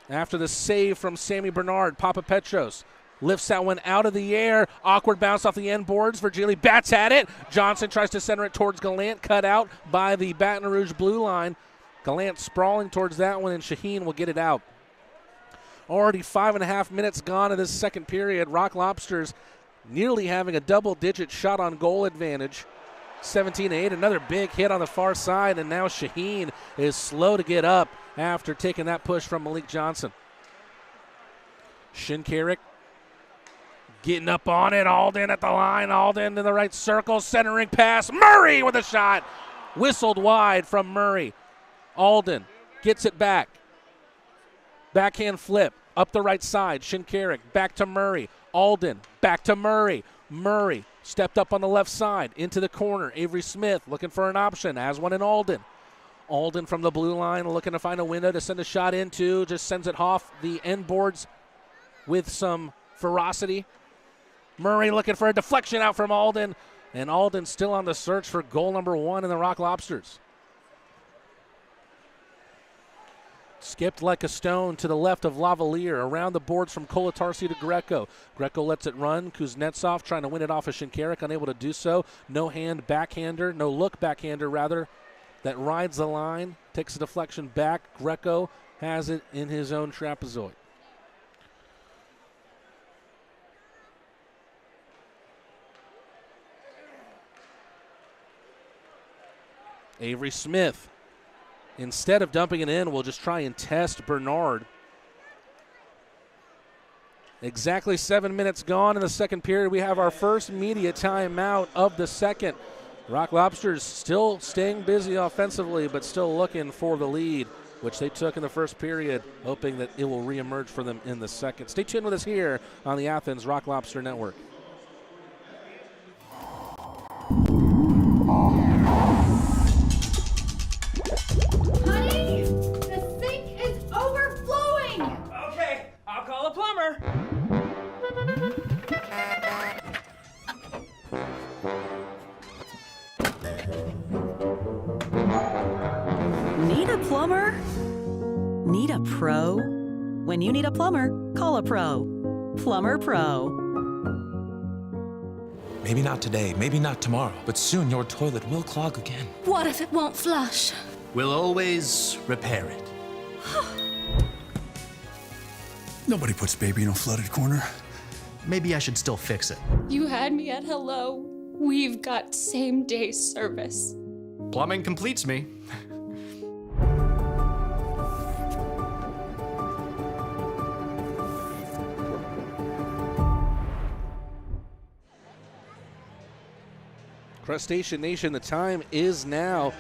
After the save from Sammy Bernard, Papa Petros lifts that one out of the air. Awkward bounce off the end boards. Virgili bats at it. Johnson tries to center it towards Gallant. Cut out by the Baton Rouge blue line. Gallant sprawling towards that one, and Shaheen will get it out. Already 5.5 minutes gone in this second period. Rock Lobsters nearly having a double-digit shot on goal advantage. 17-8, another big hit on the far side, and now Shaheen is slow to get up after taking that push from Malik Johnson. Shinkarik getting up on it. Alden at the line. Alden in the right circle. Centering pass. Murray with a shot. Whistled wide from Murray. Alden gets it back. Backhand flip. Up the right side. Shinkarik back to Murray. Alden back to Murray. Murray stepped up on the left side. Into the corner. Avery Smith looking for an option. Has one in Alden. Alden from the blue line looking to find a window to send a shot into. Just sends it off the end boards with some ferocity. Murray looking for a deflection out from Alden, and Alden still on the search for goal number 1 in the Rock Lobsters. Skipped like a stone to the left of Lavalier, around the boards from Kolatarsi to Greco. Greco lets it run. Kuznetsov trying to win it off of Shinkarik, unable to do so. No look backhander rather, that rides the line, takes a deflection back. Greco has it in his own trapezoid. Avery Smith, instead of dumping it in, will just try and test Bernard. Exactly 7 minutes gone in the second period. We have our first media timeout of the second. Rock Lobsters still staying busy offensively, but still looking for the lead, which they took in the first period, hoping that it will reemerge for them in the second. Stay tuned with us here on the Athens Rock Lobster Network. Honey, the sink is overflowing. Okay, I'll call a plumber. Need a plumber? Need a pro? When you need a plumber, call a pro. Plumber Pro. Maybe not today, maybe not tomorrow, but soon your toilet will clog again. What if it won't flush? We'll always repair it. Nobody puts baby in a flooded corner. Maybe I should still fix it. You had me at hello. We've got same-day service. Plumbing completes me. Crustacean Nation, the time is now.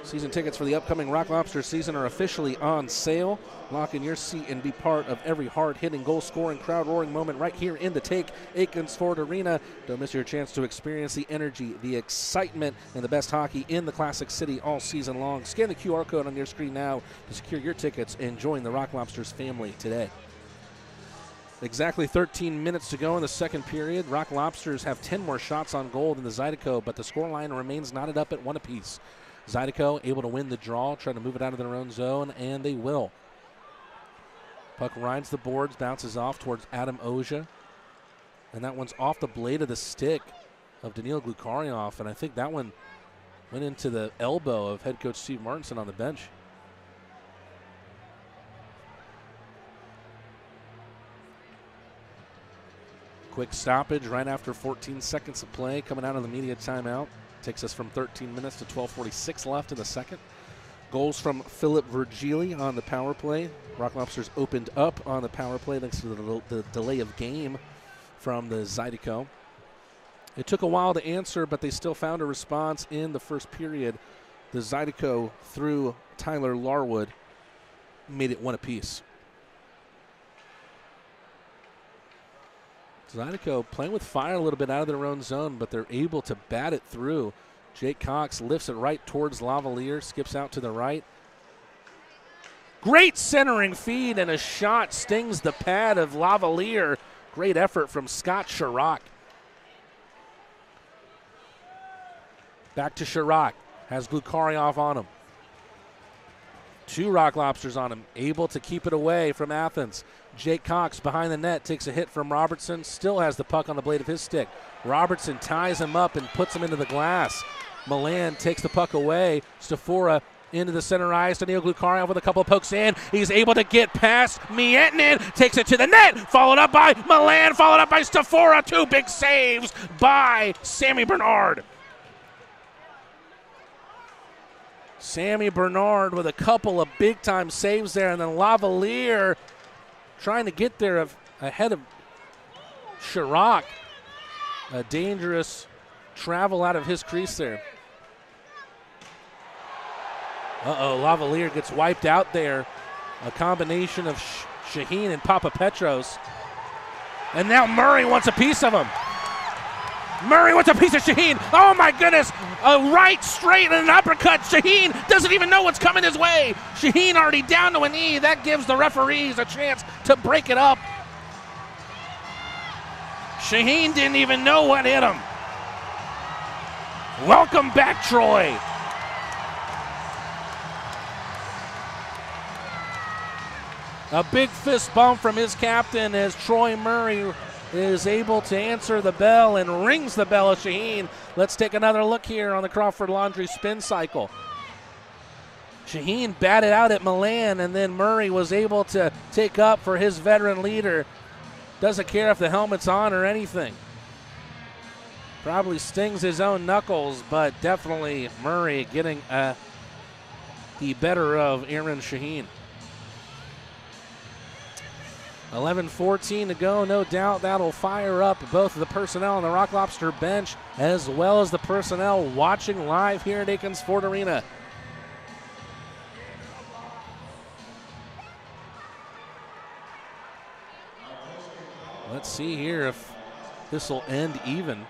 Season tickets for the upcoming Rock Lobster season are officially on sale. Lock in your seat and be part of every hard-hitting, goal-scoring, crowd-roaring moment right here in the Take Akins Ford Arena. Don't miss your chance to experience the energy, the excitement, and the best hockey in the Classic City all season long. Scan the QR code on your screen now to secure your tickets and join the Rock Lobsters family today. Exactly 13 minutes to go in the second period. Rock Lobsters have 10 more shots on goal than the Zydeco, but the scoreline remains knotted up at 1 apiece. Zydeco able to win the draw, trying to move it out of their own zone, and they will. Puck rides the boards, bounces off towards Adam Oja, and that one's off the blade of the stick of Daniil Glukaryov, and I think that one went into the elbow of head coach Steve Martinson on the bench. Quick stoppage right after 14 seconds of play coming out of the media timeout. Takes us from 13 minutes to 12:46 left in the second. Goals from Philip Virgili on the power play. Rock Lobsters opened up on the power play thanks to the delay of game from the Zydeco. It took a while to answer, but they still found a response in the first period. The Zydeco, through Tyler Larwood, made it 1 apiece. Zydeco playing with fire a little bit out of their own zone, but they're able to bat it through. Jake Cox lifts it right towards Lavalier, skips out to the right. Great centering feed, and a shot stings the pad of Lavalier. Great effort from Scott Chirac. Back to Chirac. Has Glukarioff on him. 2 Rock Lobsters on him. Able to keep it away from Athens. Jake Cox behind the net takes a hit from Robertson. Still has the puck on the blade of his stick. Robertson ties him up and puts him into the glass. Milan takes the puck away. Stafora into the center ice. Daniil Glukarioff with a couple of pokes in. He's able to get past Mietnin. Takes it to the net. Followed up by Milan. Followed up by Stafora. 2 big saves by Sammy Bernard. Sammy Bernard with a couple of big-time saves there. And then Lavalier trying to get there ahead of Chirac. A dangerous travel out of his crease there. Lavalier gets wiped out there. A combination of Shaheen and Papa Petros. And now Murray wants a piece of him. Murray wants a piece of Shaheen. Oh my goodness. A right straight and an uppercut. Shaheen doesn't even know what's coming his way. Shaheen already down to a knee. That gives the referees a chance to break it up. Shaheen didn't even know what hit him. Welcome back, Troy. A big fist bump from his captain as Troy Murray is able to answer the bell and rings the bell of Shaheen. Let's take another look here on the Crawford Laundry spin cycle. Shaheen batted out at Milan, and then Murray was able to take up for his veteran leader. Doesn't care if the helmet's on or anything. Probably stings his own knuckles, but definitely Murray getting the better of Aaron Shaheen. 11:14 to go. No doubt that'll fire up both the personnel on the Rock Lobster bench as well as the personnel watching live here at Akins Ford Arena. Let's see here if this will end even.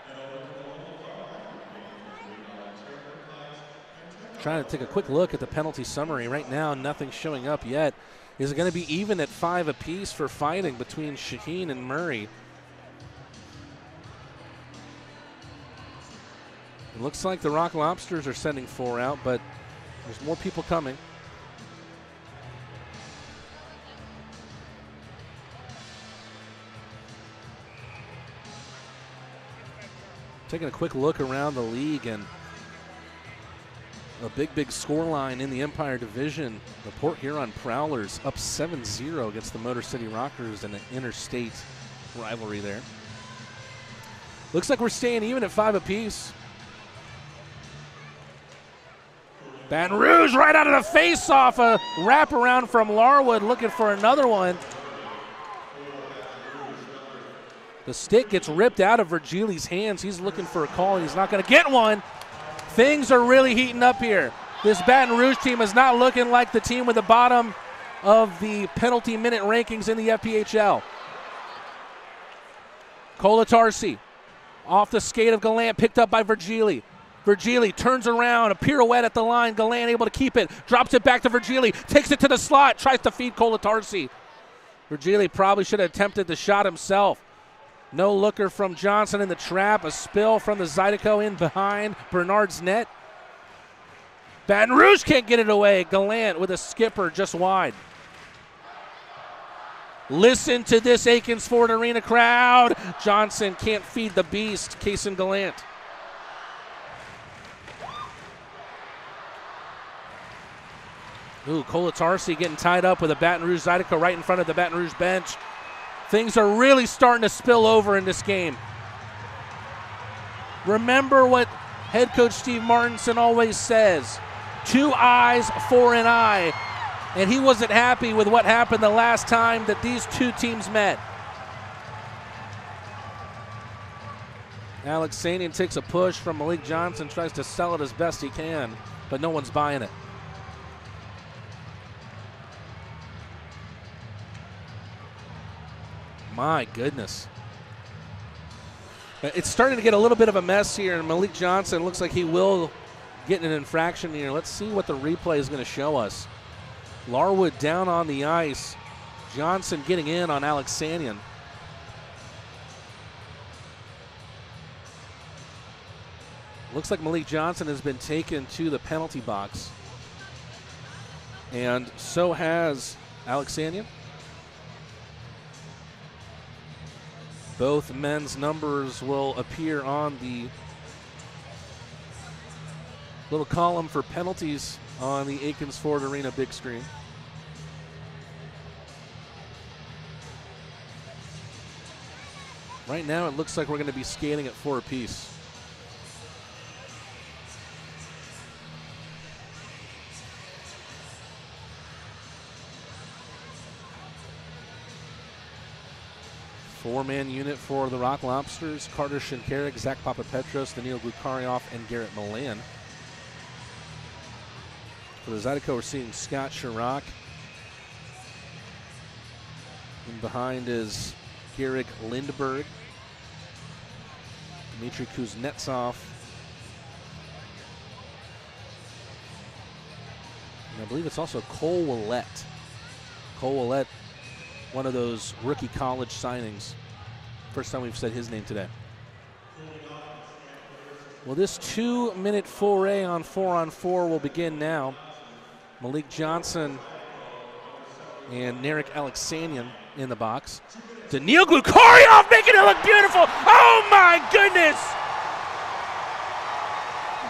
Trying to take a quick look at the penalty summary. Right now, nothing showing up yet. Is it going to be even at 5 apiece for fighting between Shaheen and Murray? It looks like the Rock Lobsters are sending 4 out, but there's more people coming. Taking a quick look around the league, and a big score line in the Empire Division. The Port Huron Prowlers up 7-0 against the Motor City Rockers in an interstate rivalry there. Looks like we're staying even at 5 apiece. Baton Rouge right out of the face-off. A wraparound from Larwood looking for another one. The stick gets ripped out of Virgili's hands. He's looking for a call, and he's not going to get one. Things are really heating up here. This Baton Rouge team is not looking like the team with the bottom of the penalty minute rankings in the FPHL. Kolatarsi off the skate of Gallant, picked up by Virgili. Virgili turns around, a pirouette at the line. Gallant able to keep it, drops it back to Virgili, takes it to the slot, tries to feed Kolatarsi. Virgili probably should have attempted the shot himself. No looker from Johnson in the trap. A spill from the Zydeco in behind Bernard's net. Baton Rouge can't get it away. Gallant with a skipper just wide. Listen to this Akins Ford Arena crowd. Johnson can't feed the beast. Kason Gallant. Kolatarsi getting tied up with a Baton Rouge Zydeco right in front of the Baton Rouge bench. Things are really starting to spill over in this game. Remember what head coach Steve Martinson always says, 2 eyes for an eye. And he wasn't happy with what happened the last time that these 2 teams met. Alex Sanian takes a push from Malik Johnson, tries to sell it as best he can, but no one's buying it. My goodness. It's starting to get a little bit of a mess here, and Malik Johnson looks like he will get an infraction here. Let's see what the replay is going to show us. Larwood down on the ice. Johnson getting in on Alexanian. Looks like Malik Johnson has been taken to the penalty box. And so has Alexanian. Both men's numbers will appear on the little column for penalties on the Akins Ford Arena big screen. Right now it looks like we're going to be skating at 4 apiece. Four-man unit for the Rock Lobsters: Carter Shinkarik, Zach Papapetros, Daniil Glukaryov, and Garrett Milan. For the Zydeco, we're seeing Scott Chirac. And behind is Garrick Lindberg, Dmitry Kuznetsov, and I believe it's also Cole Willett. Cole Willett, one of those rookie college signings. First time we've said his name today. Well, this 2-minute foray on 4-on-4 will begin now. Malik Johnson and Narek Alexanian in the box. Daniil Glukaryov making it look beautiful. Oh my goodness!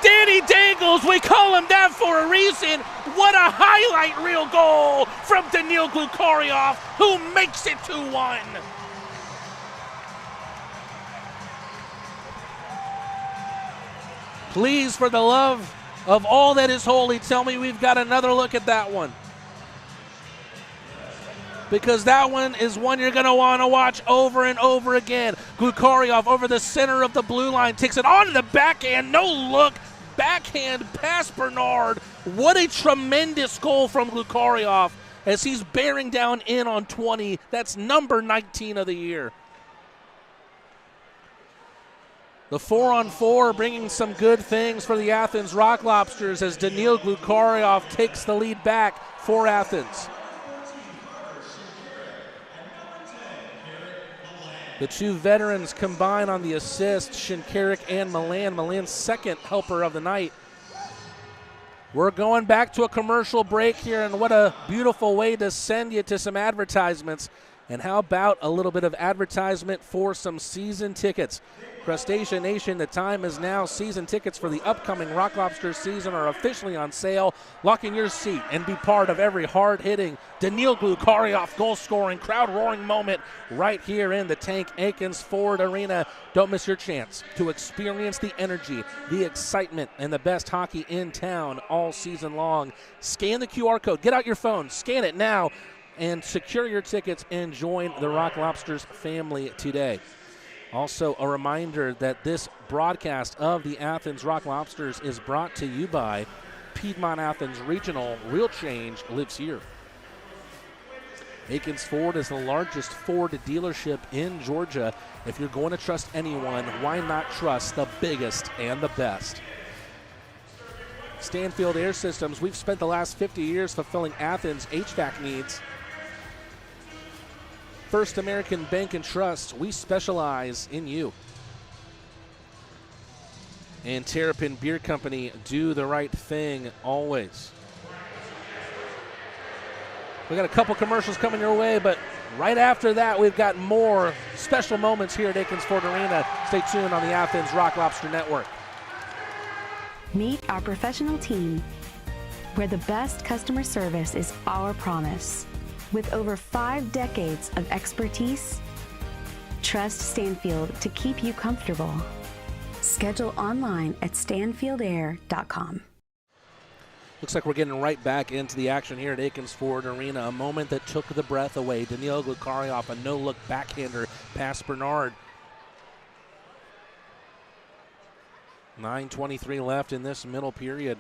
Danny Dangles, we call him that for a reason. What a highlight reel goal from Daniil Glukaryov, who makes it 2-1. Please, for the love of all that is holy, tell me we've got another look at that one. Because that one is one you're going to want to watch over and over again. Glukaryov over the center of the blue line, takes it onto the backhand, no look, backhand past Bernard. What a tremendous goal from Glukaryov as he's bearing down in on 20. That's number 19 of the year. The 4-on-4 bringing some good things for the Athens Rock Lobsters as Daniil Glukaryov takes the lead back for Athens. The two veterans combine on the assist, Shinkarik and Milan. Milan's second helper of the night. We're going back to a commercial break here, and what a beautiful way to send you to some advertisements. And how about a little bit of advertisement for some season tickets? Crustacean Nation, the time is now. Season tickets for the upcoming Rock Lobster season are officially on sale. Lock in your seat and be part of every hard-hitting Daniil Glukaryov goal-scoring, crowd-roaring moment right here in the Tank Akins Ford Arena. Don't miss your chance to experience the energy, the excitement, and the best hockey in town all season long. Scan the QR code. Get out your phone. Scan it now and secure your tickets and join the Rock Lobsters family today. Also, a reminder that this broadcast of the Athens Rock Lobsters is brought to you by Piedmont Athens Regional. Real change lives here. Akins Ford is the largest Ford dealership in Georgia. If you're going to trust anyone, why not trust the biggest and the best? Stanfield Air Systems, we've spent the last 50 years fulfilling Athens' HVAC needs. First American Bank and Trust, we specialize in you. And Terrapin Beer Company, do the right thing always. We got a couple commercials coming your way, but right after that, we've got more special moments here at Akins Ford Arena. Stay tuned on the Athens Rock Lobster Network. Meet our professional team, where the best customer service is our promise. With over 5 decades of expertise, trust Stanfield to keep you comfortable. Schedule online at stanfieldair.com. Looks like we're getting right back into the action here at Akins Ford Arena. A moment that took the breath away. Daniil Glukaryov, a no-look backhander past Bernard. 9:23 left in this middle period.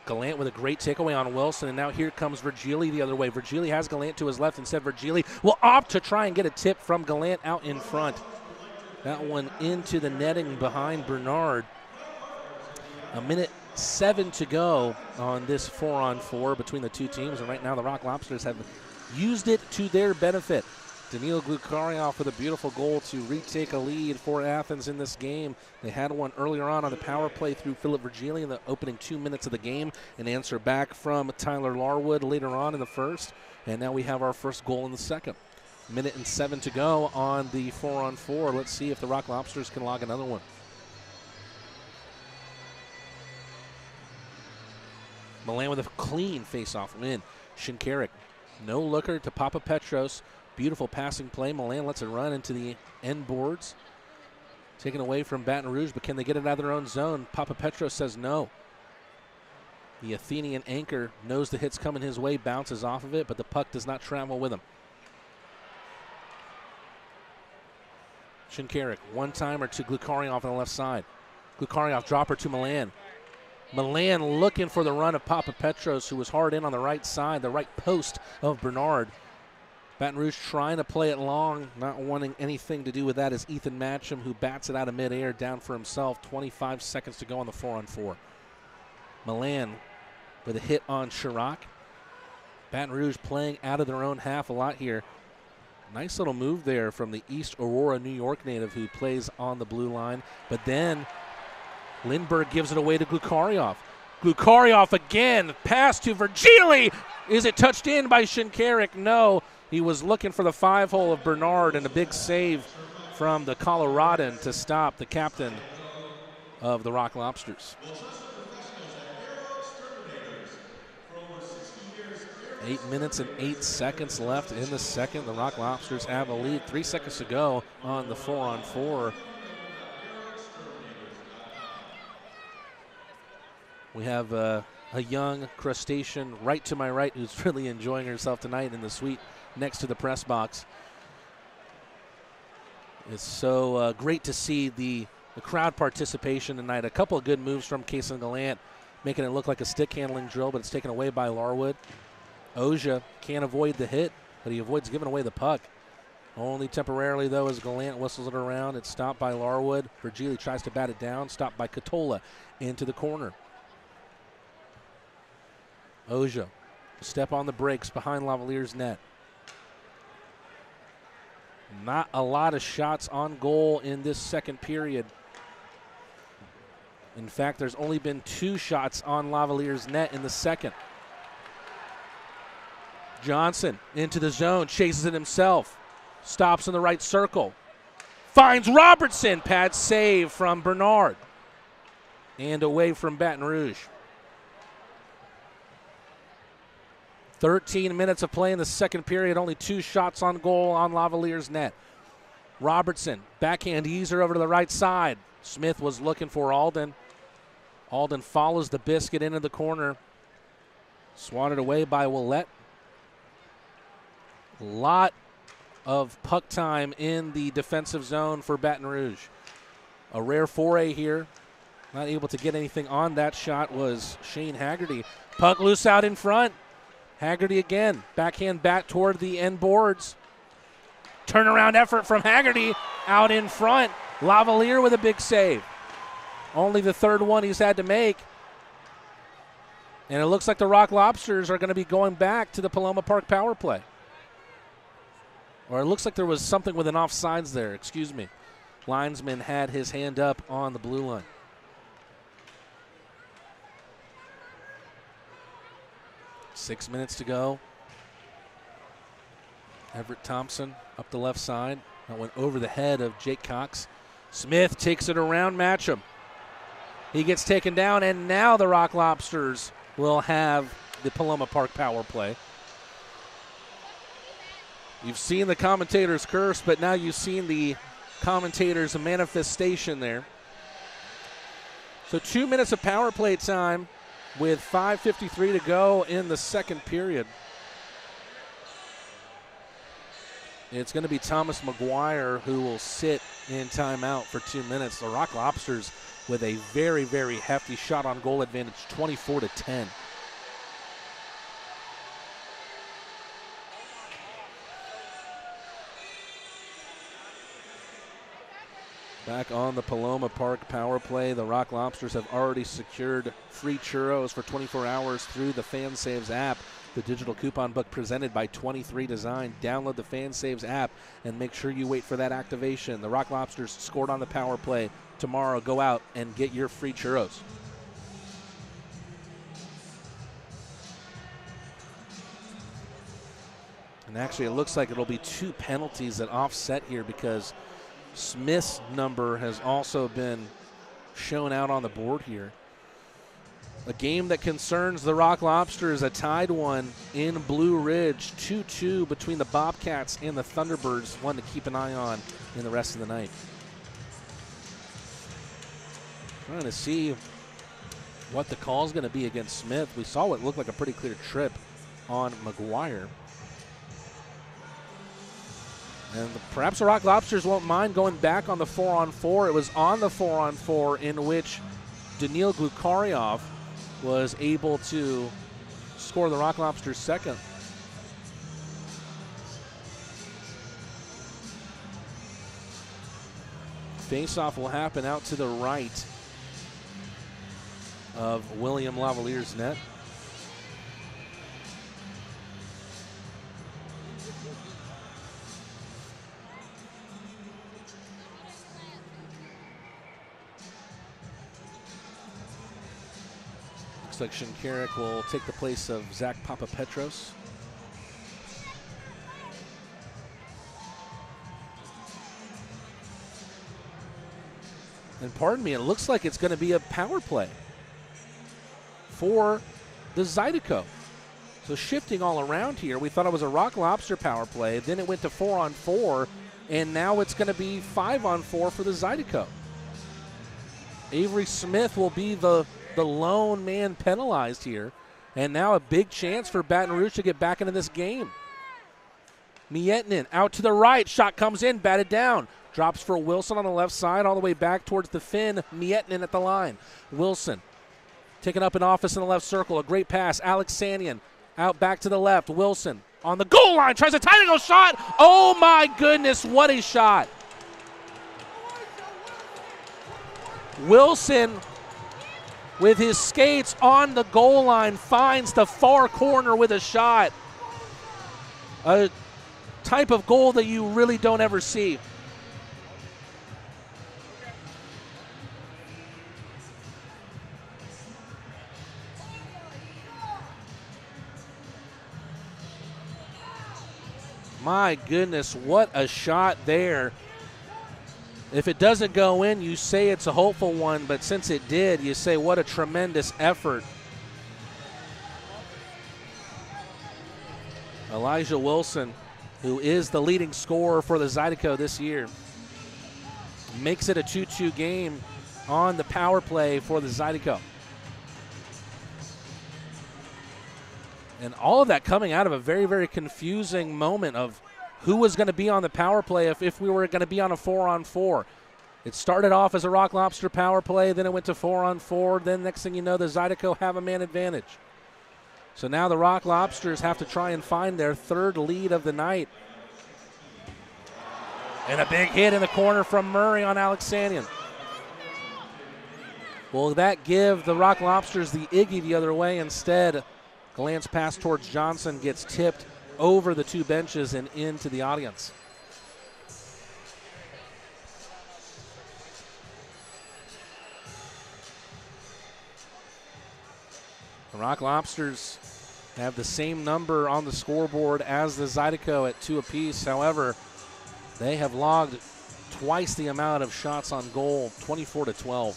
Gallant with a great takeaway on Wilson, and now here comes Virgili the other way. Virgili has Gallant to his left. Instead, Virgili will opt to try and get a tip from Gallant out in front. That one into the netting behind Bernard. 1:07 to go on this 4-on-4 between the two teams, and right now the Rock Lobsters have used it to their benefit. Danil Glukarioff with a beautiful goal to retake a lead for Athens in this game. They had one earlier on the power play through Philip Virgili in the opening 2 minutes of the game. An answer back from Tyler Larwood later on in the first. And now we have our first goal in the second. 1:07 to go on the 4-on-4. Let's see if the Rock Lobsters can log another one. Milan with a clean face-off win. Shinkarik, no looker to Papa Petros. Beautiful passing play. Milan lets it run into the end boards. Taken away from Baton Rouge, but can they get it out of their own zone? Papa Petros says no. The Athenian anchor knows the hit's coming his way, bounces off of it, but the puck does not travel with him. Shinkarik, one-timer to Glukarioff on the left side. Glukarioff dropper to Milan. Milan looking for the run of Papa Petros, who was hard in on the right side, the right post of Bernard. Baton Rouge trying to play it long, not wanting anything to do with that is Ethan Matcham, who bats it out of midair down for himself. 25 seconds to go on the 4-on-4. Milan with a hit on Chirac. Baton Rouge playing out of their own half a lot here. Nice little move there from the East Aurora, New York native who plays on the blue line. But then Lindbergh gives it away to Glukarioff. Glukarioff again, pass to Virgili. Is it touched in by Shinkarik? No. He was looking for the 5-hole of Bernard, and a big save from the Coloradan to stop the captain of the Rock Lobsters. 8 minutes and 8 seconds left in the second. The Rock Lobsters have a lead. 3 seconds to go on the 4-on-4. We have a young crustacean right to my right who's really enjoying herself tonight in the suite next to the press box. It's so great to see the crowd participation tonight. A couple of good moves from Kason Gallant, making it look like a stick handling drill, but it's taken away by Larwood. Oja can't avoid the hit, but he avoids giving away the puck. Only temporarily, though, as Gallant whistles it around. It's stopped by Larwood. Virgili tries to bat it down, stopped by Catola into the corner. Oja, step on the brakes behind Lavalier's net. Not a lot of shots on goal in this second period. In fact, there's only been 2 shots on Lavalier's net in the second. Johnson into the zone, chases it himself. Stops in the right circle. Finds Robertson. Pad save from Bernard. And away from Baton Rouge. 13 minutes of play in the second period. Only 2 shots on goal on Lavalier's net. Robertson, backhand easer over to the right side. Smith was looking for Alden. Alden follows the biscuit into the corner. Swatted away by Willette. A lot of puck time in the defensive zone for Baton Rouge. A rare foray here. Not able to get anything on that shot was Shane Haggerty. Puck loose out in front. Haggerty again. Backhand bat toward the end boards. Turnaround effort from Haggerty out in front. Lavalier with a big save. Only the third one he's had to make. And it looks like the Rock Lobsters are going to be going back to the Paloma Park power play. Or it looks like there was something with an offsides there. Excuse me. Linesman had his hand up on the blue line. Six minutes to go. Everett Thompson up the left side. That went over the head of Jake Cox. Smith takes it around Matcham. He gets taken down, and now the Rock Lobsters will have the Paloma Park power play. You've seen the commentator's curse, but now you've seen the commentator's manifestation there. So 2 minutes of power play time with 5:53 to go in the second period. It's going to be Thomas McGuire who will sit in timeout for 2 minutes. The Rock Lobsters with a very, very hefty shot on goal advantage, 24-10. Back on the Paloma Park power play, the Rock Lobsters have already secured free churros for 24 hours through the FanSaves app, the digital coupon book presented by 23 Design. Download the FanSaves app and make sure you wait for that activation. The Rock Lobsters scored on the power play. Tomorrow, go out and get your free churros. And actually, it looks like it'll be 2 penalties that offset here because Smith's number has also been shown out on the board here. A game that concerns the Rock Lobsters, a tied one in Blue Ridge, 2-2 between the Bobcats and the Thunderbirds, one to keep an eye on in the rest of the night. Trying to see what the call is going to be against Smith. We saw what looked like a pretty clear trip on McGuire. And perhaps the Rock Lobsters won't mind going back on the 4-on-4. It was on the 4-on-4 in which Daniil Glukaryov was able to score the Rock Lobsters' second. Face-off will happen out to the right of William Lavalier's net. Looks like Shinkarik will take the place of Zach Papapetros. And pardon me, it looks like it's going to be a power play for the Zydeco. So shifting all around here, we thought it was a Rock Lobster power play, then it went to 4-on-4, and now it's going to be 5-on-4 for the Zydeco. Avery Smith will be the lone man penalized here, and now a big chance for Baton Rouge to get back into this game. Mietnin out to the right, shot comes in, batted down. Drops for Wilson on the left side, all the way back towards the fin. Mietnin at the line. Wilson taking up an office in the left circle. A great pass. Alex Sanian out back to the left. Wilson on the goal line. Tries a tight-angle shot. Oh, my goodness. What a shot. Wilson, with his skates on the goal line, finds the far corner with a shot. A type of goal that you really don't ever see. My goodness, what a shot there. If it doesn't go in, you say it's a hopeful one, but since it did, you say what a tremendous effort. Elijah Wilson, who is the leading scorer for the Zydeco this year, makes it a 2-2 game on the power play for the Zydeco. And all of that coming out of a very, very confusing moment of who was going to be on the power play if we were going to be on a 4-on-4. It started off as a Rock Lobster power play, then it went to 4-on-4. Then next thing you know, the Zydeco have a man advantage. So now the Rock Lobsters have to try and find their third lead of the night. And a big hit in the corner from Murray on Alex Sanian. Will that give the Rock Lobsters the Iggy the other way? Instead, glance pass towards Johnson gets tipped over the two benches and into the audience. The Rock Lobsters have the same number on the scoreboard as the Zydeco at 2 apiece. However, they have logged twice the amount of shots on goal, 24-12.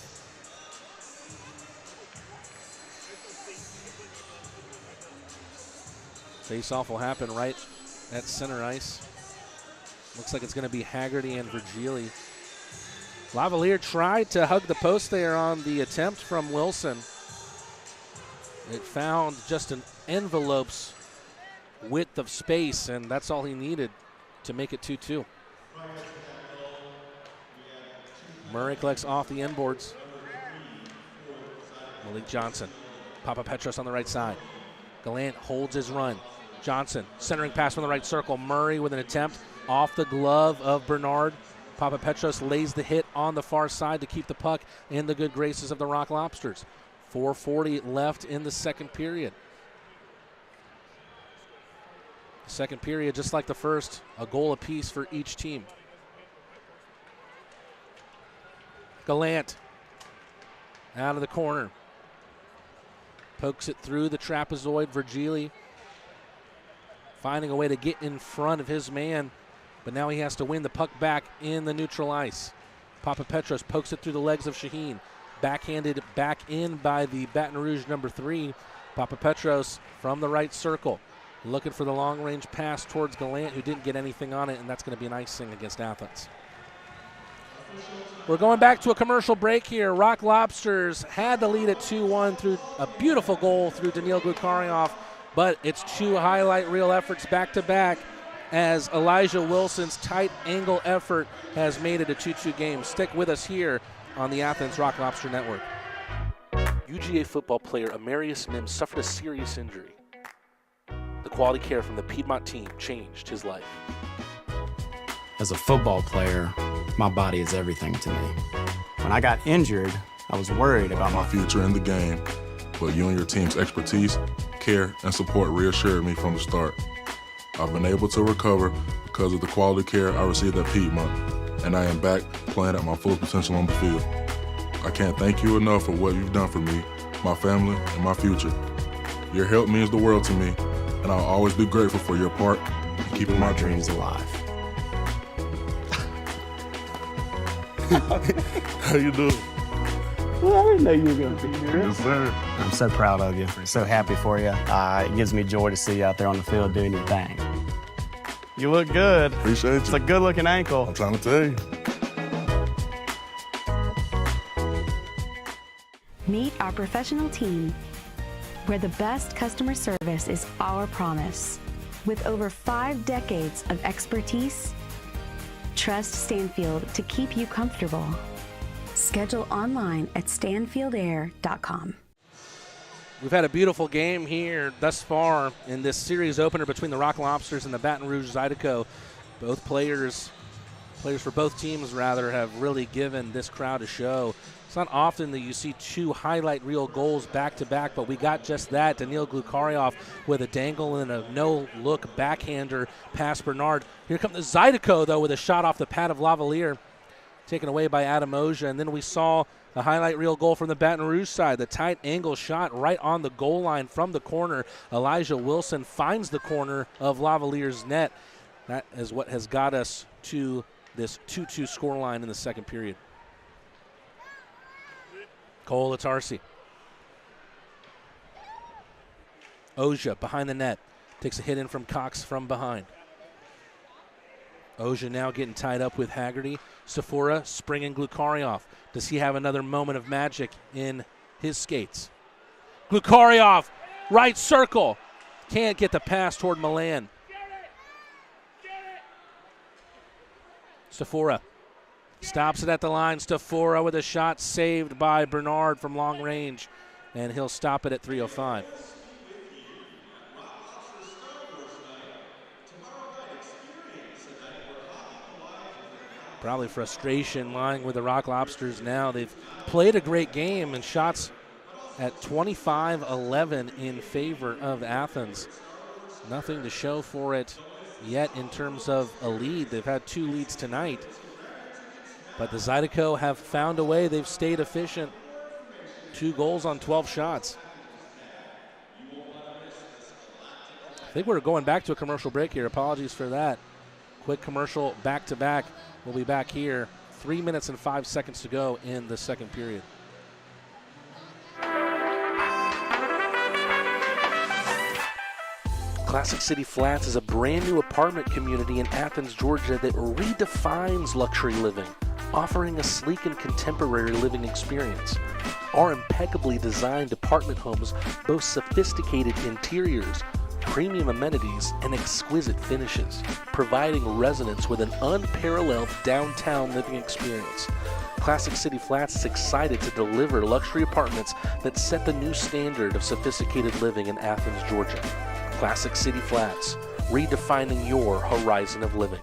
Face-off will happen right at center ice. Looks like it's going to be Haggerty and Virgili. Lavalier tried to hug the post there on the attempt from Wilson. It found just an envelope's width of space, and that's all he needed to make it 2-2. Murray collects off the inboards. Malik Johnson. Papapetros on the right side. Gallant holds his run. Johnson, centering pass from the right circle. Murray with an attempt off the glove of Bernard. Papapetros lays the hit on the far side to keep the puck in the good graces of the Rock Lobsters. 4:40 left in the second period. Second period, just like the first, a goal apiece for each team. Gallant out of the corner. Pokes it through the trapezoid. Virgili finding a way to get in front of his man, but now he has to win the puck back in the neutral ice. Papapetros pokes it through the legs of Shaheen. Backhanded back in by the Baton Rouge number 3. Papapetros from the right circle, looking for the long-range pass towards Gallant, who didn't get anything on it, and that's going to be an icing against Athens. We're going back to a commercial break here. Rock Lobsters had the lead at 2-1 through a beautiful goal through Daniil Glukarioff, but it's 2 highlight reel efforts back-to-back as Elijah Wilson's tight angle effort has made it a 2-2 game. Stick with us here on the Athens Rock Lobster Network. UGA football player Amarius Mims suffered a serious injury. The quality care from the Piedmont team changed his life. As a football player, my body is everything to me. When I got injured, I was worried about my future in the game, but you and your team's expertise, care, and support reassured me from the start. I've been able to recover because of the quality care I received at Piedmont, and I am back playing at my full potential on the field. I can't thank you enough for what you've done for me, my family, and my future. Your help means the world to me, and I'll always be grateful for your part in keeping my dreams alive. How you doing? Well, I didn't know you were going to be here. Yes, sir. I'm so proud of you. So happy for you. It gives me joy to see you out there on the field doing your thing. You look good. Appreciate you. It's a good-looking ankle. I'm trying to tell you. Meet our professional team, where the best customer service is our promise. With over 5 decades of expertise, trust Stanfield to keep you comfortable. Schedule online at stanfieldair.com. We've had a beautiful game here thus far in this series opener between the Rock Lobsters and the Baton Rouge Zydeco. Both players for both teams, rather, have really given this crowd a show. It's not often that you see 2 highlight reel goals back-to-back, but we got just that. Daniil Glukarioff with a dangle and a no-look backhander past Bernard. Here comes the Zydeco, though, with a shot off the pad of Lavalier, taken away by Adam Oja. And then we saw a highlight reel goal from the Baton Rouge side, the tight angle shot right on the goal line from the corner. Elijah Wilson finds the corner of Lavalier's net. That is what has got us to this 2-2 scoreline in the second period. Cole Latarsi. Oja behind the net. Takes a hit in from Cox from behind. Oja now getting tied up with Haggerty. Safura springing Glukarioff. Does he have another moment of magic in his skates? Glukarioff, right circle. Can't get the pass toward Milan. Safura stops it at the line. Stafora with a shot saved by Bernard from long range, and he'll stop it at 3:05. Probably frustration lying with the Rock Lobsters now. They've played a great game and shots at 25-11 in favor of Athens. Nothing to show for it yet in terms of a lead. They've had 2 leads tonight. But the Zydeco have found a way. They've stayed efficient. 2 goals on 12 shots. I think we're going back to a commercial break here. Apologies for that. Quick commercial back-to-back. We'll be back here. 3 minutes and 5 seconds to go in the second period. Classic City Flats is a brand new apartment community in Athens, Georgia that redefines luxury living, offering a sleek and contemporary living experience. Our impeccably designed apartment homes boast sophisticated interiors, premium amenities, and exquisite finishes, providing residents with an unparalleled downtown living experience. Classic City Flats is excited to deliver luxury apartments that set the new standard of sophisticated living in Athens, Georgia. Classic City Flats, redefining your horizon of living.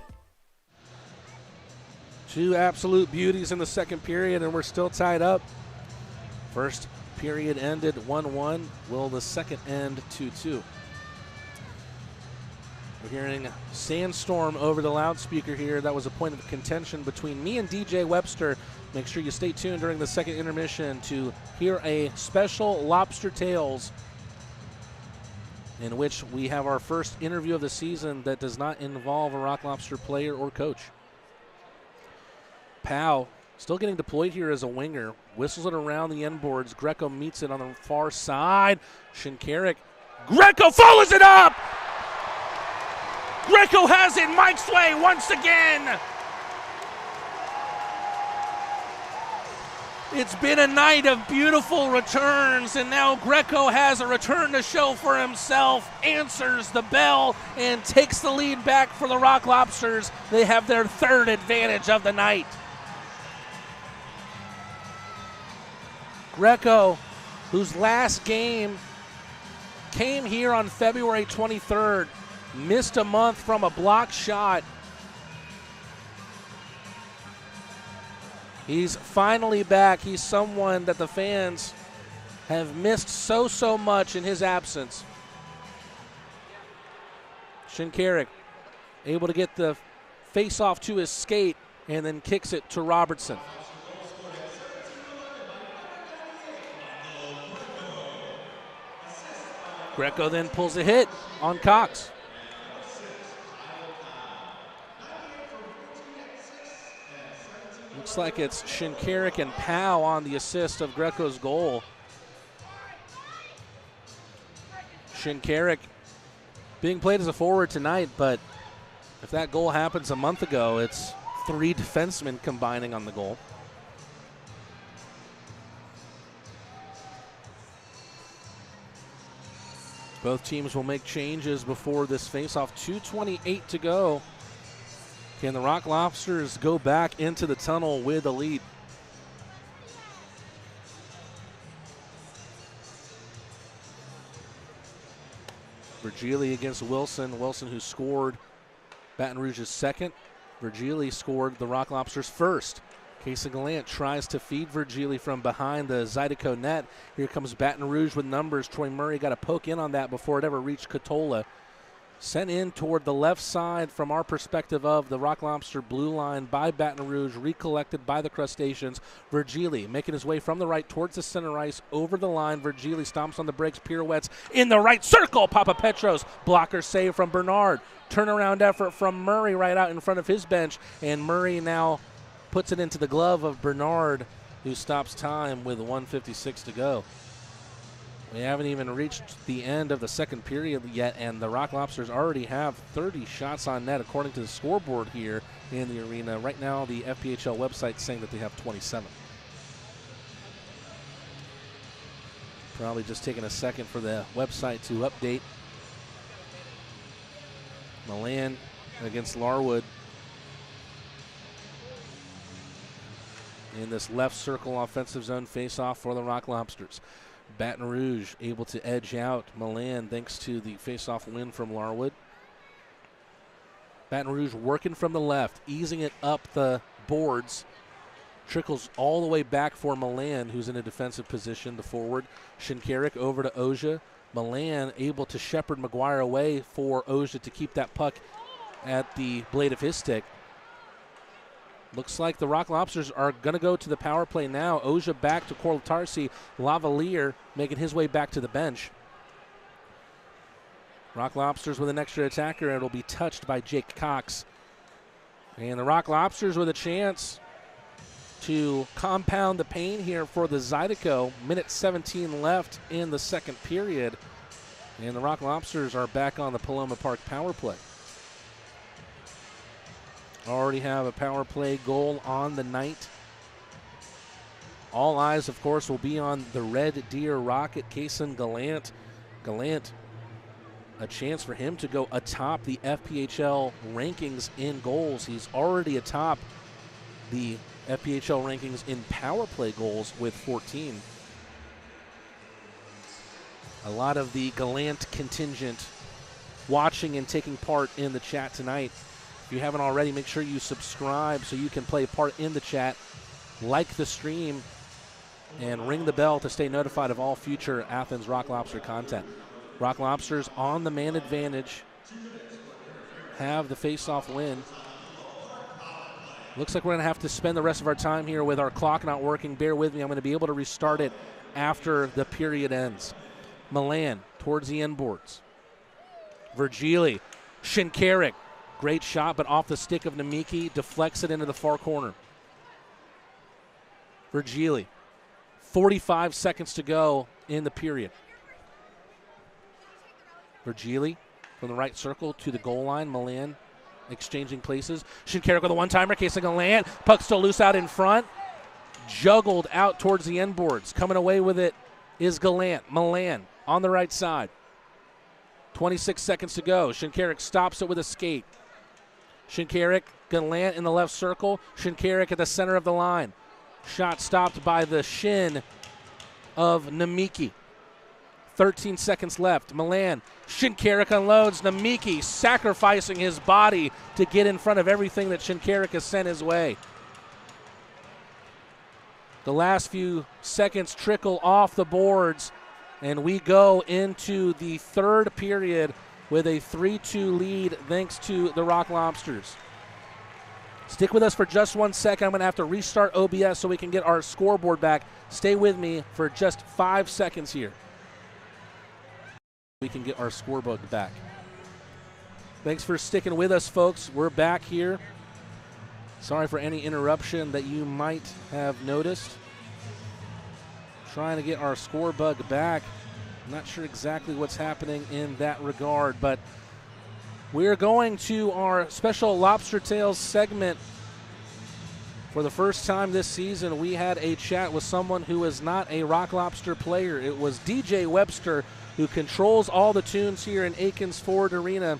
Two absolute beauties in the second period, and we're still tied up. First period ended 1-1. Will the second end 2-2? We're hearing Sandstorm over the loudspeaker here. That was a point of contention between me and DJ Webster. Make sure you stay tuned during the second intermission to hear a special Lobster Tales in which we have our first interview of the season that does not involve a Rock Lobster player or coach. Powell still getting deployed here as a winger. Whistles it around the end boards. Greco meets it on the far side. Shinkarik. Greco follows it up! Greco has it Mike's way once again! It's been a night of beautiful returns, and now Greco has a return to show for himself, answers the bell, and takes the lead back for the Rock Lobsters. They have their third advantage of the night. Greco, whose last game came here on February 23rd, missed a month from a block shot. He's finally back. He's someone that the fans have missed so much in his absence. Shinkarik able to get the face-off to his skate and then kicks it to Robertson. Greco then pulls a hit on Cox. Looks like it's Shinkarik and Powell on the assist of Greco's goal. Shinkarik being played as a forward tonight, but if that goal happens a month ago, it's three defensemen combining on the goal. Both teams will make changes before this face-off. 2:28 to go. Can the Rock Lobsters go back into the tunnel with a lead? Virgili against Wilson. Wilson, who scored Baton Rouge's second. Virgili scored the Rock Lobsters' first. Casey Gallant tries to feed Virgili from behind the Zydeco net. Here comes Baton Rouge with numbers. Troy Murray got to poke in on that before it ever reached Catola. Sent in toward the left side from our perspective of the Rock Lobster blue line by Baton Rouge, recollected by the Crustaceans. Virgili making his way from the right towards the center ice, over the line. Virgili stomps on the brakes, pirouettes in the right circle. Papa Petros, blocker save from Bernard. Turnaround effort from Murray right out in front of his bench, and Murray now puts it into the glove of Bernard, who stops time with 1:56 to go. We haven't even reached the end of the second period yet, and the Rock Lobsters already have 30 shots on net according to the scoreboard here in the arena. Right now, the FPHL website is saying that they have 27. Probably just taking a second for the website to update. Milan against Larwood. In this left circle offensive zone face-off for the Rock Lobsters. Baton Rouge able to edge out Milan thanks to the face-off win from Larwood. Baton Rouge working from the left, easing it up the boards. Trickles all the way back for Milan, who's in a defensive position, the forward. Shinkarik over to Oja. Milan able to shepherd McGuire away for Oja to keep that puck at the blade of his stick. Looks like the Rock Lobsters are going to go to the power play now. Oja back to Corlatarsi. Lavalier making his way back to the bench. Rock Lobsters with an extra attacker. It'll be touched by Jake Cox. And the Rock Lobsters with a chance to compound the pain here for the Zydeco. Minute 17 left in the second period. And the Rock Lobsters are back on the Paloma Park power play. Already have a power play goal on the night. All eyes, of course, will be on the Red Deer Rocket, Kason Gallant. Gallant, a chance for him to go atop the FPHL rankings in goals. He's already atop the FPHL rankings in power play goals with 14. A lot of the Gallant contingent watching and taking part in the chat tonight. If you haven't already, make sure you subscribe so you can play a part in the chat, like the stream, and ring the bell to stay notified of all future Athens Rock Lobster content. Rock Lobsters on the man advantage, have the face-off win. Looks like we're going to have to spend the rest of our time here with our clock not working. Bear with me. I'm going to be able to restart it after the period ends. Milan towards the end boards. Virgili, Shinkarik, great shot, but off the stick of Namiki, deflects it into the far corner. Virgili, 45 seconds to go in the period. Virgili from the right circle to the goal line. Milan exchanging places. Shinkarik with a one-timer, casing a land. Puck still loose out in front. Juggled out towards the end boards. Coming away with it is Gallant. Milan on the right side. 26 seconds to go. Shinkarik stops it with a skate. Shinkarik, Gallant in the left circle. Shinkarik at the center of the line. Shot stopped by the shin of Namiki. 13 seconds left. Milan, Shinkarik unloads. Namiki sacrificing his body to get in front of everything that Shinkarik has sent his way. The last few seconds trickle off the boards, and we go into the third period with a 3-2 lead thanks to the Rock Lobsters. Stick with us for just 1 second. I'm going to have to restart OBS so we can get our scoreboard back. Stay with me for just 5 seconds here. We can get our scoreboard back. Thanks for sticking with us, folks. We're back here. Sorry for any interruption that you might have noticed. Trying to get our score bug back. I'm not sure exactly what's happening in that regard, but we're going to our special Lobster Tales segment. For the first time this season, we had a chat with someone who is not a Rock Lobster player. It was DJ Webster, who controls all the tunes here in Akins Ford Arena.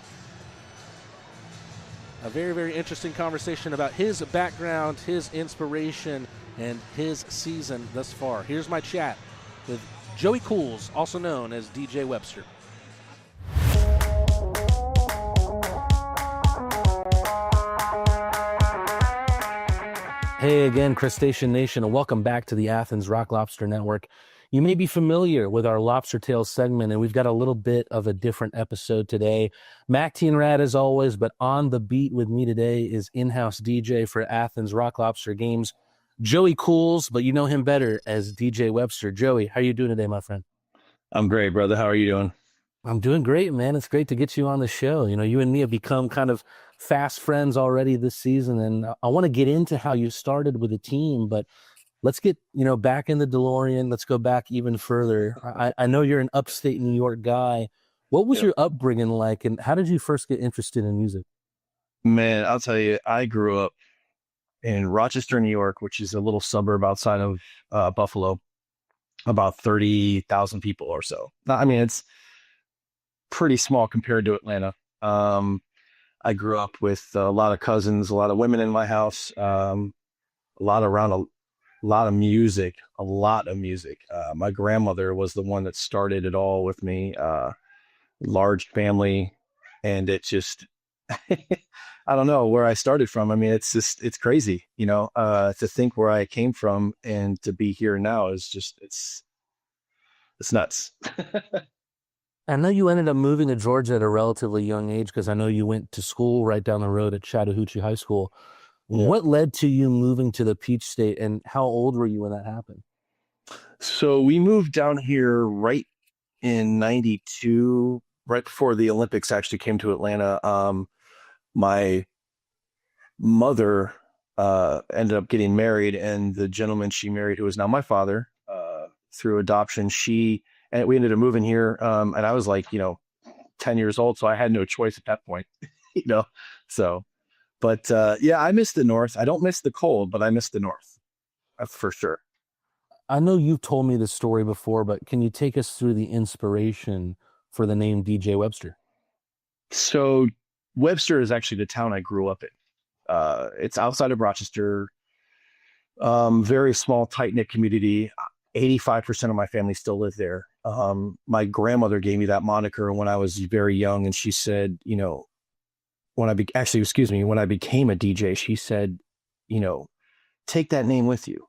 A very, very interesting conversation about his background, his inspiration, and his season thus far. Here's my chat with Joey Cools, also known as DJ Webster. Hey again, Crustacean Nation, and welcome back to the Athens Rock Lobster Network. You may be familiar with our Lobster Tales segment, and we've got a little bit of a different episode today. Mac T and Rad as always, but on the beat with me today is in-house DJ for Athens Rock Lobster Games, Joey Cools, but you know him better as DJ Webster. Joey, how are you doing today, my friend? I'm great, brother. How are you doing? I'm doing great, man. It's great to get you on the show. You know, you and me have become kind of fast friends already this season, and I want to get into how you started with the team, but let's get, back in the DeLorean. Let's go back even further. I know you're an upstate New York guy. What was your upbringing like, and how did you first get interested in music? Man, I'll tell you, I grew up in Rochester, New York, which is a little suburb outside of Buffalo, about 30,000 people or so. I mean, it's pretty small compared to Atlanta. I grew up with a lot of cousins, a lot of women in my house, a lot of music. My grandmother was the one that started it all with me. Large family, and it just, I don't know where I started from. I mean, it's crazy, to think where I came from and to be here now is just, it's nuts. I know you ended up moving to Georgia at a relatively young age because I know you went to school right down the road at Chattahoochee High School. Yeah. What led to you moving to the Peach State, and how old were you when that happened? So we moved down here right in 92, right before the Olympics actually came to Atlanta. My mother ended up getting married, and the gentleman she married, who is now my father, through adoption, and we ended up moving here. And I was like, 10 years old. So I had no choice at that point, so, but yeah, I miss the North. I don't miss the cold, but I miss the North. That's for sure. I know you've told me this story before, but can you take us through the inspiration for the name DJ Webster? So Webster is actually the town I grew up in. It's outside of Rochester, very small, tight-knit community. 85% of my family still live there. My grandmother gave me that moniker when I was very young, and she said, when I became a DJ, she said, take that name with you.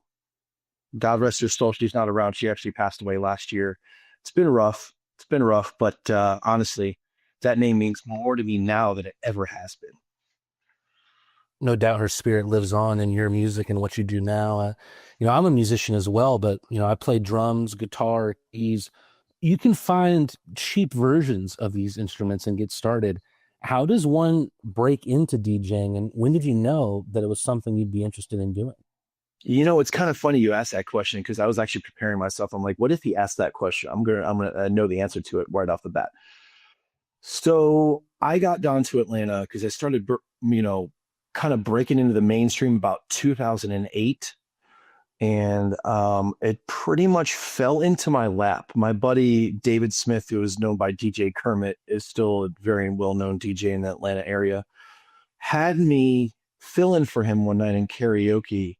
God rest her soul. She's not around. She actually passed away last year. It's been rough. But honestly, that name means more to me now than it ever has been. No doubt her spirit lives on in your music and what you do now. I'm a musician as well, but, I play drums, guitar, keys. You can find cheap versions of these instruments and get started. How does one break into DJing, and when did you know that it was something you'd be interested in doing? It's kind of funny you asked that question because I was actually preparing myself. I'm like, what if he asked that question? I'm gonna know the answer to it right off the bat. So I got down to Atlanta because I started, kind of breaking into the mainstream about 2008. And it pretty much fell into my lap. My buddy David Smith, who is known by DJ Kermit, is still a very well-known DJ in the Atlanta area, had me fill in for him one night in karaoke.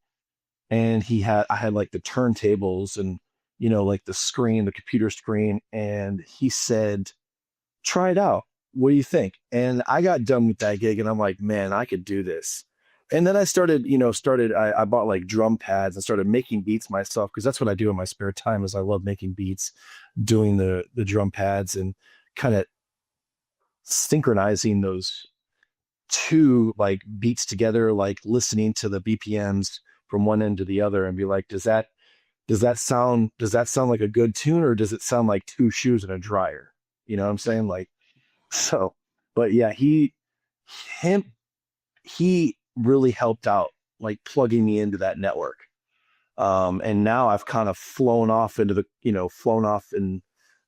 And I had like the turntables and, like the computer screen. And he said, try it out. What do you think? And I got done with that gig and I'm like, man, I could do this. And then I started, I bought like drum pads and started making beats myself because that's what I do in my spare time is I love making beats, doing the drum pads and kind of synchronizing those two like beats together, like listening to the BPMs from one end to the other and be like, does that sound like a good tune or does it sound like two shoes and a dryer? You know what I'm saying? Like, so, but yeah, he really helped out, like plugging me into that network. And now I've kind of flown off and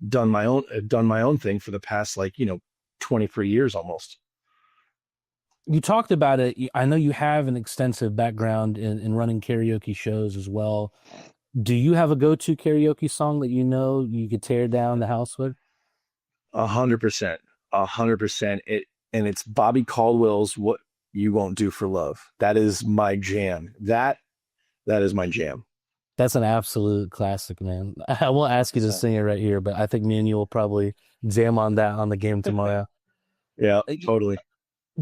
done my own thing for the past 23 years almost. You talked about it. I know you have an extensive background in running karaoke shows as well. Do you have a go-to karaoke song that you could tear down the house with? 100%. And it's Bobby Caldwell's "What You Won't Do for Love." That is my jam. That is my jam. That's an absolute classic, man. I won't ask you to sing it right here, but I think me and you will probably jam on that on the game tomorrow. Yeah, totally.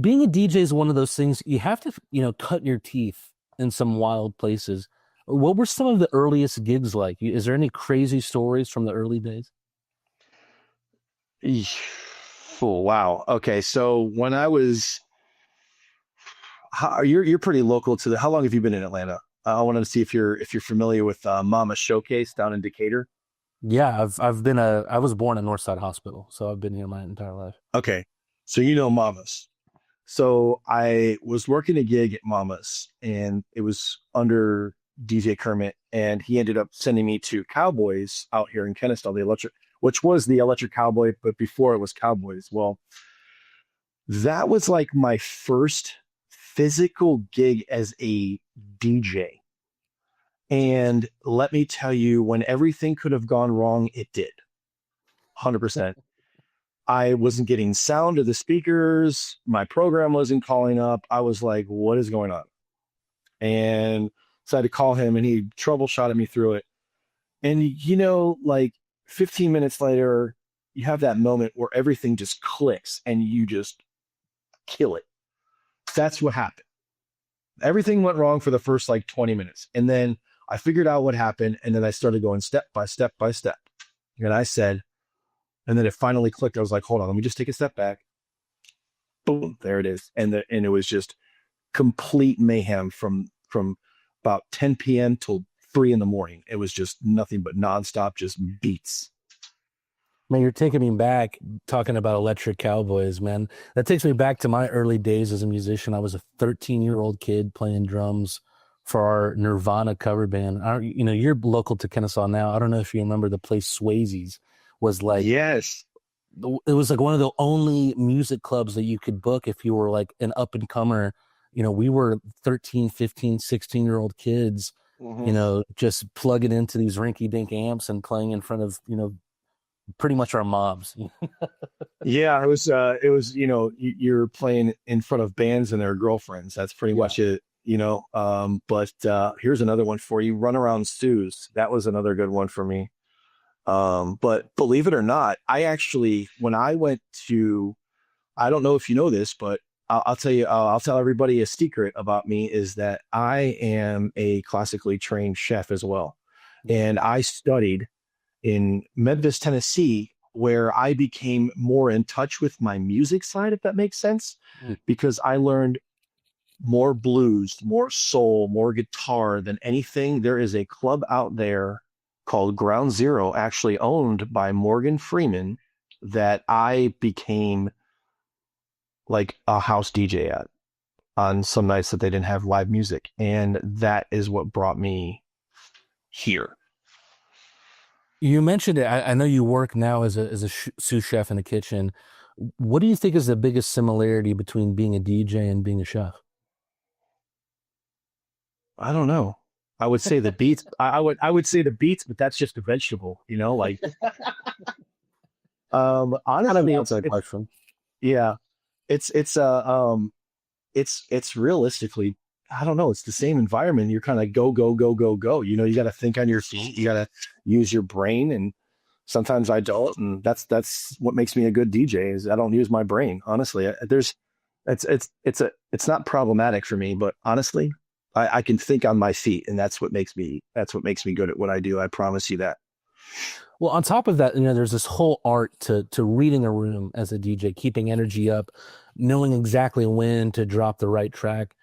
Being a DJ is one of those things you have to, cut your teeth in some wild places. What were some of the earliest gigs like? Is there any crazy stories from the early days? Oh, wow. Okay, so when I was, you're pretty local to how long have you been in Atlanta? I wanted to see if you're familiar with Mama Showcase down in Decatur. Yeah, I was born at Northside Hospital, so I've been here my entire life. Okay, so Mama's. So I was working a gig at Mama's, and it was under DJ Kermit, and he ended up sending me to Cowboys out here in Kennesaw, which was the Electric Cowboy, but before it was Cowboys. Well, that was like my first physical gig as a DJ. And let me tell you, when everything could have gone wrong, it did. 100%. I wasn't getting sound to the speakers. My program wasn't calling up. I was like, what is going on? And so I had to call him and he troubleshotted me through it. And, 15 minutes later, you have that moment where everything just clicks and you just kill it. That's what happened. Everything went wrong for the first 20 minutes. And then I figured out what happened. And then I started going step by step by step. And I said, and then it finally clicked. I was like, hold on, let me just take a step back. Boom, there it is. And it was just complete mayhem from about 10 p.m. till 3 a.m. It was just nothing but nonstop, just beats. Man, you're taking me back talking about Electric Cowboys, man. That takes me back to my early days as a musician. I was a 13-year-old kid playing drums for our Nirvana cover band. You're local to Kennesaw now. I don't know if you remember the place Swayze's was like. Yes. It was like one of the only music clubs that you could book if you were like an up-and-comer. We were 13, 15, 16-year-old kids, just plugging into these rinky-dink amps and playing in front of, pretty much our mobs. Yeah, it was you're playing in front of bands and their girlfriends. That's pretty much it, but here's another one for you. Run Around Sue's. That was another good one for me. But believe it or not, I actually, when I went to, I don't know if you know this, but I'll tell you, I'll tell everybody a secret about me is that I am a classically trained chef as well. And I studied in Memphis, Tennessee, where I became more in touch with my music side, if that makes sense, because I learned more blues, more soul, more guitar than anything. There is a club out there called Ground Zero, actually owned by Morgan Freeman, that I became like a house DJ at on some nights that they didn't have live music. And that is what brought me here. You mentioned it. I know you work now as a sous chef in the kitchen. What do you think is the biggest similarity between being a DJ and being a chef? I don't know. I would say the beets. I would say the beets, but that's just a vegetable, you know, like honestly, That's a question. yeah, it's realistically, I don't know, it's the same environment. You're kind of go, go, go, go, go. You know, you got to think on your feet, you got to use your brain, and sometimes I don't, and that's what makes me a good DJ is I don't use my brain. Honestly, it's not problematic for me, but honestly, I can think on my feet, and that's what makes me good at what I do. I promise you that. Well, on top of that, you know, there's this whole art to reading a room as a DJ, keeping energy up, knowing exactly when to drop the right track.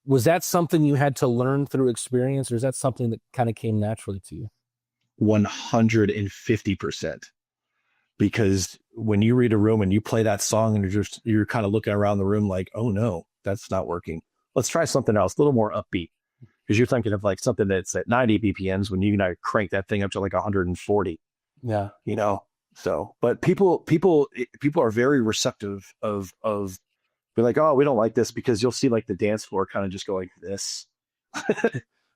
Was that something you had to learn through experience, or is that something that kind of came naturally to you? 150%. Because when you read a room and you play that song and you're kind of looking around the room like, oh no, that's not working. Let's try something else, a little more upbeat. Because you're thinking of like something that's at 90 BPMs when you can crank that thing up to like 140. Yeah. You know, so, but people are very receptive of be like, oh, we don't like this, because you'll see like the dance floor kind of just go like this,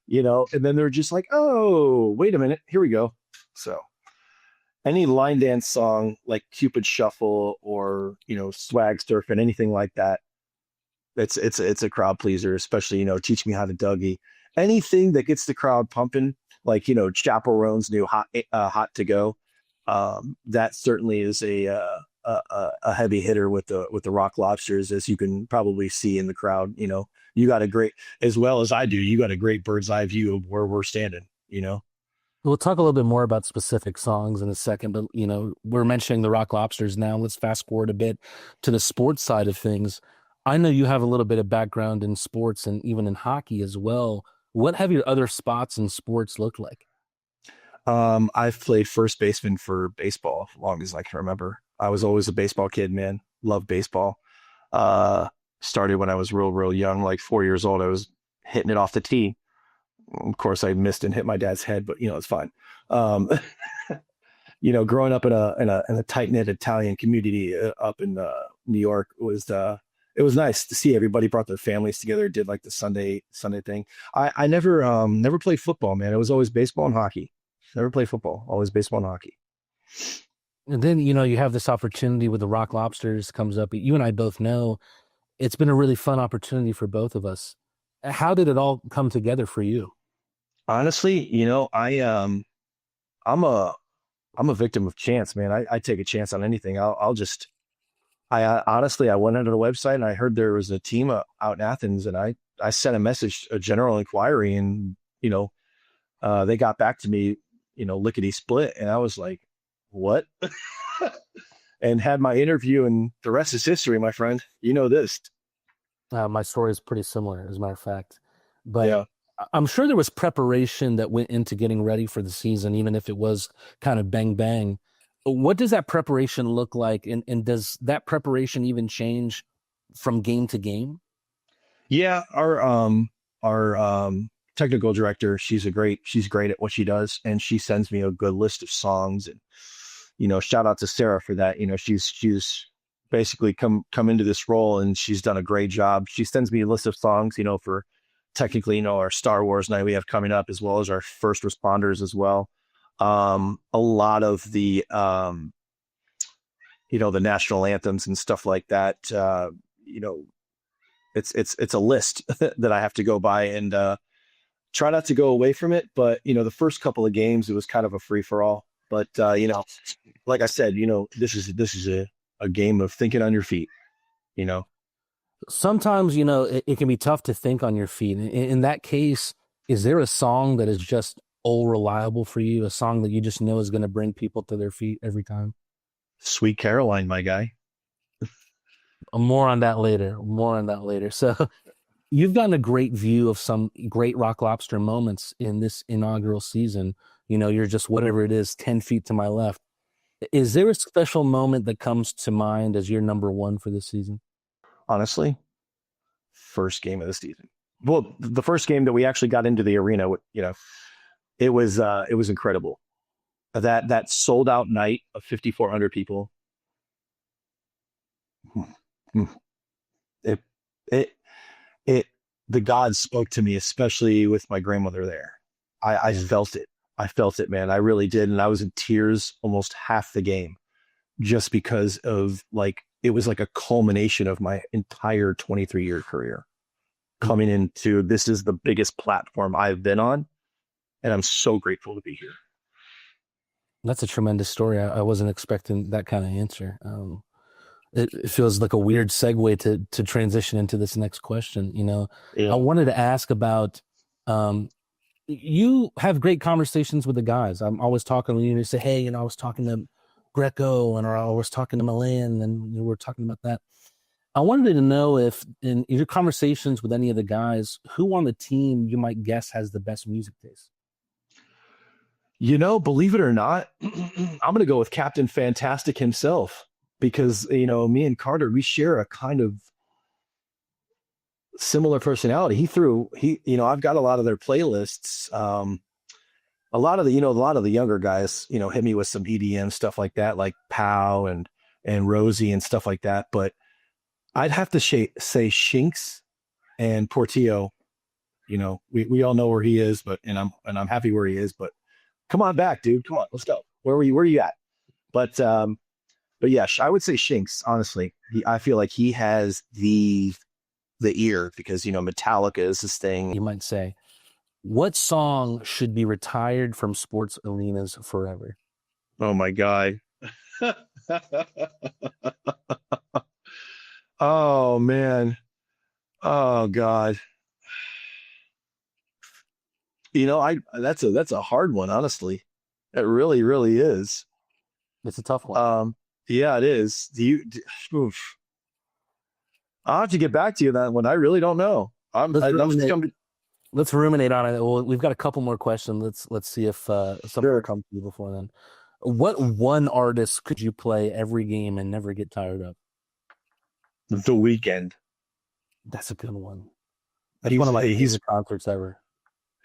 you know, and then they're just like, oh, wait a minute, here we go. So any line dance song like Cupid Shuffle or, you know, Swag Surf and anything like that, it's a crowd pleaser, especially, you know, Teach Me How to Dougie. Anything that gets the crowd pumping, like, you know, Chaperone's new Hot to Go. That certainly is a heavy hitter with the Rock Lobsters, as you can probably see in the crowd. You know, you got a great, as well as I do, you got a great bird's eye view of where we're standing, you know. We'll talk a little bit more about specific songs in a second, but, you know, we're mentioning the Rock Lobsters now. Let's fast forward a bit to the sports side of things. I know you have a little bit of background in sports and even in hockey as well. What have your other spots in sports looked like? I've played first baseman for baseball as long as I can remember. I was always a baseball kid, man. Loved baseball. Started when I was real young, like 4 years old. I was hitting it off the tee. Of course, I missed and hit my dad's head, but you know, it's fine. You know, growing up in a tight knit Italian community up in New York it was nice to see everybody brought their families together, did like the Sunday thing. I never played football, man. It was always baseball and hockey. Never played football, always baseball and hockey. And then, you know, you have this opportunity with the Rock Lobsters comes up. You and I both know it's been a really fun opportunity for both of us. How did it all come together for you? Honestly, you know, I'm a victim of chance, man. I take a chance on anything. I honestly went onto the website and I heard there was a team out in Athens, and I sent a general inquiry, and, you know, they got back to me, you know, lickety split. And I was like, what? And had my interview, and the rest is history, my friend. You know this. My story is pretty similar, as a matter of fact. But yeah. I'm sure there was preparation that went into getting ready for the season, even if it was kind of bang, bang. What does that preparation look like? And does that preparation even change from game to game? Yeah. Our technical director, she's great at what she does. And she sends me a good list of songs, and, you know, shout out to Sarah for that. You know, she's basically come into this role, and she's done a great job. She sends me a list of songs, you know, for technically, you know, our Star Wars night we have coming up, as well as our first responders as well. A lot of the, you know, the national anthems and stuff like that. You know, it's a list that I have to go by, and try not to go away from it. But, you know, the first couple of games, it was kind of a free for all. But, you know, like I said, you know, this is a game of thinking on your feet, you know. Sometimes, it can be tough to think on your feet. In that case, is there a song that is just all reliable for you? A song that you just know is going to bring people to their feet every time? Sweet Caroline, my guy. More on that later. So you've gotten a great view of some great Rock Lobster moments in this inaugural season. You're just whatever it is, 10 feet to my left. Is there a special moment that comes to mind as your number one for this season? Honestly, first game of the season. Well, the first game that we actually got into the arena, it was incredible. That sold out night of 5,400 people. The gods spoke to me, especially with my grandmother there. I felt it. I felt it, man. I really did. And I was in tears almost half the game just because of it was like a culmination of my entire 23-year career coming into this is the biggest platform I've been on. And I'm so grateful to be here. That's a tremendous story. I wasn't expecting that kind of answer. It feels like a weird segue to transition into this next question. I wanted to ask about, you have great conversations with the guys. I'm always talking when you say, hey, I was talking to Greco or I was talking to Milan and we're talking about that. I wanted to know if in your conversations with any of the guys, who on the team you might guess has the best music taste? Believe it or not, I'm going to go with Captain Fantastic himself because, me and Carter, we share a kind of similar personality. I've got a lot of their playlists. A lot of the younger guys, hit me with some EDM stuff like that, like Pow and Rosie and stuff like that. But I'd have to say Shinks and Portillo. We all know where he is, and I'm happy where he is. But come on back, dude. Come on, let's go. Where are you at? But yeah, I would say Shinks. Honestly, I feel like he has the ear because Metallica is his thing. You might say, what song should be retired from sports arenas forever? Oh my God. Oh man. Oh God. That's a hard one, honestly. It really, really is. It's a tough one. Yeah, it is. Oof. I'll have to get back to you on that one. I really don't know. Let's ruminate on it. Well, we've got a couple more questions. Let's see if something comes to you before then. What one artist could you play every game and never get tired of? The Weeknd. That's a good one. That's one of my favorite concerts ever.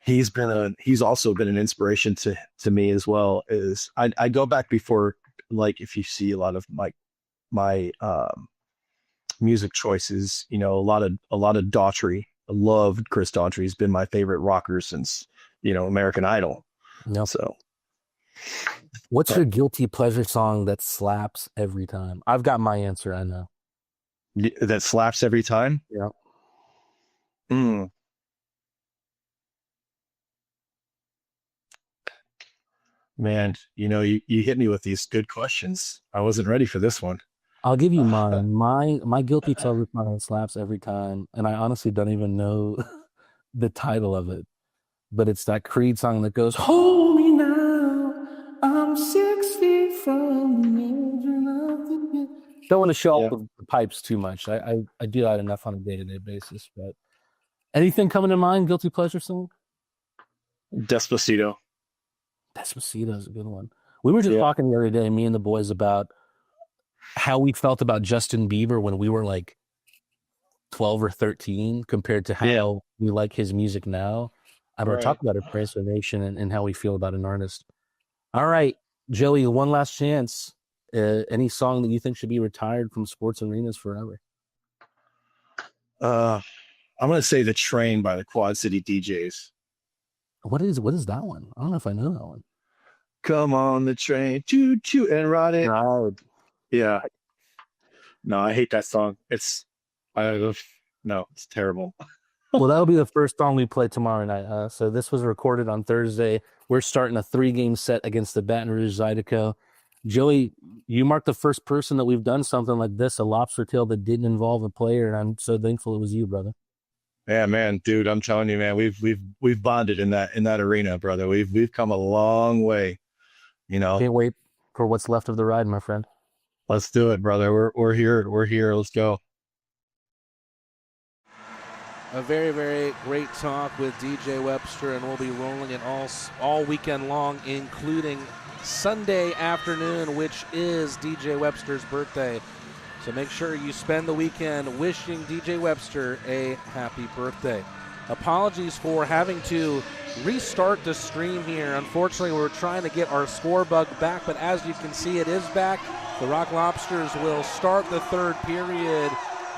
He's also been an inspiration to me as well. I go back before, if you see a lot of my music choices, a lot of Daughtry. I loved Chris Daughtry. He's been my favorite rocker since American Idol. Yep. So, what's your guilty pleasure song that slaps every time? I've got my answer. I know that slaps every time. Yeah. Man, you hit me with these good questions. I wasn't ready for this one. I'll give you mine. My guilty pleasure song slaps every time, and I honestly don't even know the title of it, but it's that Creed song that goes, "Hold me now, I'm 6 feet from the edge of the." Don't want to show off the pipes too much. I do that enough on a day-to-day basis. But anything coming to mind? Guilty pleasure song? Despacito. Despacito is a good one. We were just talking the other day, me and the boys, about how we felt about Justin Bieber when we were 12 or 13 compared to how we like his music now. I don't talk about impersonation and how we feel about an artist. All right, Joey, one last chance. Any song that you think should be retired from sports arenas forever? I'm going to say The Train by the Quad City DJs. What is that one? I don't know if I know that one. Come on the train, choo choo, and ride it. Yeah. No, I hate that song. It's terrible. Well, that'll be the first song we play tomorrow night. So this was recorded on Thursday. We're starting a 3-game set against the Baton Rouge Zydeco. Joey, you marked the first person that we've done something like this, a lobster tail that didn't involve a player, and I'm so thankful it was you, brother. Yeah, man, dude, I'm telling you, man, we've bonded in that arena, brother. We've come a long way, you know. Can't wait for what's left of the ride, my friend. Let's do it, brother. We're here. We're here. Let's go. A very, very great talk with DJ Webster, and we'll be rolling it all weekend long, including Sunday afternoon, which is DJ Webster's birthday. So make sure you spend the weekend wishing DJ Webster a happy birthday. Apologies for having to restart the stream here. Unfortunately, we're trying to get our score bug back, but as you can see, it is back. The Rock Lobsters will start the third period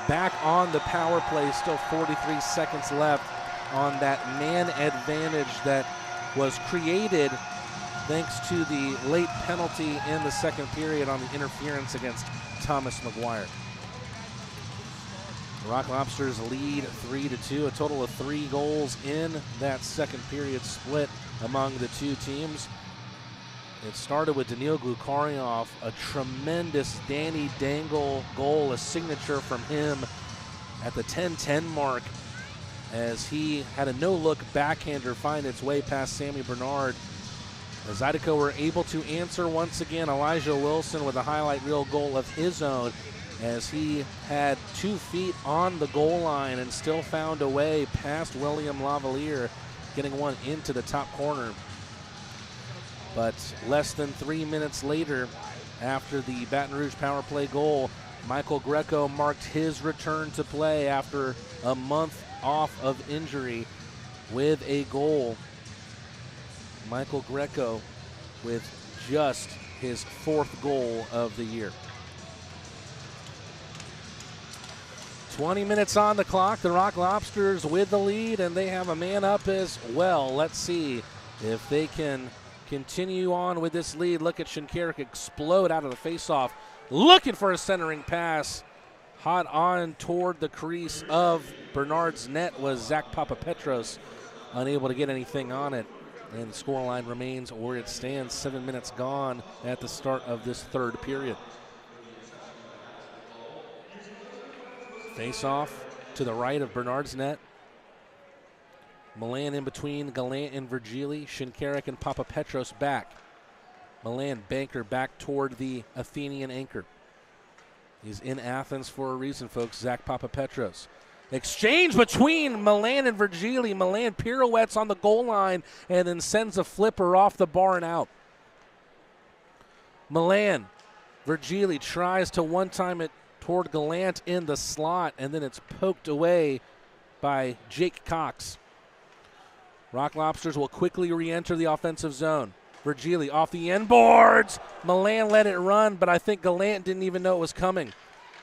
back on the power play. Still 43 seconds left on that man advantage that was created thanks to the late penalty in the second period on the interference against Thomas McGuire. The Rock Lobsters lead 3-2, a total of 3 goals in that second period split among the two teams. It started with Daniil Glukaryov, a tremendous Danny Dangle goal, a signature from him at the 10-10 mark as he had a no-look backhander find its way past Sammy Bernard. The Zydeco were able to answer once again. Elijah Wilson with a highlight reel goal of his own as he had 2 feet on the goal line and still found a way past William Lavalier, getting one into the top corner. But less than 3 minutes later, after the Baton Rouge power play goal, Michael Greco marked his return to play after a month off of injury with a goal. Michael Greco with just his 4th goal of the year. 20 minutes on the clock. The Rock Lobsters with the lead, and they have a man up as well. Let's see if they can continue on with this lead. Look at Shinkarik explode out of the faceoff, looking for a centering pass. Hot on toward the crease of Bernard's net was Zach Papapetros, unable to get anything on it. And the scoreline remains where it stands, 7 minutes gone at the start of this third period. Face-off to the right of Bernard's net. Milan in between Gallant and Virgili. Shinkarik and Papapetros back. Milan banker back toward the Athenian anchor. He's in Athens for a reason, folks. Zach Papapetros. Exchange between Milan and Virgili. Milan pirouettes on the goal line and then sends a flipper off the bar and out. Milan, Virgili tries to one-time it toward Gallant in the slot, and then it's poked away by Jake Cox. Rock Lobsters will quickly re-enter the offensive zone. Virgili off the end boards. Milan let it run, but I think Gallant didn't even know it was coming.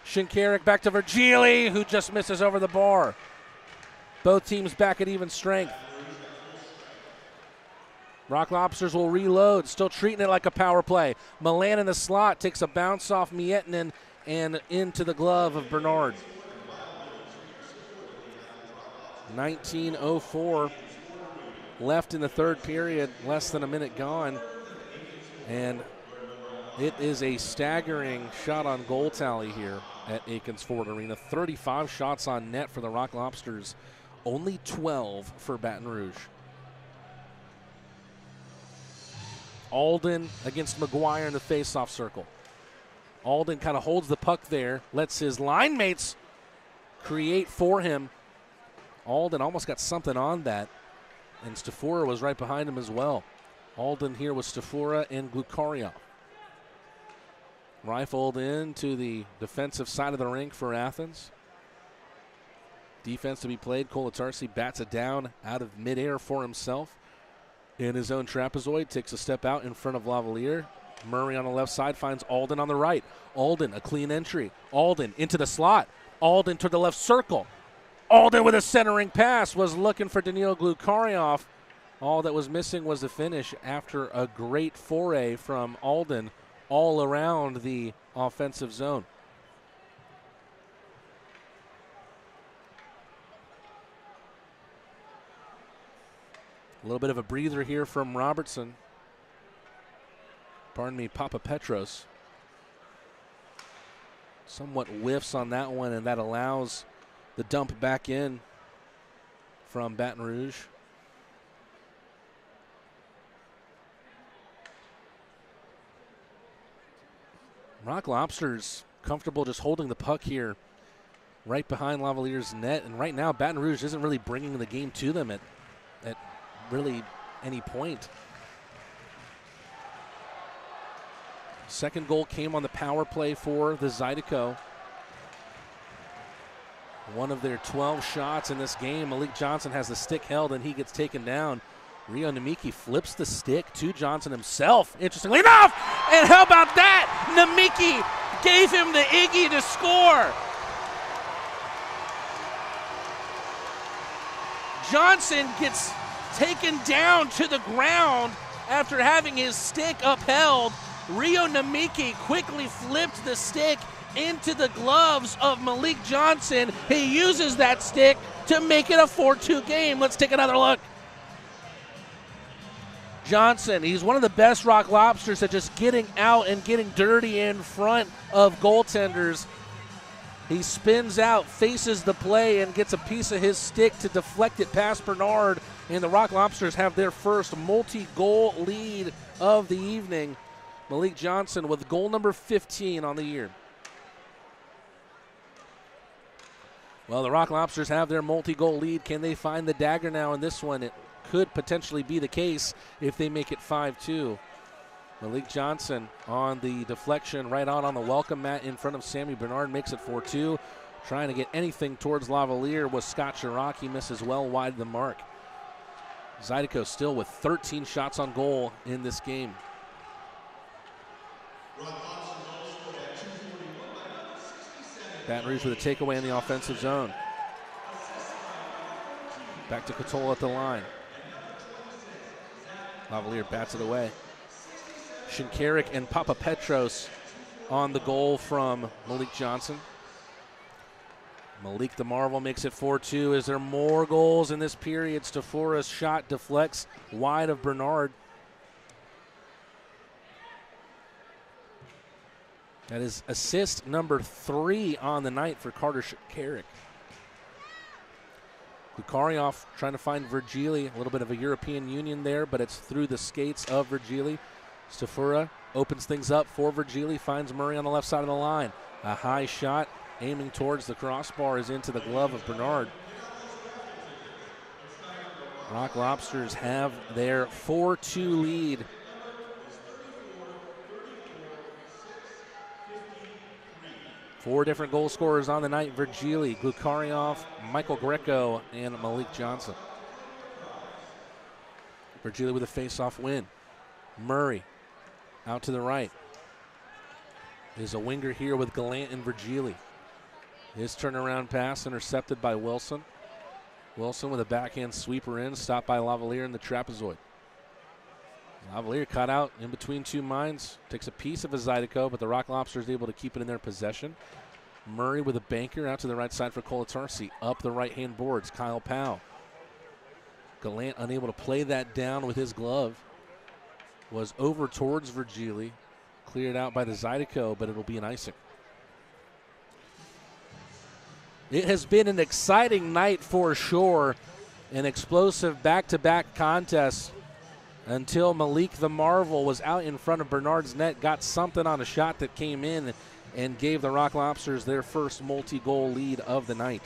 Shinkarik back to Virgili, who just misses over the bar. Both teams back at even strength. Rock Lobsters will reload, still treating it like a power play. Milan in the slot takes a bounce off Mietinen and into the glove of Bernard. 19:04 left in the third period, less than a minute gone. And it is a staggering shot on goal tally here at Akins Ford Arena. 35 shots on net for the Rock Lobsters, only 12 for Baton Rouge. Alden against McGuire in the face-off circle. Alden kind of holds the puck there, lets his line mates create for him. Alden almost got something on that, and Stafura was right behind him as well. Alden here with Stafura and Glukaryov. Rifled into the defensive side of the rink for Athens. Defense to be played. Kolatarsi bats it down out of midair for himself. In his own trapezoid, takes a step out in front of Lavalier. Murray on the left side finds Alden on the right. Alden, a clean entry. Alden into the slot. Alden to the left circle. Alden with a centering pass was looking for Daniil Glukaryov. All that was missing was the finish after a great foray from Alden all around the offensive zone. A little bit of a breather here from Robertson. Papa Petros. Somewhat whiffs on that one, and that allows the dump back in from Baton Rouge. Rock Lobsters comfortable just holding the puck here right behind Lavalier's net. And right now, Baton Rouge isn't really bringing the game to them at really any point. Second goal came on the power play for the Zydeco. One of their 12 shots in this game. Malik Johnson has the stick held and he gets taken down. Rio Namiki flips the stick to Johnson himself, interestingly enough. And how about that? Namiki gave him the Iggy to score. Johnson gets taken down to the ground after having his stick upheld. Rio Namiki quickly flipped the stick into the gloves of Malik Johnson. He uses that stick to make it a 4-2 game. Let's take another look. Johnson, he's one of the best Rock Lobsters at just getting out and getting dirty in front of goaltenders. He spins out, faces the play, and gets a piece of his stick to deflect it past Bernard. And the Rock Lobsters have their first multi-goal lead of the evening. Malik Johnson with goal number 15 on the year. Well, the Rock Lobsters have their multi-goal lead. Can they find the dagger now in this one? It could potentially be the case if they make it 5-2. Malik Johnson on the deflection right on the welcome mat in front of Sammy Bernard makes it 4-2. Trying to get anything towards Lavalier was Scott Chirac. He misses well wide of the mark. Zydeco still with 13 shots on goal in this game. Baton Rouge with a takeaway in the offensive zone. Back to Catola at the line. Lavalier bats it away. Shinkarik and Papa Petros on the goal from Malik Johnson. Malik the Marvel makes it 4-2. Is there more goals in this period? Staffora's shot deflects wide of Bernard. That is assist number 3 on the night for Carter Shinkarik. Lukarioff trying to find Virgili. A little bit of a European Union there, but it's through the skates of Virgili. Staffora opens things up for Virgili, finds Murray on the left side of the line. A high shot aiming towards the crossbar is into the glove of Bernard. Rock Lobsters have their 4-2 lead. Four different goal scorers on the night: Virgili, Lukarioff, Michael Greco, and Malik Johnson. Virgili with a face-off win. Murray out to the right. There's a winger here with Gallant and Virgili. His turnaround pass intercepted by Wilson. Wilson with a backhand sweeper in, stopped by Lavalier in the trapezoid. Lavalier caught out in between two minds, takes a piece of a Zydeco, but the Rock Lobsters able to keep it in their possession. Murray with a banker out to the right side for Colatarsi. Up the right-hand boards, Kyle Powell. Gallant unable to play that down with his glove. Was over towards Virgili. Cleared out by the Zydeco, but it'll be an icing. It has been an exciting night for sure. An explosive back-to-back contest until Malik the Marvel was out in front of Bernard's net, got something on a shot that came in and gave the Rock Lobsters their first multi-goal lead of the night.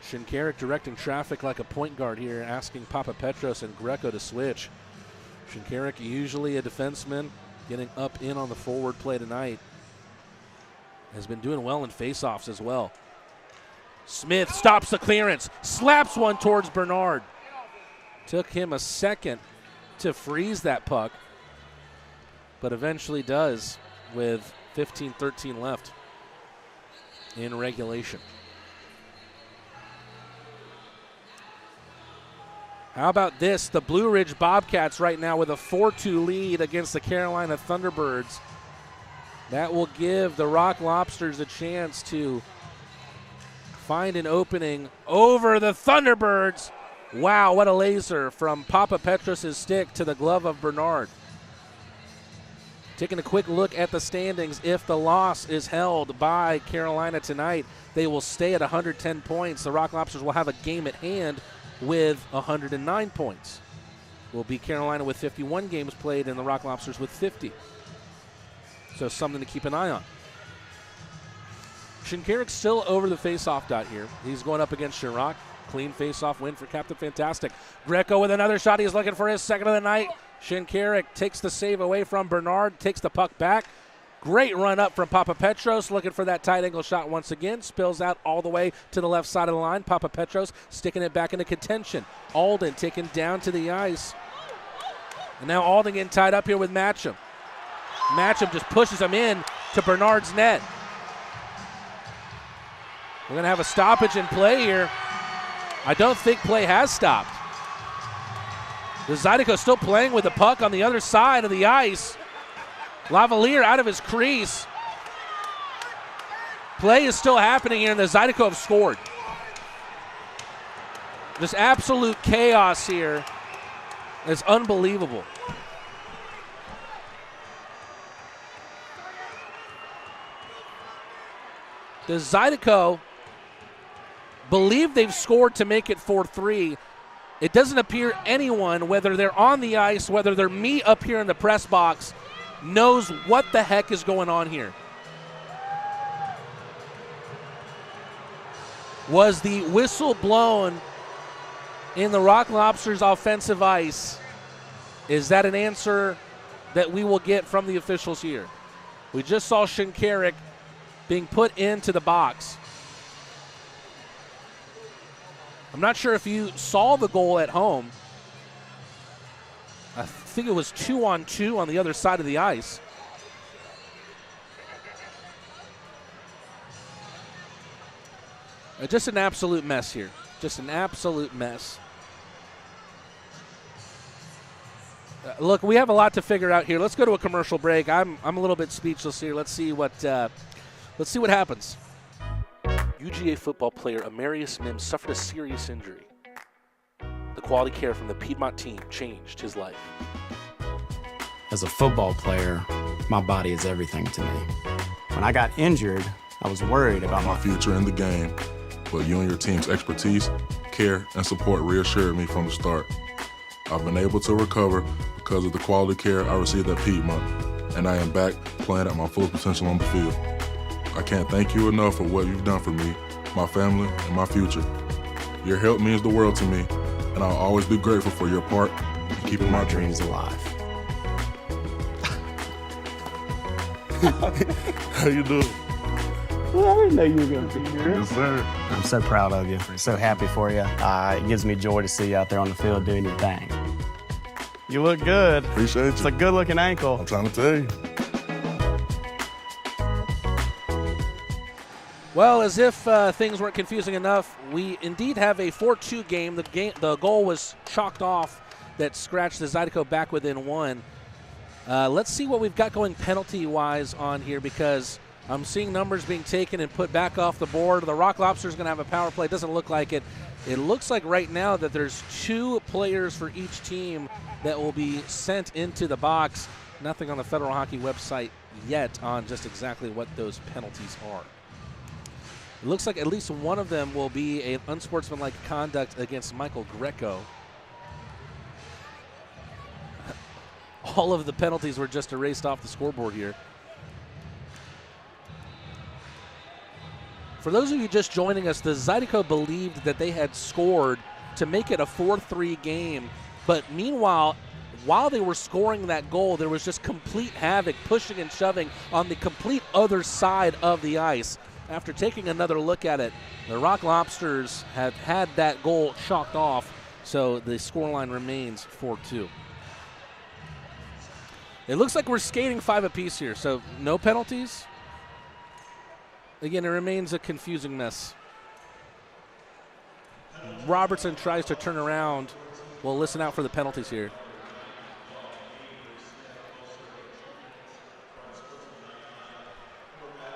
Shinkarik directing traffic like a point guard here, asking Papa Petros and Greco to switch. Shinkarik, usually a defenseman, getting up in on the forward play tonight. Has been doing well in faceoffs as well. Smith stops the clearance, slaps one towards Bernard. Took him a second to freeze that puck, but eventually does with 15-13 left in regulation. How about this? The Blue Ridge Bobcats right now with a 4-2 lead against the Carolina Thunderbirds. That will give the Rock Lobsters a chance to find an opening over the Thunderbirds. Wow, what a laser from Papa Petros' stick to the glove of Bernard. Taking a quick look at the standings, if the loss is held by Carolina tonight, they will stay at 110 points. The Rock Lobsters will have a game at hand with 109 points. Will be Carolina with 51 games played and the Rock Lobsters with 50. So something to keep an eye on. Shinkarik's still over the face-off dot here. He's going up against Chirac. Clean face-off win for Captain Fantastic. Greco with another shot. He's looking for his second of the night. Shinkarik takes the save away from Bernard, takes the puck back. Great run up from Papa Petros, looking for that tight angle shot once again. Spills out all the way to the left side of the line. Papa Petros sticking it back into contention. Alden taken down to the ice. And now Alden getting tied up here with Matcham. Matcham just pushes him in to Bernard's net. We're going to have a stoppage in play here. I don't think play has stopped. The Zydeco still playing with the puck on the other side of the ice. Lavalier out of his crease. Play is still happening here, and the Zydeco have scored. Just absolute chaos here. It's unbelievable. The Zydeco believe they've scored to make it 4-3. It doesn't appear anyone, whether they're on the ice, whether they're me up here in the press box, knows what the heck is going on here. Was the whistle blown in the Rock Lobsters offensive ice? Is that an answer that we will get from the officials here? We just saw Shinkarik being put into the box. I'm not sure if you saw the goal at home. I think it was 2-on-2 on the other side of the ice. Just an absolute mess here. Just an absolute mess. Look, we have a lot to figure out here. Let's go to a commercial break. I'm a little bit speechless here. Let's see what happens. UGA football player Amarius Mims suffered a serious injury. The quality care from the Piedmont team changed his life. As a football player, my body is everything to me. When I got injured, I was worried about my future in the game, but you and your team's expertise, care, and support reassured me from the start. I've been able to recover because of the quality care I received at Piedmont, and I am back playing at my full potential on the field. I can't thank you enough for what you've done for me, my family, and my future. Your help means the world to me, and I'll always be grateful for your part in keeping my dreams alive. How you doing? Well, I didn't know you were going to be here. Yes, sir. I'm so proud of you. So happy for you. It gives me joy to see you out there on the field doing your thing. You look good. Appreciate you. It's a good-looking ankle. I'm trying to tell you. Well, as if things weren't confusing enough, we indeed have a 4-2 game. The goal was chalked off that scratched the Zydeco back within one. Let's see what we've got going penalty-wise on here, because I'm seeing numbers being taken and put back off the board. The Rock Lobsters going to have a power play. It doesn't look like it. It looks like right now that there's 2 players for each team that will be sent into the box. Nothing on the Federal Hockey website yet on just exactly what those penalties are. It looks like at least one of them will be an unsportsmanlike conduct against Michael Greco. All of the penalties were just erased off the scoreboard here. For those of you just joining us, the Zydeco believed that they had scored to make it a 4-3 game. But meanwhile, while they were scoring that goal, there was just complete havoc, pushing and shoving on the complete other side of the ice. After taking another look at it, the Rock Lobsters have had that goal chalked off, so the scoreline remains 4-2. It looks like we're skating 5 apiece here, so no penalties. Again, it remains a confusing mess. Robertson tries to turn around. We'll listen out for the penalties here.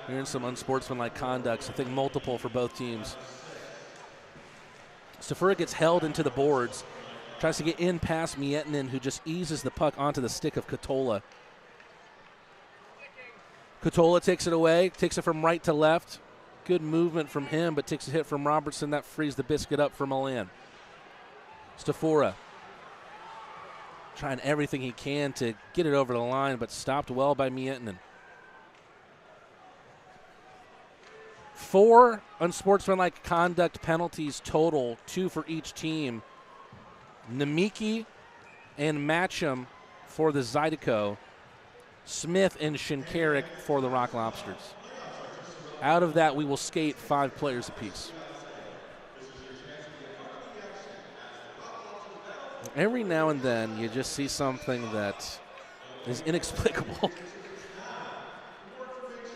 Here's some unsportsmanlike conducts. I think multiple for both teams. Stafura gets held into the boards. Tries to get in past Miettinen, who just eases the puck onto the stick of Katola. Katola takes it away, takes it from right to left. Good movement from him, but takes a hit from Robertson. That frees the biscuit up for Milan. Stafura trying everything he can to get it over the line, but stopped well by Miettinen. 4 unsportsmanlike conduct penalties total, 2 for each team. Nemiki and Matcham for the Zydeco. Smith and Shinkarik for the Rock Lobsters. Out of that, we will skate 5 players apiece. Every now and then, you just see something that is inexplicable.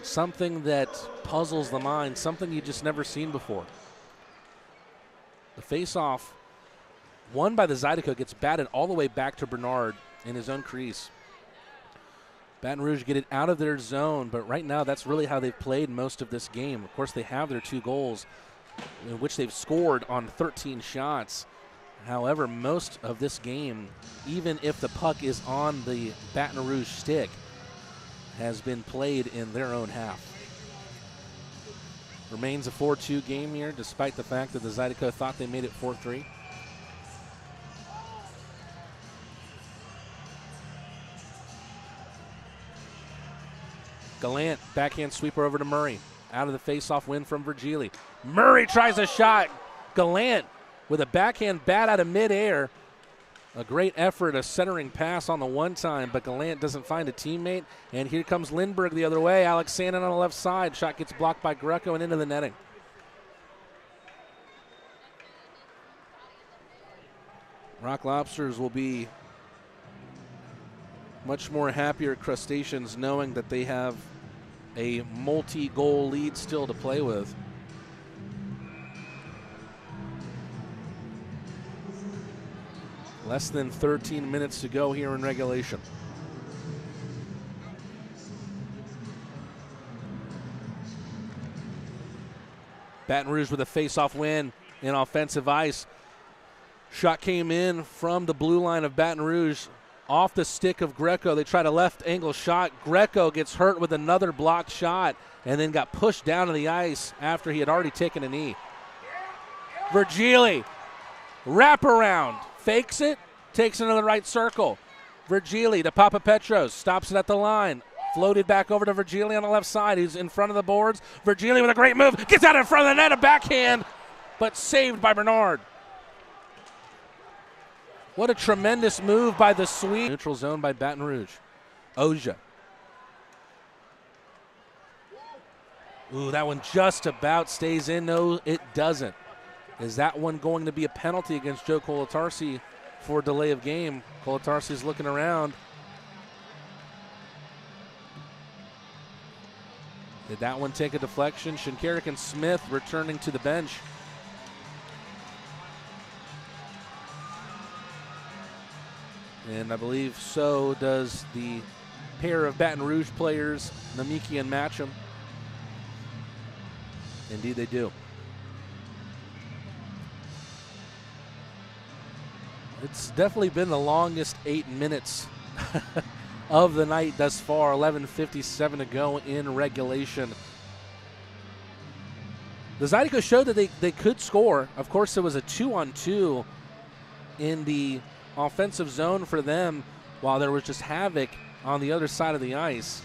Something that puzzles the mind, something you just never seen before. The face-off, won by the Zydeco, gets batted all the way back to Bernard in his own crease. Baton Rouge get it out of their zone, but right now that's really how they've played most of this game. Of course, they have their 2 goals, in which they've scored on 13 shots. However, most of this game, even if the puck is on the Baton Rouge stick, has been played in their own half. Remains a 4-2 game here, despite the fact that the Zydeco thought they made it 4-3. Gallant, backhand sweeper over to Murray. Out of the face-off win from Virgili. Murray tries a shot. Gallant with a backhand bat out of midair. A great effort, a centering pass on the one time, but Gallant doesn't find a teammate. And here comes Lindbergh the other way. Alex Sandin on the left side. Shot gets blocked by Greco and into the netting. Rock Lobsters will be much more happier crustaceans knowing that they have a multi-goal lead still to play with. Less than 13 minutes to go here in regulation. Baton Rouge with a face-off win in offensive ice. Shot came in from the blue line of Baton Rouge off the stick of Greco. They tried a left angle shot. Greco gets hurt with another blocked shot and then got pushed down to the ice after he had already taken a knee. Virgili, wraparound, fakes it, takes it into the right circle. Virgili to Papa Petros, stops it at the line. Floated back over to Virgili on the left side. He's in front of the boards. Virgili with a great move, gets out in front of the net, a backhand, but saved by Bernard. What a tremendous move by the Swede. Neutral zone by Baton Rouge. Oja. Ooh, that one just about stays in. No, it doesn't. Is that one going to be a penalty against Joe Colatarsi for delay of game? Colatarsi's looking around. Did that one take a deflection? Shinkarik and Smith returning to the bench. And I believe so does the pair of Baton Rouge players, Namiki and Matcham. Indeed they do. It's definitely been the longest 8 minutes of the night thus far. 11:57 to go in regulation. The Zydeco showed that they could score. Of course, it was a 2-on-2 in the offensive zone for them, while there was just havoc on the other side of the ice.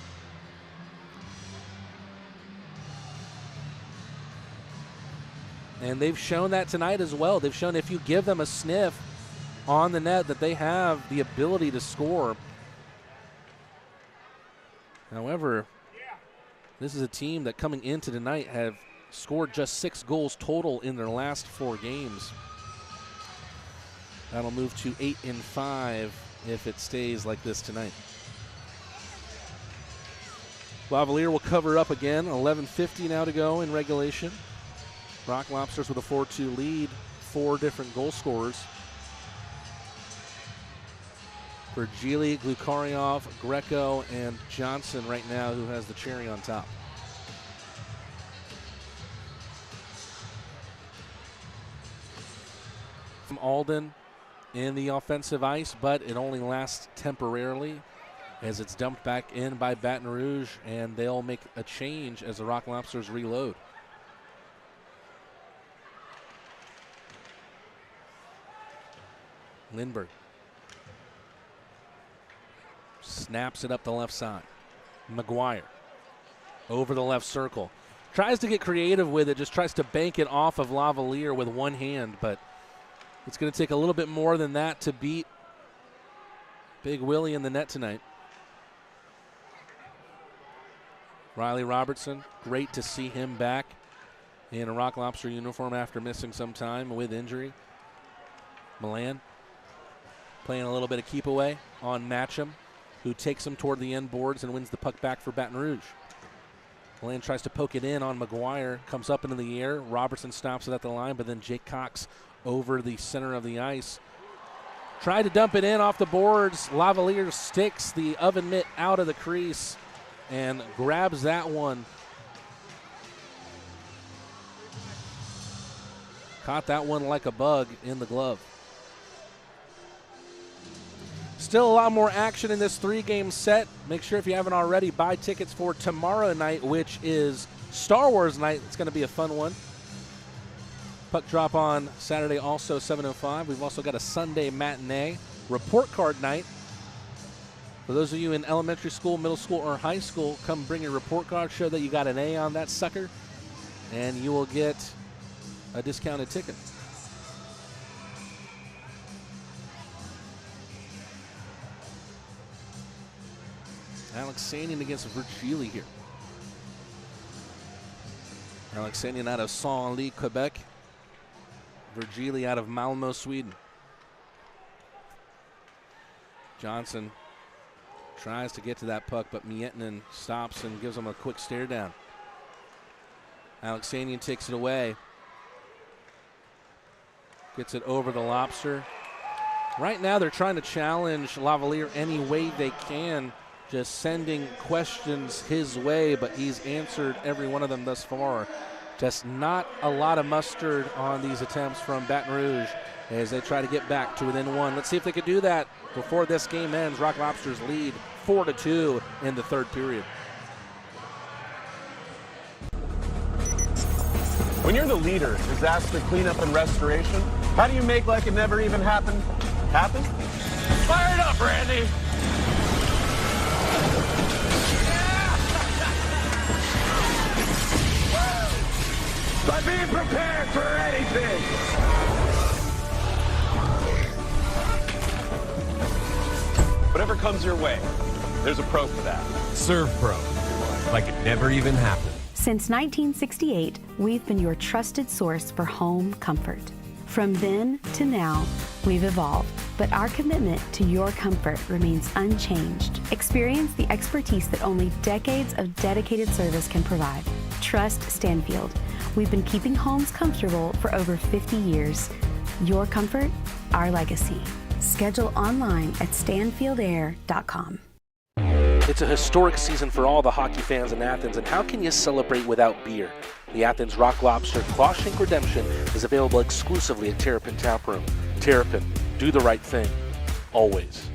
And they've shown that tonight as well. They've shown if you give them a sniff on the net that they have the ability to score. However, this is a team that coming into tonight have scored just 6 goals total in their last 4 games. That'll move to 8-5 if it stays like this tonight. Lavalier will cover up again. 11:50 now to go in regulation. Rock Lobsters with a 4-2 lead. 4 different goal scorers. Virgili, Glukaryov, Greco, and Johnson right now, who has the cherry on top. Alden in the offensive ice, but it only lasts temporarily as it's dumped back in by Baton Rouge, and they'll make a change as the Rock Lobsters reload. Lindbergh snaps it up the left side. McGuire over the left circle. Tries to get creative with it, just tries to bank it off of Lavalier with one hand, but it's going to take a little bit more than that to beat Big Willie in the net tonight. Riley Robertson, great to see him back in a Rock Lobster uniform after missing some time with injury. Milan playing a little bit of keep away on Matcham, who takes him toward the end boards and wins the puck back for Baton Rouge. Milan tries to poke it in on McGuire, comes up into the air. Robertson stops it at the line, but then Jake Cox over the center of the ice. Tried to dump it in off the boards. Lavalier sticks the oven mitt out of the crease and grabs that one. Caught that one like a bug in the glove. Still a lot more action in this 3-game set. Make sure if you haven't already, buy tickets for tomorrow night, which is Star Wars night. It's going to be a fun one. Puck drop on Saturday, also 7:05. We've also got a Sunday matinee report card night. For those of you in elementary school, middle school, or high school, come bring your report card, show that you got an A on that sucker, and you will get a discounted ticket. Alexanian against Virgili here. Alexanian out of Saint-Louis, Quebec. Virgili out of Malmo, Sweden. Johnson tries to get to that puck, but Miettinen stops and gives him a quick stare down. Alexanian takes it away. Gets it over the Lobster. Right now they're trying to challenge Lavalier any way they can, just sending questions his way, but he's answered every one of them thus far. Just not a lot of mustard on these attempts from Baton Rouge as they try to get back to within one. Let's see if they could do that before this game ends. Rock Lobsters lead 4-2 in the third period. When you're the leader, disaster cleanup and restoration, how do you make like it never even happened happen? Fire it up, Randy! By being prepared for anything. Whatever comes your way, there's a pro for that. Serve Pro, like it never even happened. Since 1968, we've been your trusted source for home comfort. From then to now, we've evolved, but our commitment to your comfort remains unchanged. Experience the expertise that only decades of dedicated service can provide. Trust Stanfield. We've been keeping homes comfortable for over 50 years. Your comfort, our legacy. Schedule online at stanfieldair.com. It's a historic season for all the hockey fans in Athens, and how can you celebrate without beer? The Athens Rock Lobster Clawshank Redemption is available exclusively at Terrapin Tap Room. Terrapin, do the right thing, always.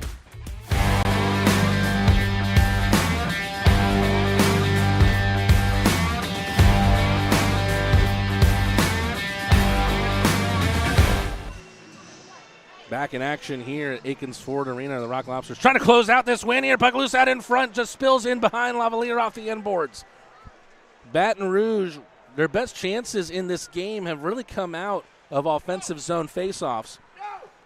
Back in action here at Akins Ford Arena. The Rock Lobsters trying to close out this win here. Puck loose out in front, just spills in behind Lavalier off the end boards. Baton Rouge, their best chances in this game have really come out of offensive zone faceoffs.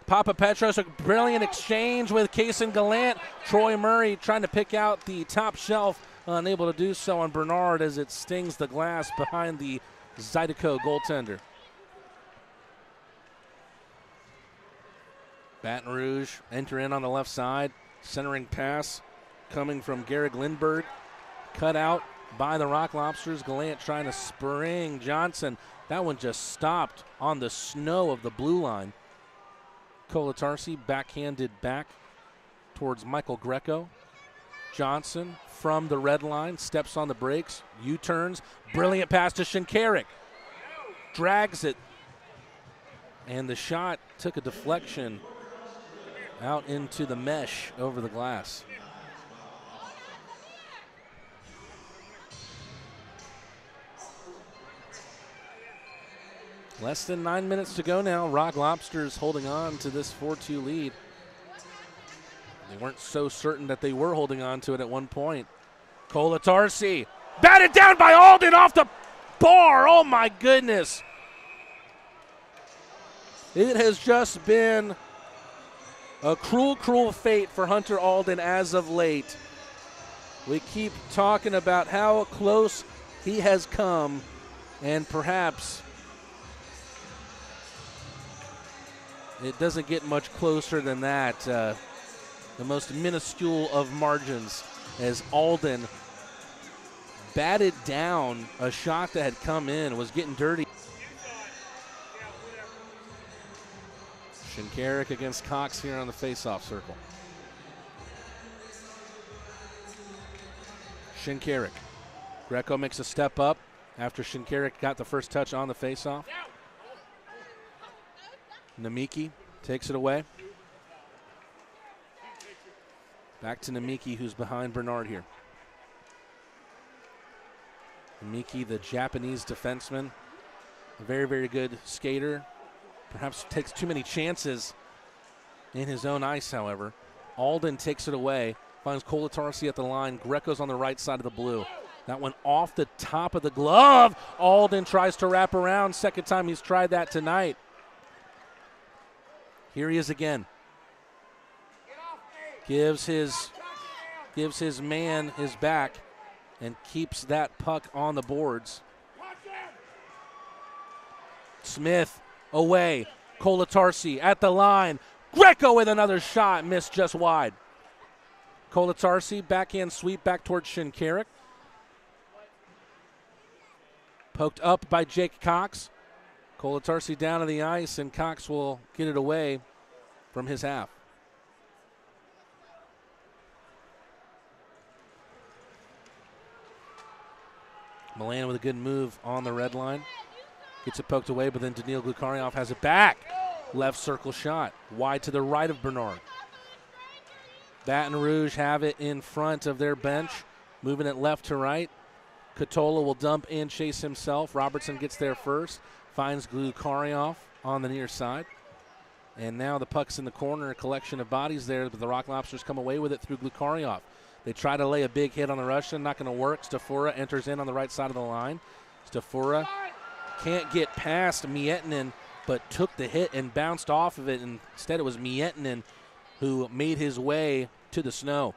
Papa Petros, a brilliant exchange with Kaysen Gallant. Troy Murray trying to pick out the top shelf, unable to do so on Bernard as it stings the glass behind the Zydeco goaltender. Baton Rouge enter in on the left side. Centering pass coming from Garrick Lindbergh. Cut out by the Rock Lobsters. Gallant trying to spring Johnson. That one just stopped on the snow of the blue line. Kolatarsi backhanded back towards Michael Greco. Johnson from the red line steps on the brakes. U-turns. Brilliant pass to Shinkarik. Drags it And the shot took a deflection out into the mesh over the glass. Less than 9 minutes to go now. Rock Lobsters holding on to this 4-2 lead. They weren't so certain that they were holding on to it at one point. Colatarsi batted down by Alden off the bar. Oh my goodness. It has just been a cruel, cruel fate for Hunter Alden as of late. We keep talking about how close he has come, and perhaps it doesn't get much closer than that. The most minuscule of margins as Alden batted down a shot that had come in, was getting dirty. Shinkarik against Cox here on the faceoff circle. Shinkarik. Greco makes a step up after Shinkarik got the first touch on the faceoff. Namiki takes it away. Back to Namiki, who's behind Bernard here. Namiki, the Japanese defenseman, a very, very good skater. Perhaps takes too many chances in his own ice, however. Alden takes it away, finds Colatarsi at the line. Greco's on the right side of the blue. That one off the top of the glove. Alden tries to wrap around. Second time he's tried that tonight. Here he is again. Gives his man his back and keeps that puck on the boards. Smith away. Colatarsi at the line. Greco with another shot. Missed just wide. Colatarsi backhand sweep back towards Shinkarik. Poked up by Jake Cox. Colatarsi down to the ice, and Cox will get it away from his half. Milan with a good move on the red line. Gets it poked away, but then Daniil Glukaryov has it back. Left circle shot. Wide to the right of Bernard. Baton Rouge have it in front of their bench. Moving it left to right. Katola will dump and chase himself. Robertson gets there first. Finds Glukaryov on the near side. And now the puck's in the corner. A collection of bodies there, but the Rock Lobsters come away with it through Glukaryov. They try to lay a big hit on the Russian. Not going to work. Stafura enters in on the right side of the line. Stafura can't get past Mietinen, but took the hit and bounced off of it. And instead it was Mietinen who made his way to the snow.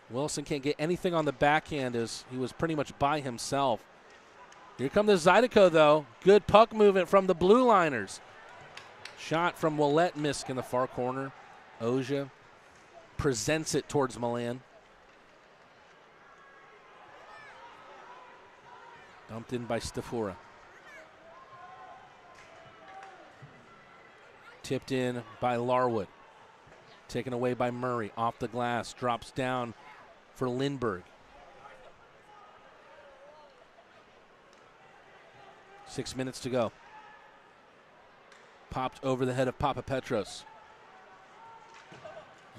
Wilson can't get anything on the backhand as he was pretty much by himself. Here come the Zydeco, though. Good puck movement from the blue liners. Shot from Willette, missed in the far corner. Oja presents it towards Milan. Dumped in by Stafura. Tipped in by Larwood. Taken away by Murray. Off the glass. Drops down for Lindbergh. 6 minutes to go. Popped over the head of Papapetros.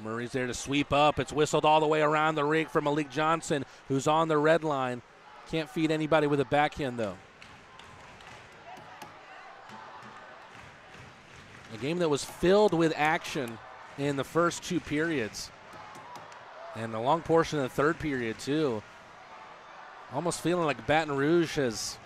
Murray's there to sweep up. It's whistled all the way around the rink for Malik Johnson, who's on the red line. Can't feed anybody with a backhand, though. A game that was filled with action in the first two periods. And a long portion of the third period, too. Almost feeling like Baton Rouge has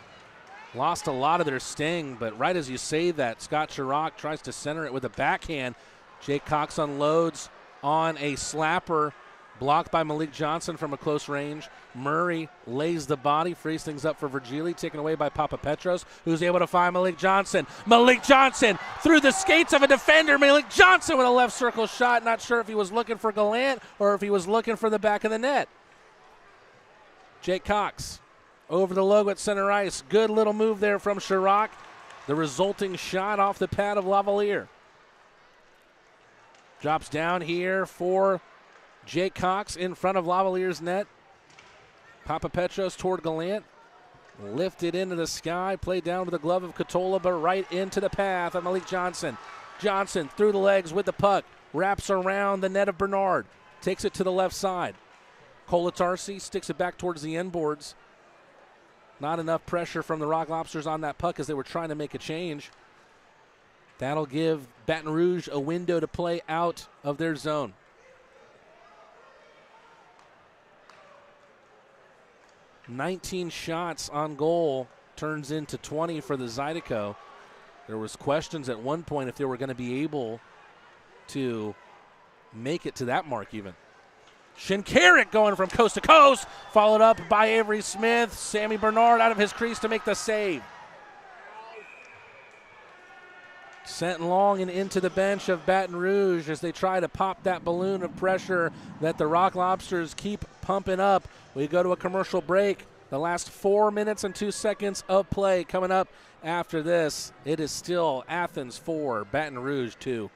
lost a lot of their sting, but right as you say that, Scott Chirac tries to center it with a backhand. Jake Cox unloads on a slapper, blocked by Malik Johnson from a close range. Murray lays the body, frees things up for Virgili, taken away by Papapetros, who's able to find Malik Johnson. Malik Johnson through the skates of a defender. Malik Johnson with a left circle shot. Not sure if he was looking for Gallant or if he was looking for the back of the net. Jake Cox over the logo at center ice. Good little move there from Chirac. The resulting shot off the pad of Lavalier. Drops down here for Jake Cox in front of Lavalier's net. Papapetros toward Gallant. Lifted into the sky, played down with the glove of Katola, but right into the path of Malik Johnson. Johnson through the legs with the puck, wraps around the net of Bernard, takes it to the left side. Kolatarsi sticks it back towards the end boards. Not enough pressure from the Rock Lobsters on that puck as they were trying to make a change. That'll give Baton Rouge a window to play out of their zone. "19 shots on goal turns into 20 for the Zydeco. There was questions at one point if they were going to be able to make it to that mark even. Shinkarik going from coast to coast, followed up by Avery Smith. Sammy Bernard out of his crease to make the save. Sent long and into the bench of Baton Rouge as they try to pop that balloon of pressure that the Rock Lobsters keep pumping up. We go to a commercial break. The last 4 minutes and 2 seconds of play coming up after this. It is still Athens 4, Baton Rouge 2.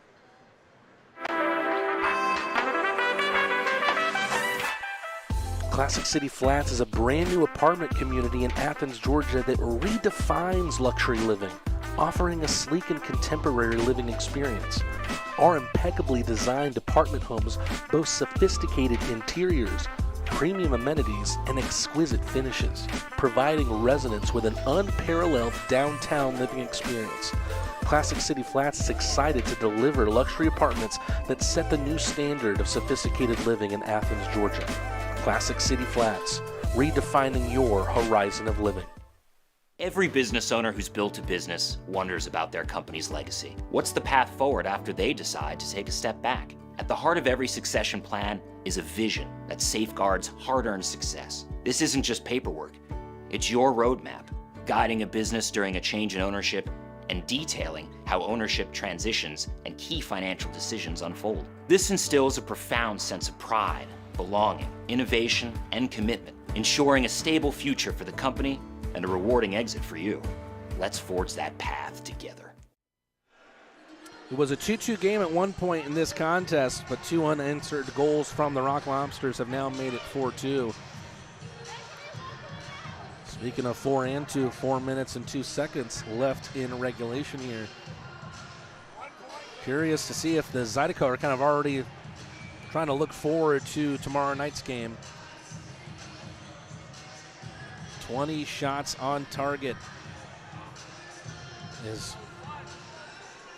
Classic City Flats is a brand new apartment community in Athens, Georgia that redefines luxury living, offering a sleek and contemporary living experience. Our impeccably designed apartment homes boast sophisticated interiors, premium amenities, and exquisite finishes, providing residents with an unparalleled downtown living experience. Classic City Flats is excited to deliver luxury apartments that set the new standard of sophisticated living in Athens, Georgia. Classic City Flats, redefining your horizon of living. Every business owner who's built a business wonders about their company's legacy. What's the path forward after they decide to take a step back? At the heart of every succession plan is a vision that safeguards hard-earned success. This isn't just paperwork. It's your roadmap, guiding a business during a change in ownership and detailing how ownership transitions and key financial decisions unfold. This instills a profound sense of pride, belonging, innovation, and commitment, ensuring a stable future for the company and a rewarding exit for you. Let's forge that path together. It was a 2-2 game at one point in this contest, but 2 unanswered goals from the Rock Lobsters have now made it 4-2. Speaking of 4 and 2, 4 minutes and 2 seconds left in regulation here. Curious to see if the Zydeco are kind of already trying to look forward to tomorrow night's game. 20 shots on target is,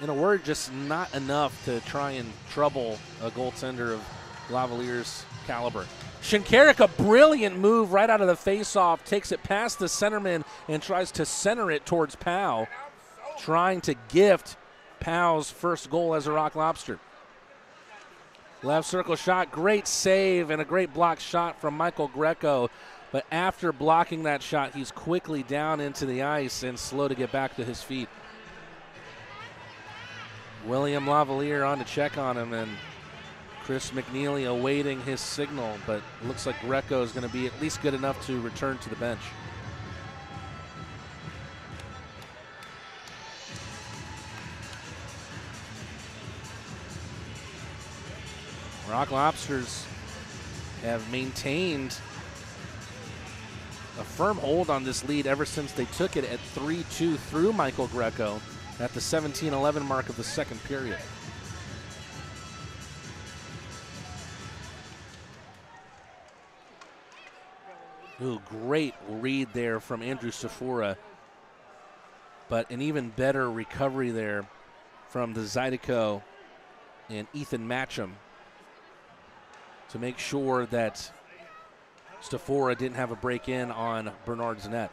in a word, just not enough to try and trouble a goaltender of Lavalier's caliber. Shinkarik, a brilliant move right out of the faceoff, takes it past the centerman and tries to center it towards Powell, trying to gift Powell's first goal as a Rock Lobster. Left circle shot, great save and a great block shot from Michael Greco. But after blocking that shot, he's quickly down into the ice and slow to get back to his feet. William Lavalier on to check on him, and Chris McNeely awaiting his signal, but it looks like Greco is going to be at least good enough to return to the bench. Rock Lobsters have maintained a firm hold on this lead ever since they took it at 3-2 through Michael Greco at the 17-11 mark of the second period. Ooh, great read there from Andrew Safura, but an even better recovery there from the Zydeco and Ethan Matcham to make sure that Stafora didn't have a break-in on Bernard's net.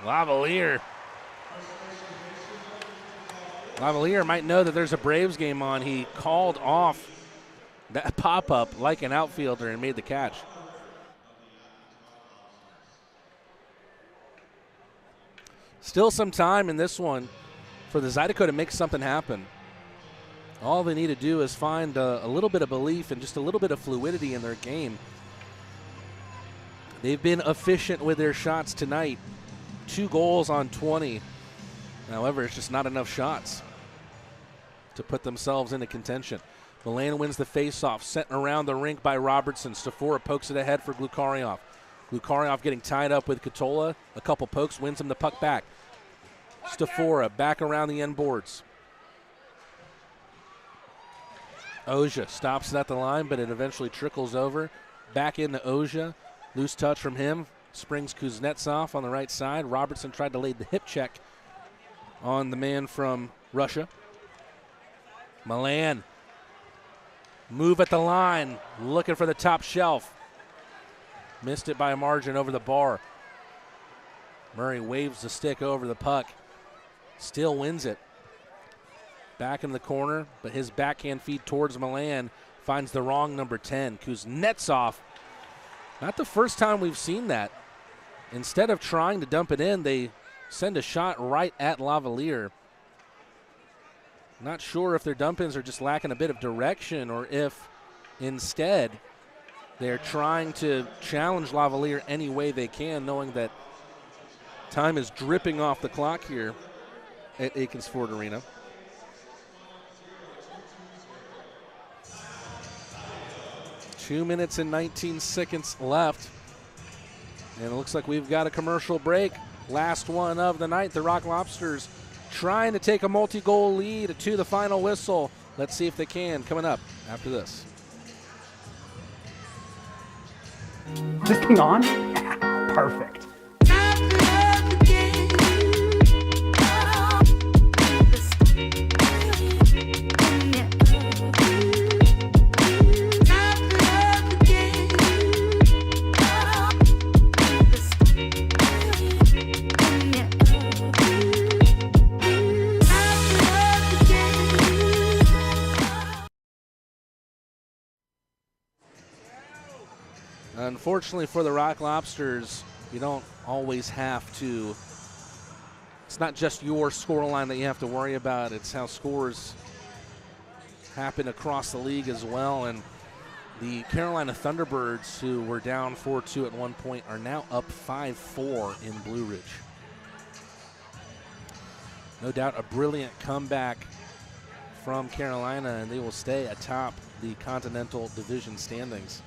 Lavalier might know that there's a Braves game on. He called off that pop-up like an outfielder and made the catch. Still some time in this one for the Zydeco to make something happen. All they need to do is find a little bit of belief and just a little bit of fluidity in their game. They've been efficient with their shots tonight. 2 goals on 20. However, it's just not enough shots to put themselves into contention. Milan wins the faceoff, sent around the rink by Robertson. Stafora pokes it ahead for Glukaryov. Glukaryov getting tied up with Katola. A couple pokes, wins him the puck back. Stafora back around the end boards. Ozia stops it at the line, but it eventually trickles over. Back into Ozia. Loose touch from him. Springs Kuznetsov on the right side. Robertson tried to lay the hip check on the man from Russia. Milan. Move at the line. Looking for the top shelf. Missed it by a margin over the bar. Murray waves the stick over the puck. Still wins it. Back in the corner, but his backhand feed towards Milan finds the wrong number 10. Kuznetsov. Not the first time we've seen that. Instead of trying to dump it in, they send a shot right at Lavalier. Not sure if their dump-ins are just lacking a bit of direction or if instead they're trying to challenge Lavalier any way they can, knowing that time is dripping off the clock here at Akins Ford Arena. Two minutes and 19 seconds left. And it looks like we've got a commercial break. Last one of the night. The Rock Lobsters trying to take a multi-goal lead to the final whistle. Let's see if they can. Coming up after this. Is this thing on? Perfect. Unfortunately for the Rock Lobsters, you don't always have to. It's not just your scoreline that you have to worry about. It's how scores happen across the league as well. And the Carolina Thunderbirds, who were down 4-2 at one point, are now up 5-4 in Blue Ridge. No doubt a brilliant comeback from Carolina, and they will stay atop the Continental Division standings.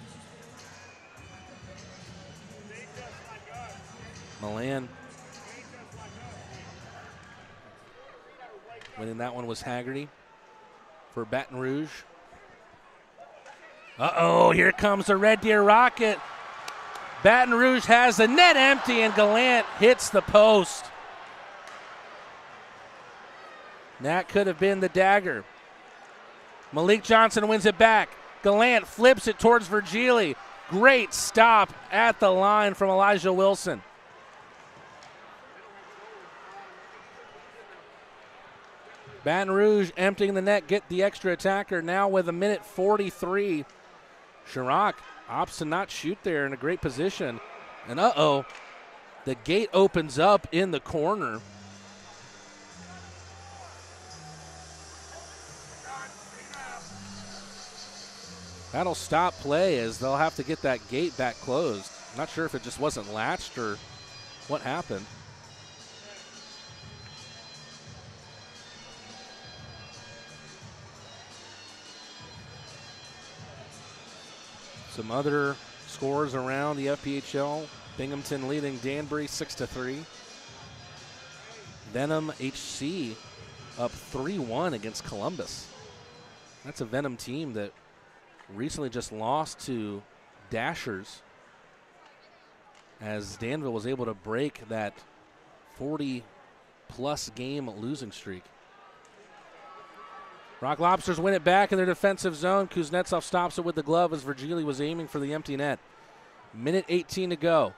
Milan winning that one was Haggerty for Baton Rouge. Uh-oh, here comes the Red Deer Rocket. Baton Rouge has the net empty, and Gallant hits the post. That could have been the dagger. Malik Johnson wins it back. Gallant flips it towards Virgili. Great stop at the line from Elijah Wilson. Baton Rouge emptying the net, get the extra attacker now with 1:43. Chirac opts to not shoot there in a great position. And uh-oh, the gate opens up in the corner. That'll stop play as they'll have to get that gate back closed. I'm not sure if it just wasn't latched or what happened. Some other scores around the FPHL. Binghamton leading Danbury 6-3. Venom HC up 3-1 against Columbus. That's a Venom team that recently just lost to Dashers, as Danville was able to break that 40-plus game losing streak. Rock Lobsters win it back in their defensive zone. Kuznetsov stops it with the glove as Virgili was aiming for the empty net. 1:18 to go.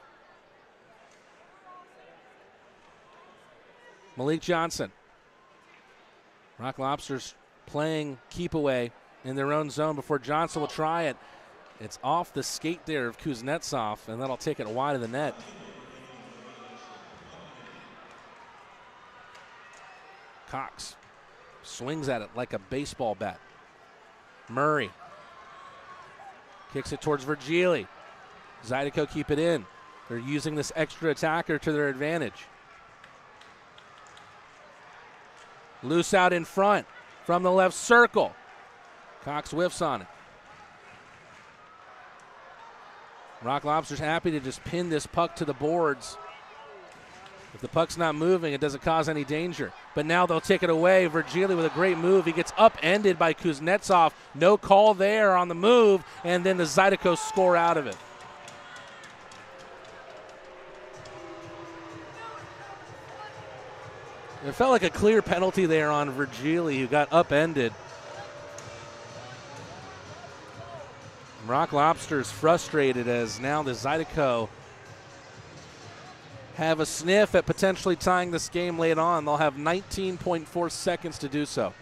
Malik Johnson. Rock Lobsters playing keep away in their own zone before Johnson will try it. It's off the skate there of Kuznetsov, and that'll take it wide of the net. Cox swings at it like a baseball bat. Murray kicks it towards Virgili. Zydeco keep it in. They're using this extra attacker to their advantage. Loose out in front from the left circle. Cox whiffs on it. Rock Lobsters happy to just pin this puck to the boards. If the puck's not moving, it doesn't cause any danger. But now they'll take it away. Virgili with a great move. He gets upended by Kuznetsov. No call there on the move, and then the Zydeco score out of it. It felt like a clear penalty there on Virgili, who got upended. Rock Lobsters frustrated as now the Zydeco have a sniff at potentially tying this game late on. They'll have 19.4 seconds to do so.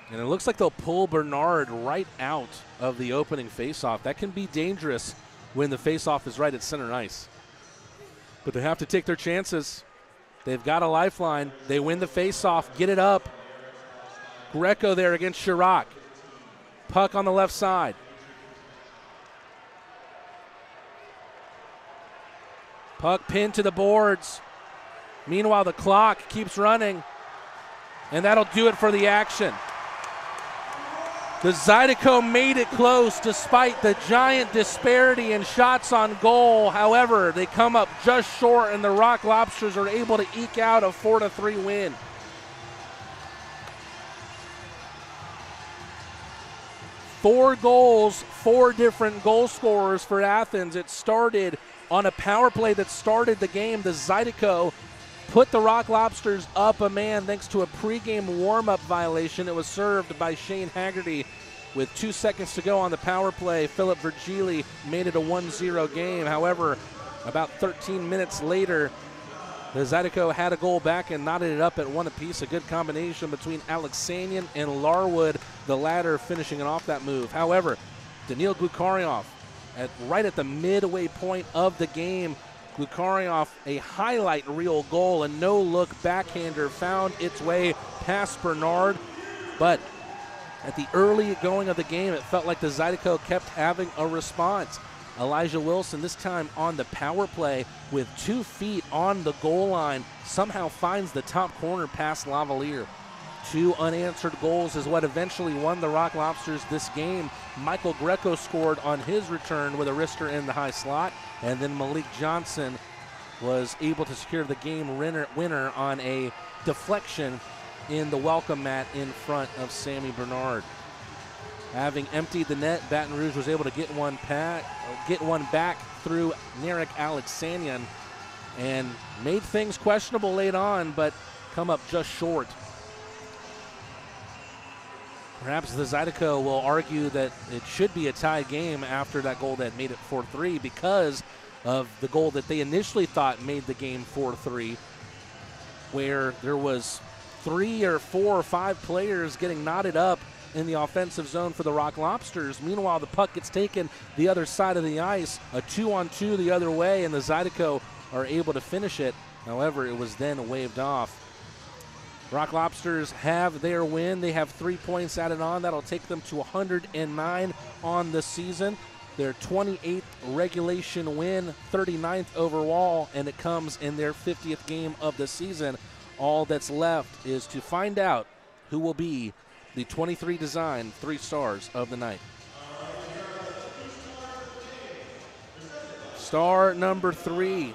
And it looks like they'll pull Bernard right out of the opening faceoff. That can be dangerous when the faceoff is right at center ice. But they have to take their chances. They've got a lifeline. They win the faceoff, get it up. Greco there against Chirac. Puck on the left side. Puck pinned to the boards. Meanwhile, the clock keeps running, and that'll do it for the action. The Zydeco made it close despite the giant disparity in shots on goal. However, they come up just short, and the Rock Lobsters are able to eke out a 4-3 win. Four goals, four different goal scorers for Athens. It started on a power play that started the game. The Zydeco put the Rock Lobsters up a man thanks to a pregame warm-up violation. It was served by Shane Haggerty with 2 seconds to go on the power play. Philip Virgili made it a 1-0 game. However, about 13 minutes later, the Zydeco had a goal back and knotted it up at one apiece. A good combination between Alexanian and Larwood, the latter finishing it off that move. However, Daniil Glukaryov, right at the midway point of the game, Glukaryov, a highlight reel goal, a no-look backhander found its way past Bernard. But at the early going of the game, it felt like the Zydeco kept having a response. Elijah Wilson, this time on the power play with 2 feet on the goal line, somehow finds the top corner past Lavalier. 2 unanswered goals is what eventually won the Rock Lobsters this game. Michael Greco scored on his return with a wrister in the high slot, and then Malik Johnson was able to secure the game winner on a deflection in the welcome mat in front of Sammy Bernard. Having emptied the net, Baton Rouge was able to get one back through Narek Alexanian and made things questionable late on, but come up just short. Perhaps the Zydeco will argue that it should be a tie game after that goal that made it 4-3 because of the goal that they initially thought made the game 4-3, where there was 3 or 4 or 5 players getting knotted up in the offensive zone for the Rock Lobsters. Meanwhile, the puck gets taken the other side of the ice, a 2-on-2 the other way, and the Zydeco are able to finish it. However, it was then waved off. Rock Lobsters have their win. They have 3 points added on. That'll take them to 109 on the season. Their 28th regulation win, 39th overall, and it comes in their 50th game of the season. All that's left is to find out who will be the 23 design 3 stars of the night. Star number 3.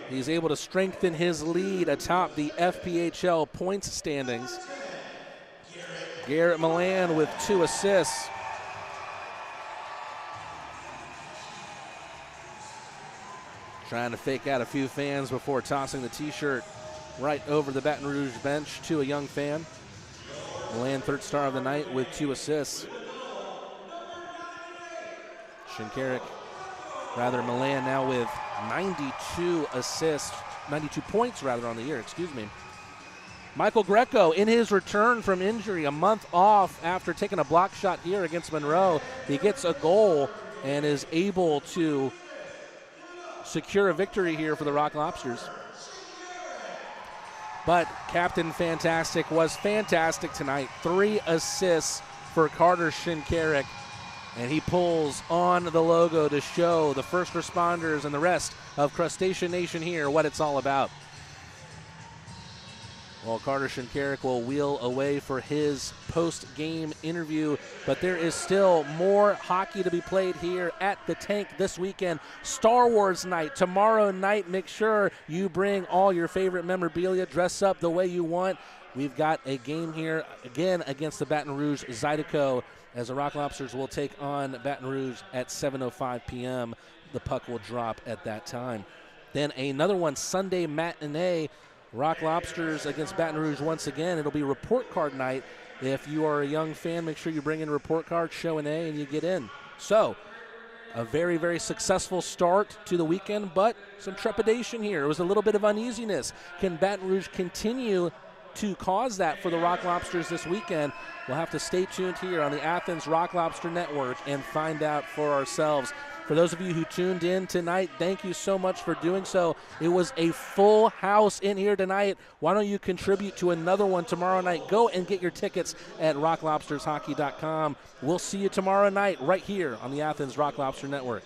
He's able to strengthen his lead atop the FPHL points standings. Garrett Milan with 2 assists. Trying to fake out a few fans before tossing the t-shirt right over the Baton Rouge bench to a young fan. Milan, 3rd star of the night with 2 assists. Milan now with 92 assists, 92 points rather on the year, excuse me. Michael Greco in his return from injury, a month off after taking a block shot here against Monroe. He gets a goal and is able to secure a victory here for the Rock Lobsters. But Captain Fantastic was fantastic tonight. 3 assists for Carter Shinkarik. And he pulls on the logo to show the first responders and the rest of Crustacean Nation here what it's all about. Well, Carter Shinkarik will wheel away for his post-game interview, but there is still more hockey to be played here at the Tank this weekend. Star Wars night tomorrow night. Make sure you bring all your favorite memorabilia. Dress up the way you want. We've got a game here again against the Baton Rouge Zydeco, as the Rock Lobsters will take on Baton Rouge at 7:05 p.m. The puck will drop at that time. Then another one, Sunday matinee, Rock Lobsters against Baton Rouge once again. It'll be report card night. If you are a young fan, make sure you bring in a report card, show an A, and you get in. So, a very, very successful start to the weekend, but some trepidation here. It was a little bit of uneasiness. Can Baton Rouge continue to cause that for the Rock Lobsters this weekend? We'll have to stay tuned here on the Athens Rock Lobster Network and find out for ourselves. For those of you who tuned in tonight, thank you so much for doing so. It was a full house in here tonight. Why don't you contribute to another one tomorrow night? Go and get your tickets at rocklobstershockey.com. We'll see you tomorrow night right here on the Athens Rock Lobster Network.